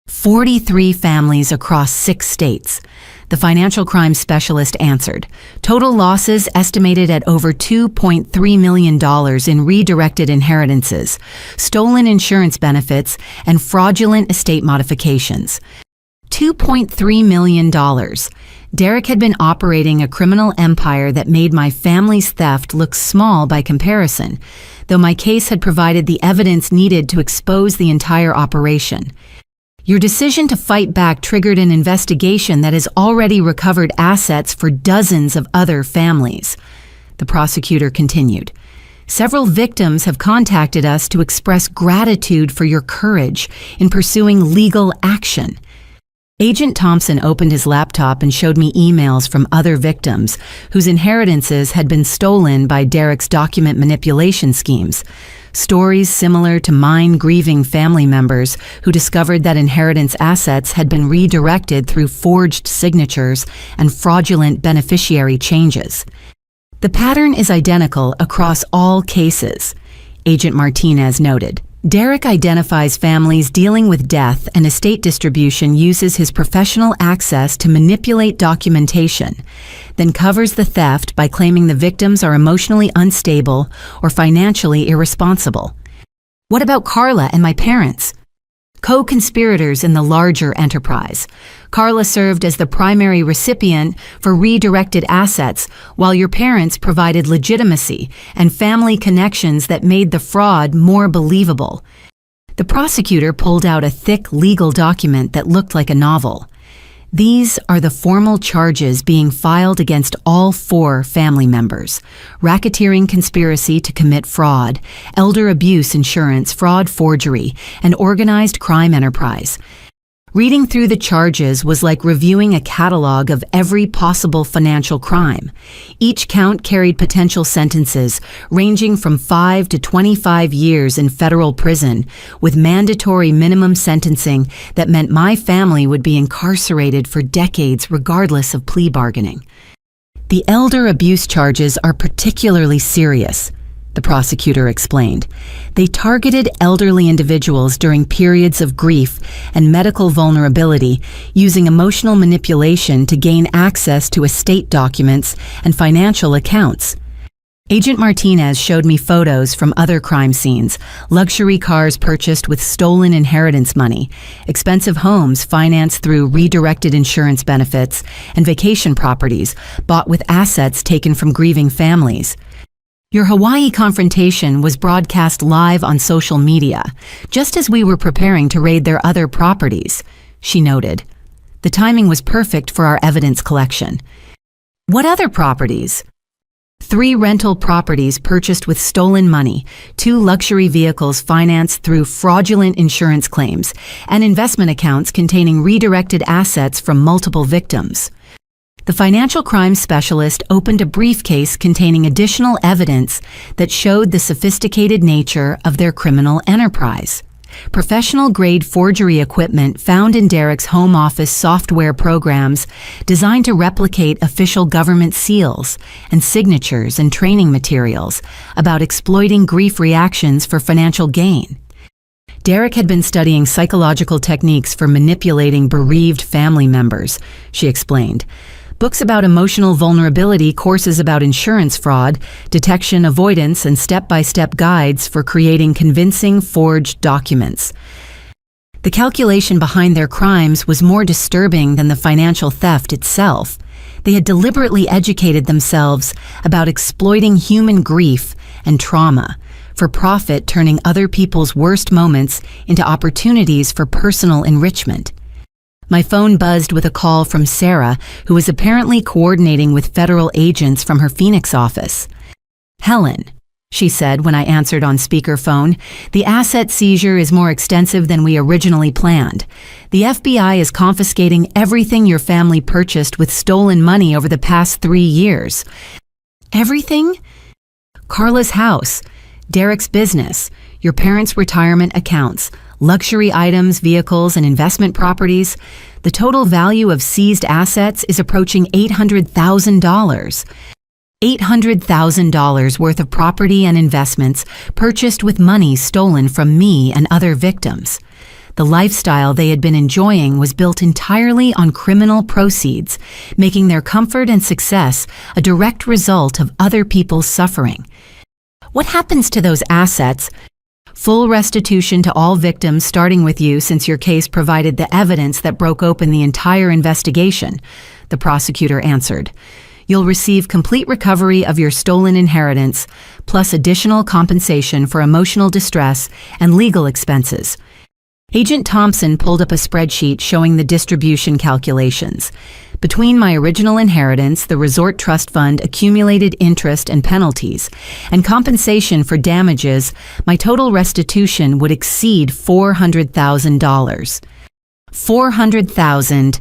43 families across 6 states. The financial crimes specialist answered. "Total losses estimated at over $2.3 million in redirected inheritances, stolen insurance benefits, and fraudulent estate modifications." $2.3 million. Derek had been operating a criminal empire that made my family's theft look small by comparison, though my case had provided the evidence needed to expose the entire operation. Your decision to fight back triggered an investigation that has already recovered assets for dozens of other families. The prosecutor continued. Several victims have contacted us to express gratitude for your courage in pursuing legal action. Agent Thompson opened his laptop and showed me emails from other victims whose inheritances had been stolen by Derek's document manipulation schemes. Stories similar to mine grieving family members who discovered that inheritance assets had been redirected through forged signatures and fraudulent beneficiary changes. The pattern is identical across all cases, Agent Martinez noted. Derek identifies families dealing with death and estate distribution, uses his professional access to manipulate documentation, then covers the theft by claiming the victims are emotionally unstable or financially irresponsible. What about Carla and my parents? Co-conspirators in the larger enterprise. Carla served as the primary recipient for redirected assets, while your parents provided legitimacy and family connections that made the fraud more believable. The prosecutor pulled out a thick legal document that looked like a novel. These are the formal charges being filed against all 4 family members: racketeering conspiracy to commit fraud, elder abuse insurance, fraud forgery, and organized crime enterprise. Reading through the charges was like reviewing a catalog of every possible financial crime. Each count carried potential sentences ranging from 5 to 25 years in federal prison, with mandatory minimum sentencing that meant my family would be incarcerated for decades regardless of plea bargaining. The elder abuse charges are particularly serious, the prosecutor explained. They targeted elderly individuals during periods of grief and medical vulnerability, using emotional manipulation to gain access to estate documents and financial accounts. Agent Martinez showed me photos from other crime scenes: luxury cars purchased with stolen inheritance money, expensive homes financed through redirected insurance benefits, and vacation properties bought with assets taken from grieving families. Your Hawaii confrontation was broadcast live on social media, just as we were preparing to raid their other properties, she noted. The timing was perfect for our evidence collection. What other properties? 3 rental properties purchased with stolen money, 2 luxury vehicles financed through fraudulent insurance claims, and investment accounts containing redirected assets from multiple victims. The financial crimes specialist opened a briefcase containing additional evidence that showed the sophisticated nature of their criminal enterprise. Professional-grade forgery equipment found in Derek's home office software programs designed to replicate official government seals and signatures and training materials about exploiting grief reactions for financial gain. Derek had been studying psychological techniques for manipulating bereaved family members, she explained. Books about emotional vulnerability, courses about insurance fraud, detection avoidance, and step-by-step guides for creating convincing forged documents. The calculation behind their crimes was more disturbing than the financial theft itself. They had deliberately educated themselves about exploiting human grief and trauma for profit, turning other people's worst moments into opportunities for personal enrichment. My phone buzzed with a call from Sarah, who was apparently coordinating with federal agents from her Phoenix office. "Helen," she said when I answered on speakerphone, "the asset seizure is more extensive than we originally planned. The FBI is confiscating everything your family purchased with stolen money over the past 3 years." "Everything?" "Carla's house, Derek's business, your parents' retirement accounts, luxury items, vehicles, and investment properties. The total value of seized assets is approaching $800,000. $800,000 worth of property and investments purchased with money stolen from me and other victims. The lifestyle they had been enjoying was built entirely on criminal proceeds, making their comfort and success a direct result of other people's suffering. What happens to those assets? Full restitution to all victims, starting with you, since your case provided the evidence that broke open the entire investigation," the prosecutor answered. You'll receive complete recovery of your stolen inheritance, plus additional compensation for emotional distress and legal expenses. Agent Thompson pulled up a spreadsheet showing the distribution calculations. Between my original inheritance, the resort trust fund accumulated interest and penalties, and compensation for damages, my total restitution would exceed $400,000. $400,000.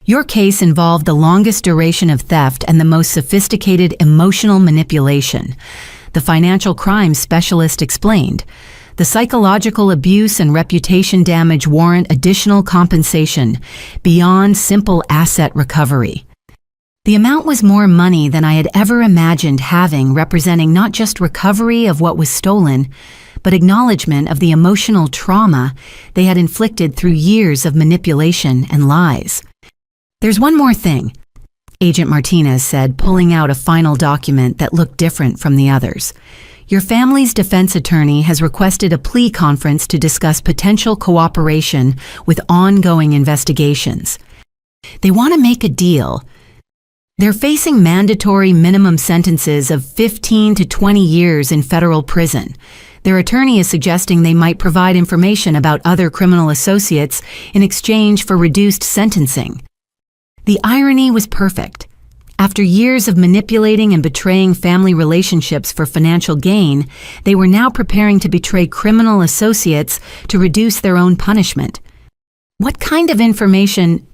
Your case involved the longest duration of theft and the most sophisticated emotional manipulation, the financial crimes specialist explained. The psychological abuse and reputation damage warrant additional compensation beyond simple asset recovery. The amount was more money than I had ever imagined having, representing not just recovery of what was stolen, but acknowledgement of the emotional trauma they had inflicted through years of manipulation and lies. There's one more thing, Agent Martinez said, pulling out a final document that looked different from the others. Your family's defense attorney has requested a plea conference to discuss potential cooperation with ongoing investigations. They want to make a deal. They're facing mandatory minimum sentences of 15 to 20 years in federal prison. Their attorney is suggesting they might provide information about other criminal associates in exchange for reduced sentencing. The irony was perfect. After years of manipulating and betraying family relationships for financial gain, they were now preparing to betray criminal associates to reduce their own punishment. What kind of information?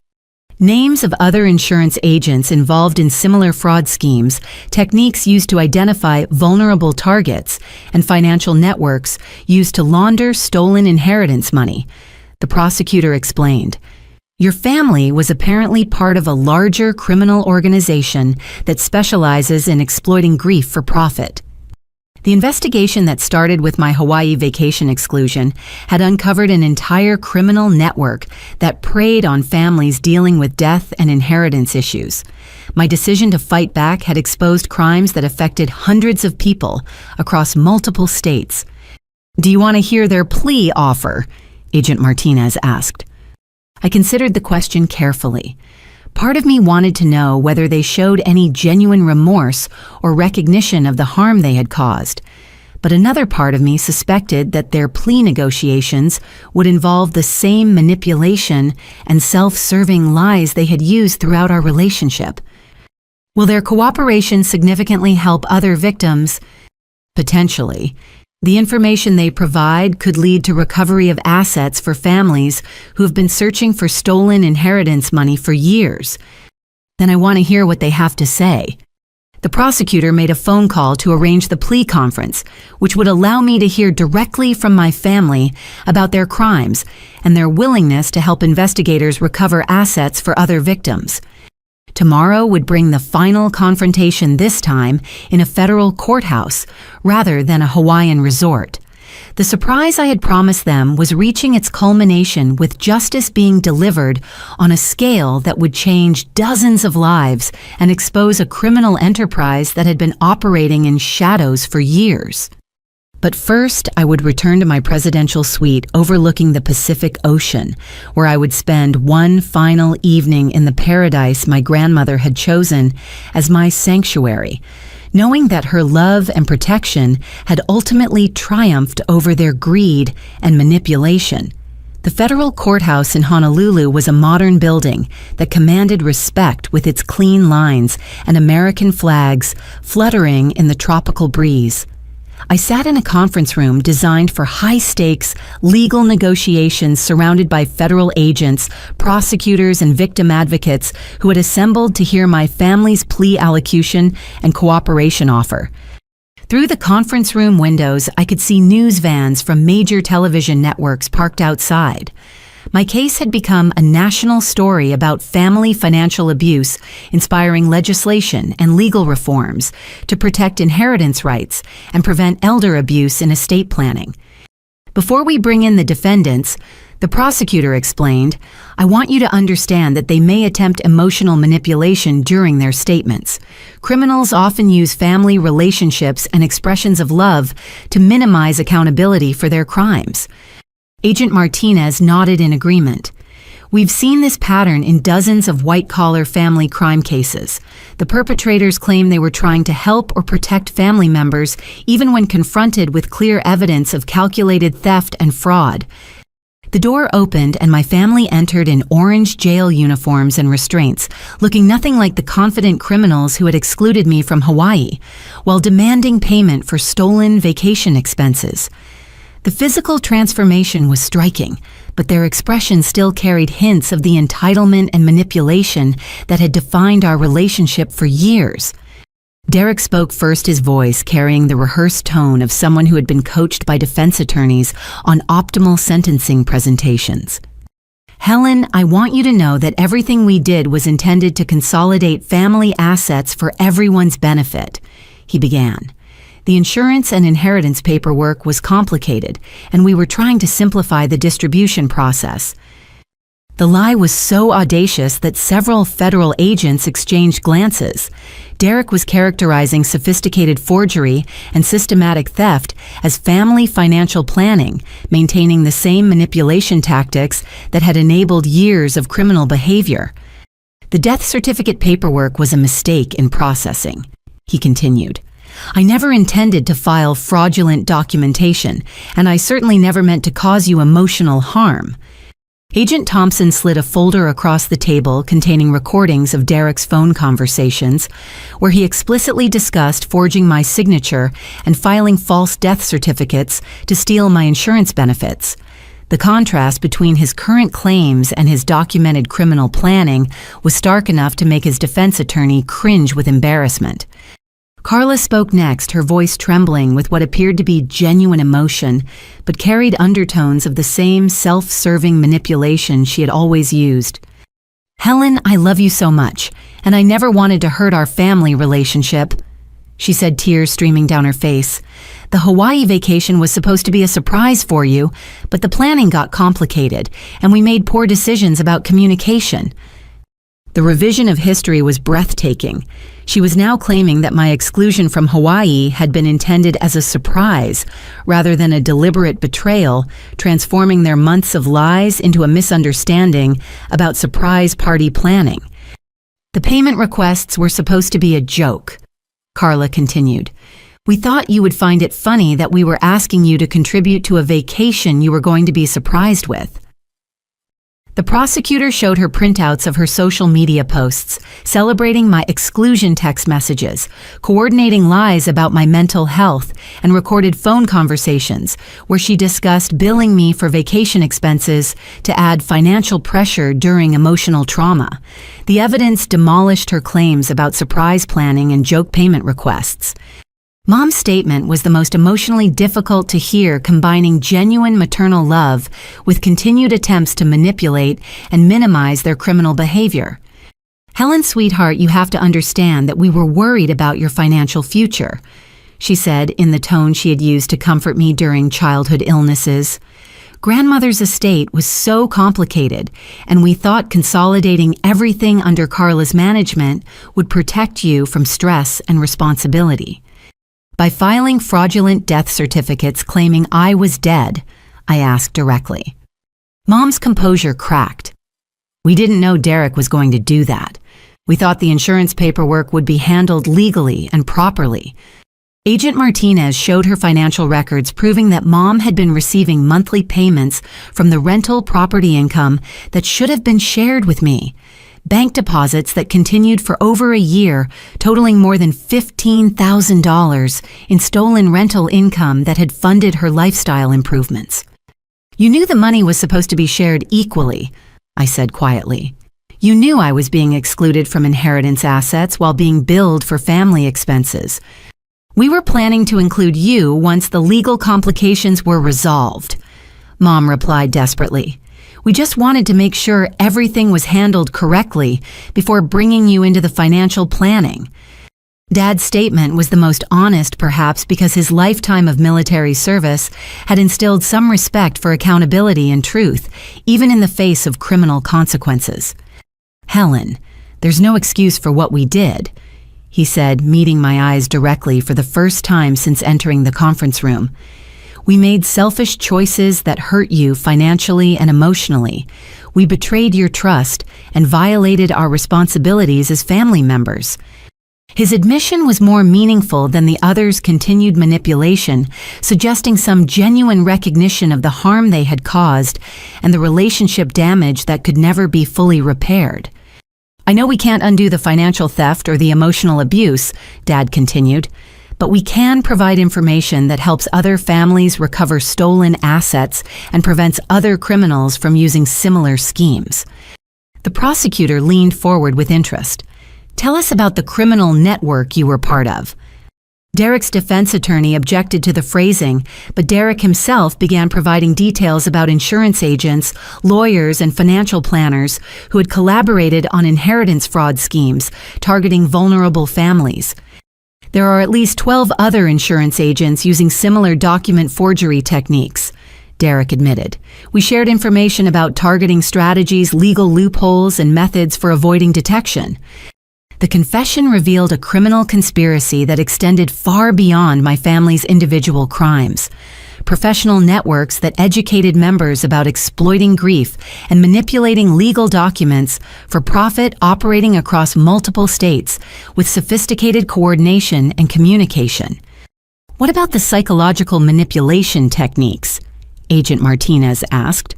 Names of other insurance agents involved in similar fraud schemes, techniques used to identify vulnerable targets, and financial networks used to launder stolen inheritance money, the prosecutor explained. Your family was apparently part of a larger criminal organization that specializes in exploiting grief for profit. The investigation that started with my Hawaii vacation exclusion had uncovered an entire criminal network that preyed on families dealing with death and inheritance issues. My decision to fight back had exposed crimes that affected hundreds of people across multiple states. Do you want to hear their plea offer? Agent Martinez asked. I considered the question carefully. Part of me wanted to know whether they showed any genuine remorse or recognition of the harm they had caused. But another part of me suspected that their plea negotiations would involve the same manipulation and self-serving lies they had used throughout our relationship. Will their cooperation significantly help other victims? Potentially. The information they provide could lead to recovery of assets for families who have been searching for stolen inheritance money for years. Then I want to hear what they have to say. The prosecutor made a phone call to arrange the plea conference, which would allow me to hear directly from my family about their crimes and their willingness to help investigators recover assets for other victims. Tomorrow would bring the final confrontation, this time in a federal courthouse rather than a Hawaiian resort. The surprise I had promised them was reaching its culmination with justice being delivered on a scale that would change dozens of lives and expose a criminal enterprise that had been operating in shadows for years. But first, I would return to my presidential suite overlooking the Pacific Ocean, where I would spend one final evening in the paradise my grandmother had chosen as my sanctuary, knowing that her love and protection had ultimately triumphed over their greed and manipulation. The federal courthouse in Honolulu was a modern building that commanded respect with its clean lines and American flags fluttering in the tropical breeze. I sat in a conference room designed for high-stakes legal negotiations surrounded by federal agents, prosecutors, and victim advocates who had assembled to hear my family's plea allocution and cooperation offer. Through the conference room windows, I could see news vans from major television networks parked outside. My case had become a national story about family financial abuse, inspiring legislation and legal reforms to protect inheritance rights and prevent elder abuse in estate planning. Before we bring in the defendants, the prosecutor explained, I want you to understand that they may attempt emotional manipulation during their statements. Criminals often use family relationships and expressions of love to minimize accountability for their crimes. Agent Martinez nodded in agreement. We've seen this pattern in dozens of white-collar family crime cases. The perpetrators claim they were trying to help or protect family members, even when confronted with clear evidence of calculated theft and fraud. The door opened and my family entered in orange jail uniforms and restraints, looking nothing like the confident criminals who had excluded me from Hawaii, while demanding payment for stolen vacation expenses. The physical transformation was striking, but their expression still carried hints of the entitlement and manipulation that had defined our relationship for years. Derek spoke first, his voice carrying the rehearsed tone of someone who had been coached by defense attorneys on optimal sentencing presentations. "Helen, I want you to know that everything we did was intended to consolidate family assets for everyone's benefit," he began. "The insurance and inheritance paperwork was complicated, and we were trying to simplify the distribution process." The lie was so audacious that several federal agents exchanged glances. Derek was characterizing sophisticated forgery and systematic theft as family financial planning, maintaining the same manipulation tactics that had enabled years of criminal behavior. "The death certificate paperwork was a mistake in processing," he continued. "I never intended to file fraudulent documentation, and I certainly never meant to cause you emotional harm." Agent Thompson slid a folder across the table containing recordings of Derek's phone conversations, where he explicitly discussed forging my signature and filing false death certificates to steal my insurance benefits. The contrast between his current claims and his documented criminal planning was stark enough to make his defense attorney cringe with embarrassment. Carla spoke next, her voice trembling with what appeared to be genuine emotion, but carried undertones of the same self-serving manipulation she had always used. "Helen, I love you so much, and I never wanted to hurt our family relationship," she said, tears streaming down her face. "The Hawaii vacation was supposed to be a surprise for you, but the planning got complicated, and we made poor decisions about communication." The revision of history was breathtaking. She was now claiming that my exclusion from Hawaii had been intended as a surprise rather than a deliberate betrayal, transforming their months of lies into a misunderstanding about surprise party planning. "The payment requests were supposed to be a joke," Carla continued. "We thought you would find it funny that we were asking you to contribute to a vacation you were going to be surprised with." The prosecutor showed her printouts of her social media posts, celebrating my exclusion text messages, coordinating lies about my mental health, and recorded phone conversations where she discussed billing me for vacation expenses to add financial pressure during emotional trauma. The evidence demolished her claims about surprise planning and joke payment requests. Mom's statement was the most emotionally difficult to hear, combining genuine maternal love with continued attempts to manipulate and minimize their criminal behavior. "Helen, sweetheart, you have to understand that we were worried about your financial future," she said in the tone she had used to comfort me during childhood illnesses. "Grandmother's estate was so complicated, and we thought consolidating everything under Carla's management would protect you from stress and responsibility." "By filing fraudulent death certificates claiming I was dead?" I asked directly. Mom's composure cracked. "We didn't know Derek was going to do that. We thought the insurance paperwork would be handled legally and properly." Agent Martinez showed her financial records proving that Mom had been receiving monthly payments from the rental property income that should have been shared with me. Bank deposits that continued for over a year, totaling more than $15,000 in stolen rental income that had funded her lifestyle improvements. "You knew the money was supposed to be shared equally," I said quietly. "You knew I was being excluded from inheritance assets while being billed for family expenses. We were planning to include you once the legal complications were resolved," Mom replied desperately. "We just wanted to make sure everything was handled correctly before bringing you into the financial planning." Dad's statement was the most honest, perhaps because his lifetime of military service had instilled some respect for accountability and truth, even in the face of criminal consequences. "Helen, there's no excuse for what we did," he said, meeting my eyes directly for the first time since entering the conference room. We made selfish choices that hurt you financially and emotionally. We betrayed your trust and violated our responsibilities as family members. His admission was more meaningful than the others' continued manipulation, suggesting some genuine recognition of the harm they had caused and the relationship damage that could never be fully repaired. I know we can't undo the financial theft or the emotional abuse, Dad continued, but we can provide information that helps other families recover stolen assets and prevents other criminals from using similar schemes. The prosecutor leaned forward with interest. Tell us about the criminal network you were part of. Derek's defense attorney objected to the phrasing, but Derek himself began providing details about insurance agents, lawyers, and financial planners who had collaborated on inheritance fraud schemes targeting vulnerable families. There are at least 12 other insurance agents using similar document forgery techniques, Derek admitted. We shared information about targeting strategies, legal loopholes, and methods for avoiding detection. The confession revealed a criminal conspiracy that extended far beyond my family's individual crimes. Professional networks that educated members about exploiting grief and manipulating legal documents for profit, operating across multiple states with sophisticated coordination and communication. What about the psychological manipulation techniques? Agent Martinez asked.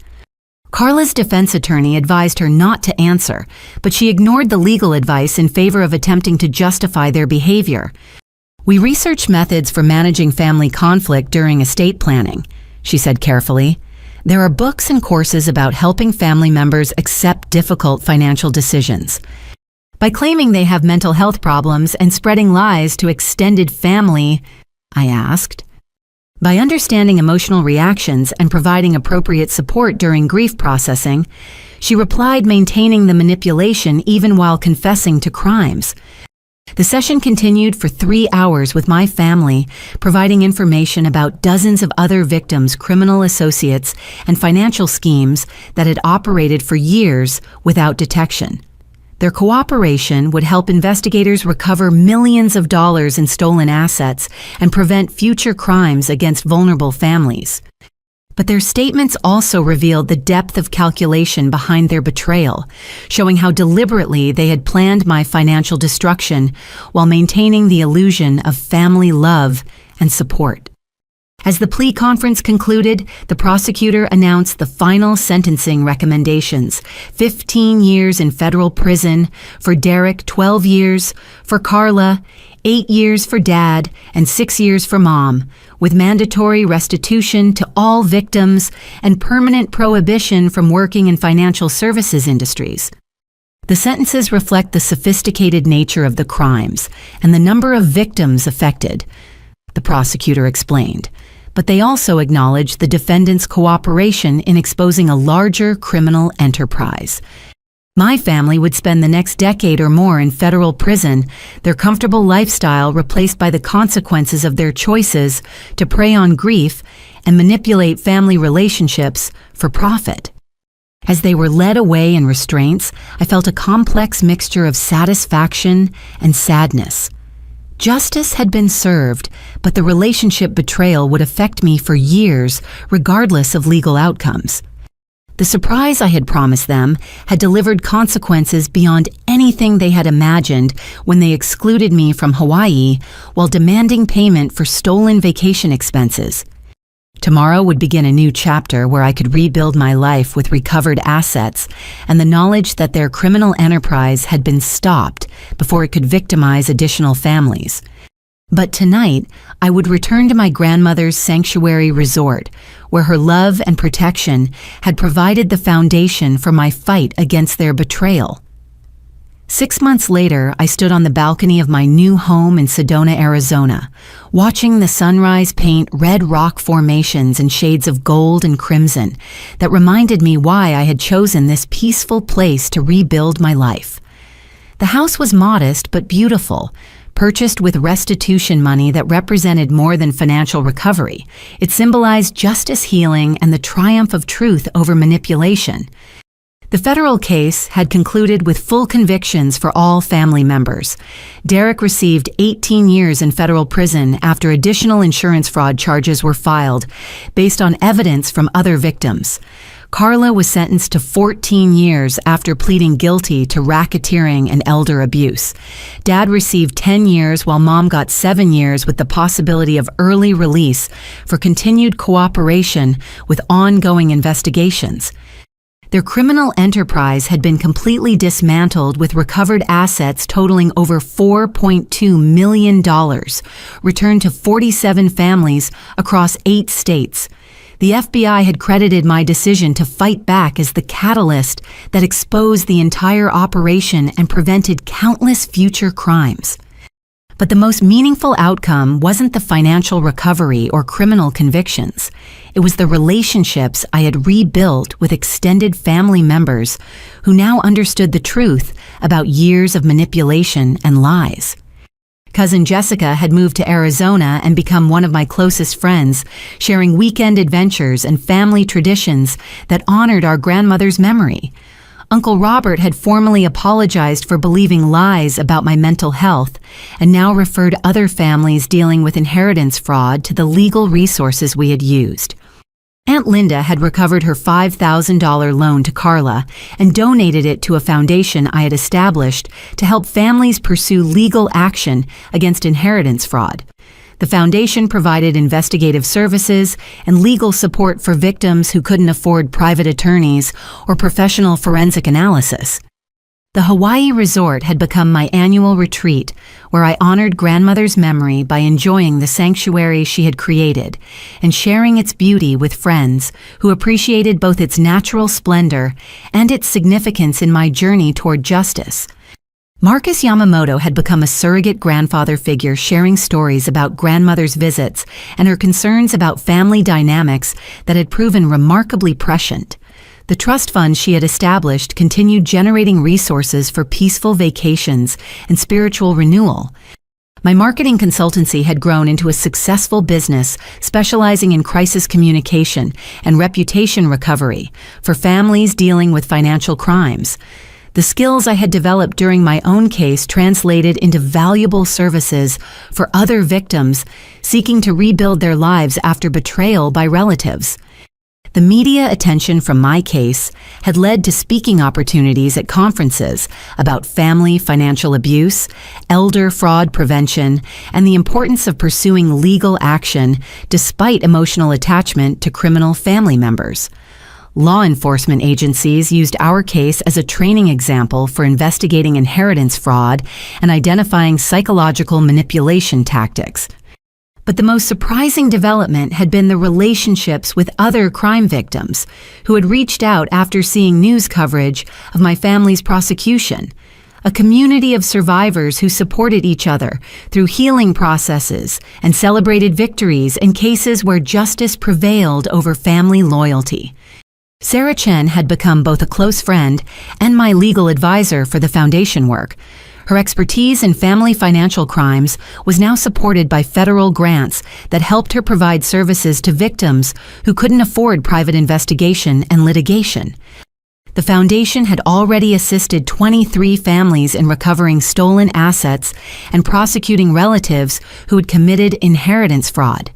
Carla's defense attorney advised her not to answer, but she ignored the legal advice in favor of attempting to justify their behavior. We researched methods for managing family conflict during estate planning, she said carefully. There are books and courses about helping family members accept difficult financial decisions. By claiming they have mental health problems and spreading lies to extended family, I asked. By understanding emotional reactions and providing appropriate support during grief processing, she replied, maintaining the manipulation even while confessing to crimes. The session continued for 3 hours with my family, providing information about dozens of other victims' criminal associates and financial schemes that had operated for years without detection. Their cooperation would help investigators recover millions of dollars in stolen assets and prevent future crimes against vulnerable families. But their statements also revealed the depth of calculation behind their betrayal, showing how deliberately they had planned my financial destruction while maintaining the illusion of family love and support. As the plea conference concluded, the prosecutor announced the final sentencing recommendations: 15 years in federal prison, for Derek 12 years, for Carla 8 years for Dad, and 6 years for Mom, with mandatory restitution to all victims and permanent prohibition from working in financial services industries. The sentences reflect the sophisticated nature of the crimes and the number of victims affected, the prosecutor explained. But they also acknowledged the defendant's cooperation in exposing a larger criminal enterprise. My family would spend the next decade or more in federal prison, their comfortable lifestyle replaced by the consequences of their choices to prey on grief and manipulate family relationships for profit. As they were led away in restraints, I felt a complex mixture of satisfaction and sadness. Justice had been served, but the relationship betrayal would affect me for years, regardless of legal outcomes. The surprise I had promised them had delivered consequences beyond anything they had imagined when they excluded me from Hawaii while demanding payment for stolen vacation expenses. Tomorrow would begin a new chapter where I could rebuild my life with recovered assets and the knowledge that their criminal enterprise had been stopped before it could victimize additional families. But tonight, I would return to my grandmother's sanctuary resort, where her love and protection had provided the foundation for my fight against their betrayal. 6 months later, I stood on the balcony of my new home in Sedona, Arizona, watching the sunrise paint red rock formations in shades of gold and crimson that reminded me why I had chosen this peaceful place to rebuild my life. The house was modest but beautiful, purchased with restitution money that represented more than financial recovery. It symbolized justice, healing, and the triumph of truth over manipulation. The federal case had concluded with full convictions for all family members. Derek received 18 years in federal prison after additional insurance fraud charges were filed, based on evidence from other victims. Carla was sentenced to 14 years after pleading guilty to racketeering and elder abuse. Dad received 10 years while Mom got 7 years with the possibility of early release for continued cooperation with ongoing investigations. Their criminal enterprise had been completely dismantled with recovered assets totaling over $4.2 million, returned to 47 families across 8 states. The FBI had credited my decision to fight back as the catalyst that exposed the entire operation and prevented countless future crimes. But the most meaningful outcome wasn't the financial recovery or criminal convictions. It was the relationships I had rebuilt with extended family members who now understood the truth about years of manipulation and lies. Cousin Jessica had moved to Arizona and become one of my closest friends, sharing weekend adventures and family traditions that honored our grandmother's memory. Uncle Robert had formally apologized for believing lies about my mental health and now referred other families dealing with inheritance fraud to the legal resources we had used. Aunt Linda had recovered her $5,000 loan to Carla and donated it to a foundation I had established to help families pursue legal action against inheritance fraud. The foundation provided investigative services and legal support for victims who couldn't afford private attorneys or professional forensic analysis. The Hawaii resort had become my annual retreat, where I honored grandmother's memory by enjoying the sanctuary she had created and sharing its beauty with friends who appreciated both its natural splendor and its significance in my journey toward justice. Marcus Yamamoto had become a surrogate grandfather figure, sharing stories about grandmother's visits and her concerns about family dynamics that had proven remarkably prescient. The trust fund she had established continued generating resources for peaceful vacations and spiritual renewal. My marketing consultancy had grown into a successful business specializing in crisis communication and reputation recovery for families dealing with financial crimes. The skills I had developed during my own case translated into valuable services for other victims seeking to rebuild their lives after betrayal by relatives. The media attention from my case had led to speaking opportunities at conferences about family financial abuse, elder fraud prevention, and the importance of pursuing legal action despite emotional attachment to criminal family members. Law enforcement agencies used our case as a training example for investigating inheritance fraud and identifying psychological manipulation tactics. But the most surprising development had been the relationships with other crime victims who had reached out after seeing news coverage of my family's prosecution. A community of survivors who supported each other through healing processes and celebrated victories in cases where justice prevailed over family loyalty. Sarah Chen had become both a close friend and my legal advisor for the foundation work. Her expertise in family financial crimes was now supported by federal grants that helped her provide services to victims who couldn't afford private investigation and litigation. The foundation had already assisted 23 families in recovering stolen assets and prosecuting relatives who had committed inheritance fraud.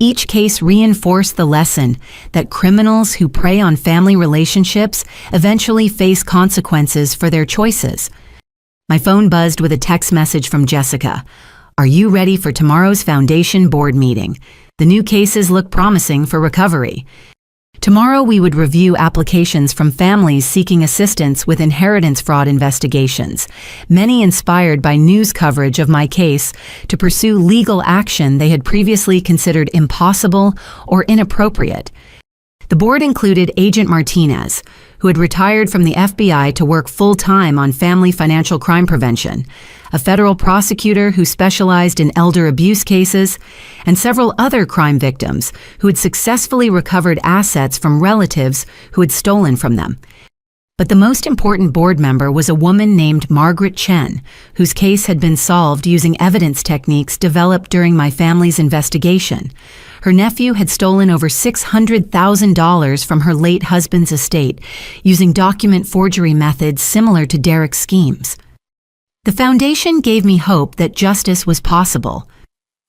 Each case reinforced the lesson that criminals who prey on family relationships eventually face consequences for their choices. My phone buzzed with a text message from Jessica. "Are you ready for tomorrow's foundation board meeting? The new cases look promising for recovery." Tomorrow we would review applications from families seeking assistance with inheritance fraud investigations, many inspired by news coverage of my case to pursue legal action they had previously considered impossible or inappropriate. The board included Agent Martinez, who had retired from the FBI to work full-time on family financial crime prevention, a federal prosecutor who specialized in elder abuse cases, and several other crime victims who had successfully recovered assets from relatives who had stolen from them. But the most important board member was a woman named Margaret Chen, whose case had been solved using evidence techniques developed during my family's investigation. Her nephew had stolen over $600,000 from her late husband's estate using document forgery methods similar to Derek's schemes. The foundation gave me hope that justice was possible.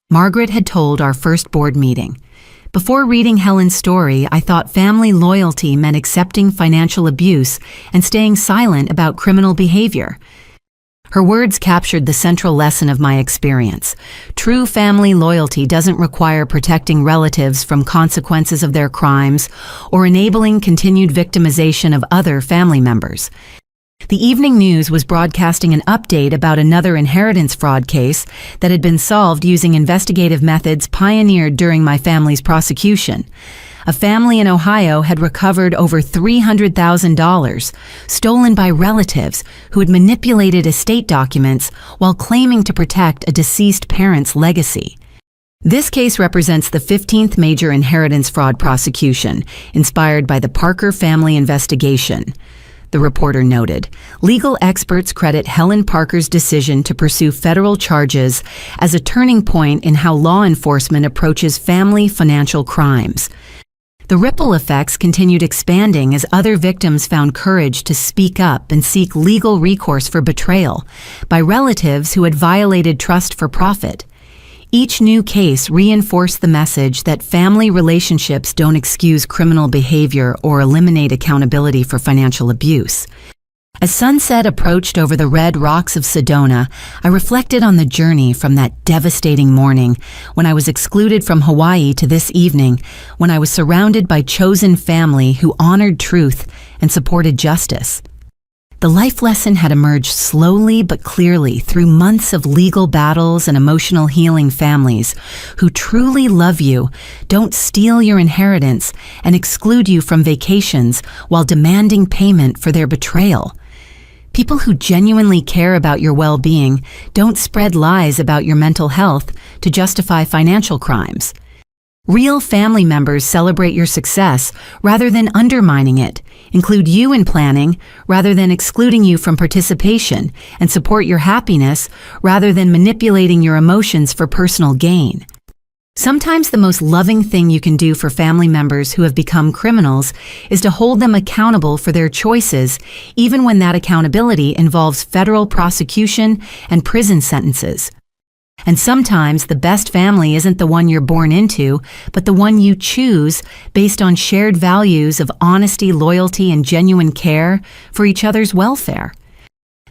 Margaret had told our first board meeting. Before reading Helen's story, I thought family loyalty meant accepting financial abuse and staying silent about criminal behavior. Her words captured the central lesson of my experience. True family loyalty doesn't require protecting relatives from consequences of their crimes or enabling continued victimization of other family members. The evening news was broadcasting an update about another inheritance fraud case that had been solved using investigative methods pioneered during my family's prosecution. A family in Ohio had recovered over $300,000, stolen by relatives who had manipulated estate documents while claiming to protect a deceased parent's legacy. This case represents the 15th major inheritance fraud prosecution, inspired by the Parker family investigation. The reporter noted, legal experts credit Helen Parker's decision to pursue federal charges as a turning point in how law enforcement approaches family financial crimes. The ripple effects continued expanding as other victims found courage to speak up and seek legal recourse for betrayal by relatives who had violated trust for profit. Each new case reinforced the message that family relationships don't excuse criminal behavior or eliminate accountability for financial abuse. As sunset approached over the red rocks of Sedona, I reflected on the journey from that devastating morning when I was excluded from Hawaii to this evening when I was surrounded by chosen family who honored truth and supported justice. The life lesson had emerged slowly but clearly through months of legal battles and emotional healing. Families who truly love you don't steal your inheritance and exclude you from vacations while demanding payment for their betrayal. People who genuinely care about your well-being don't spread lies about your mental health to justify financial crimes. Real family members celebrate your success rather than undermining it, include you in planning rather than excluding you from participation, and support your happiness rather than manipulating your emotions for personal gain. Sometimes the most loving thing you can do for family members who have become criminals is to hold them accountable for their choices, even when that accountability involves federal prosecution and prison sentences. And sometimes the best family isn't the one you're born into, but the one you choose based on shared values of honesty, loyalty, and genuine care for each other's welfare.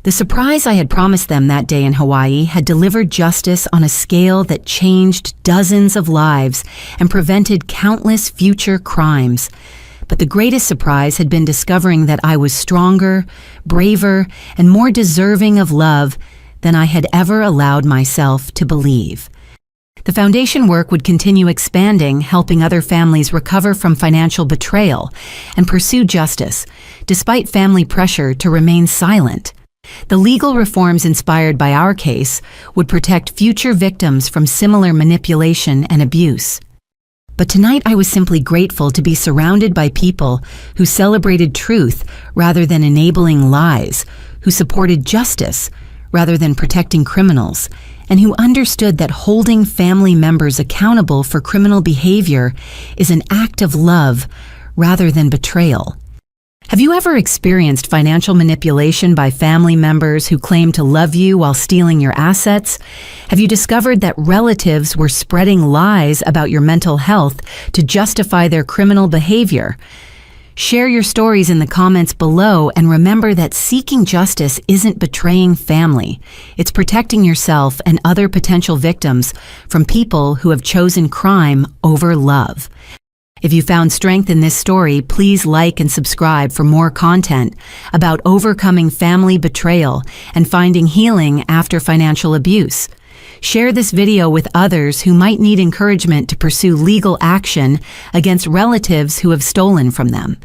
The surprise I had promised them that day in Hawaii had delivered justice on a scale that changed dozens of lives and prevented countless future crimes. But the greatest surprise had been discovering that I was stronger, braver, and more deserving of love than I had ever allowed myself to believe. The foundation work would continue expanding, helping other families recover from financial betrayal and pursue justice, despite family pressure to remain silent. The legal reforms inspired by our case would protect future victims from similar manipulation and abuse. But tonight I was simply grateful to be surrounded by people who celebrated truth rather than enabling lies, who supported justice rather than protecting criminals, and who understood that holding family members accountable for criminal behavior is an act of love rather than betrayal. Have you ever experienced financial manipulation by family members who claim to love you while stealing your assets? Have you discovered that relatives were spreading lies about your mental health to justify their criminal behavior? Share your stories in the comments below, and remember that seeking justice isn't betraying family. It's protecting yourself and other potential victims from people who have chosen crime over love. If you found strength in this story, please like and subscribe for more content about overcoming family betrayal and finding healing after financial abuse. Share this video with others who might need encouragement to pursue legal action against relatives who have stolen from them.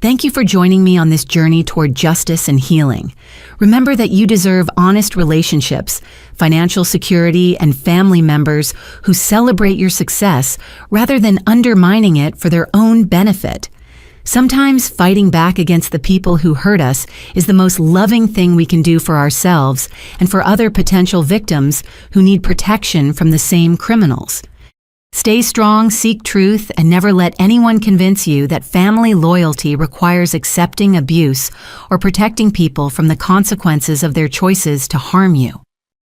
Thank you for joining me on this journey toward justice and healing. Remember that you deserve honest relationships, financial security, and family members who celebrate your success rather than undermining it for their own benefit. Sometimes fighting back against the people who hurt us is the most loving thing we can do for ourselves and for other potential victims who need protection from the same criminals. Stay strong, seek truth, and never let anyone convince you that family loyalty requires accepting abuse or protecting people from the consequences of their choices to harm you.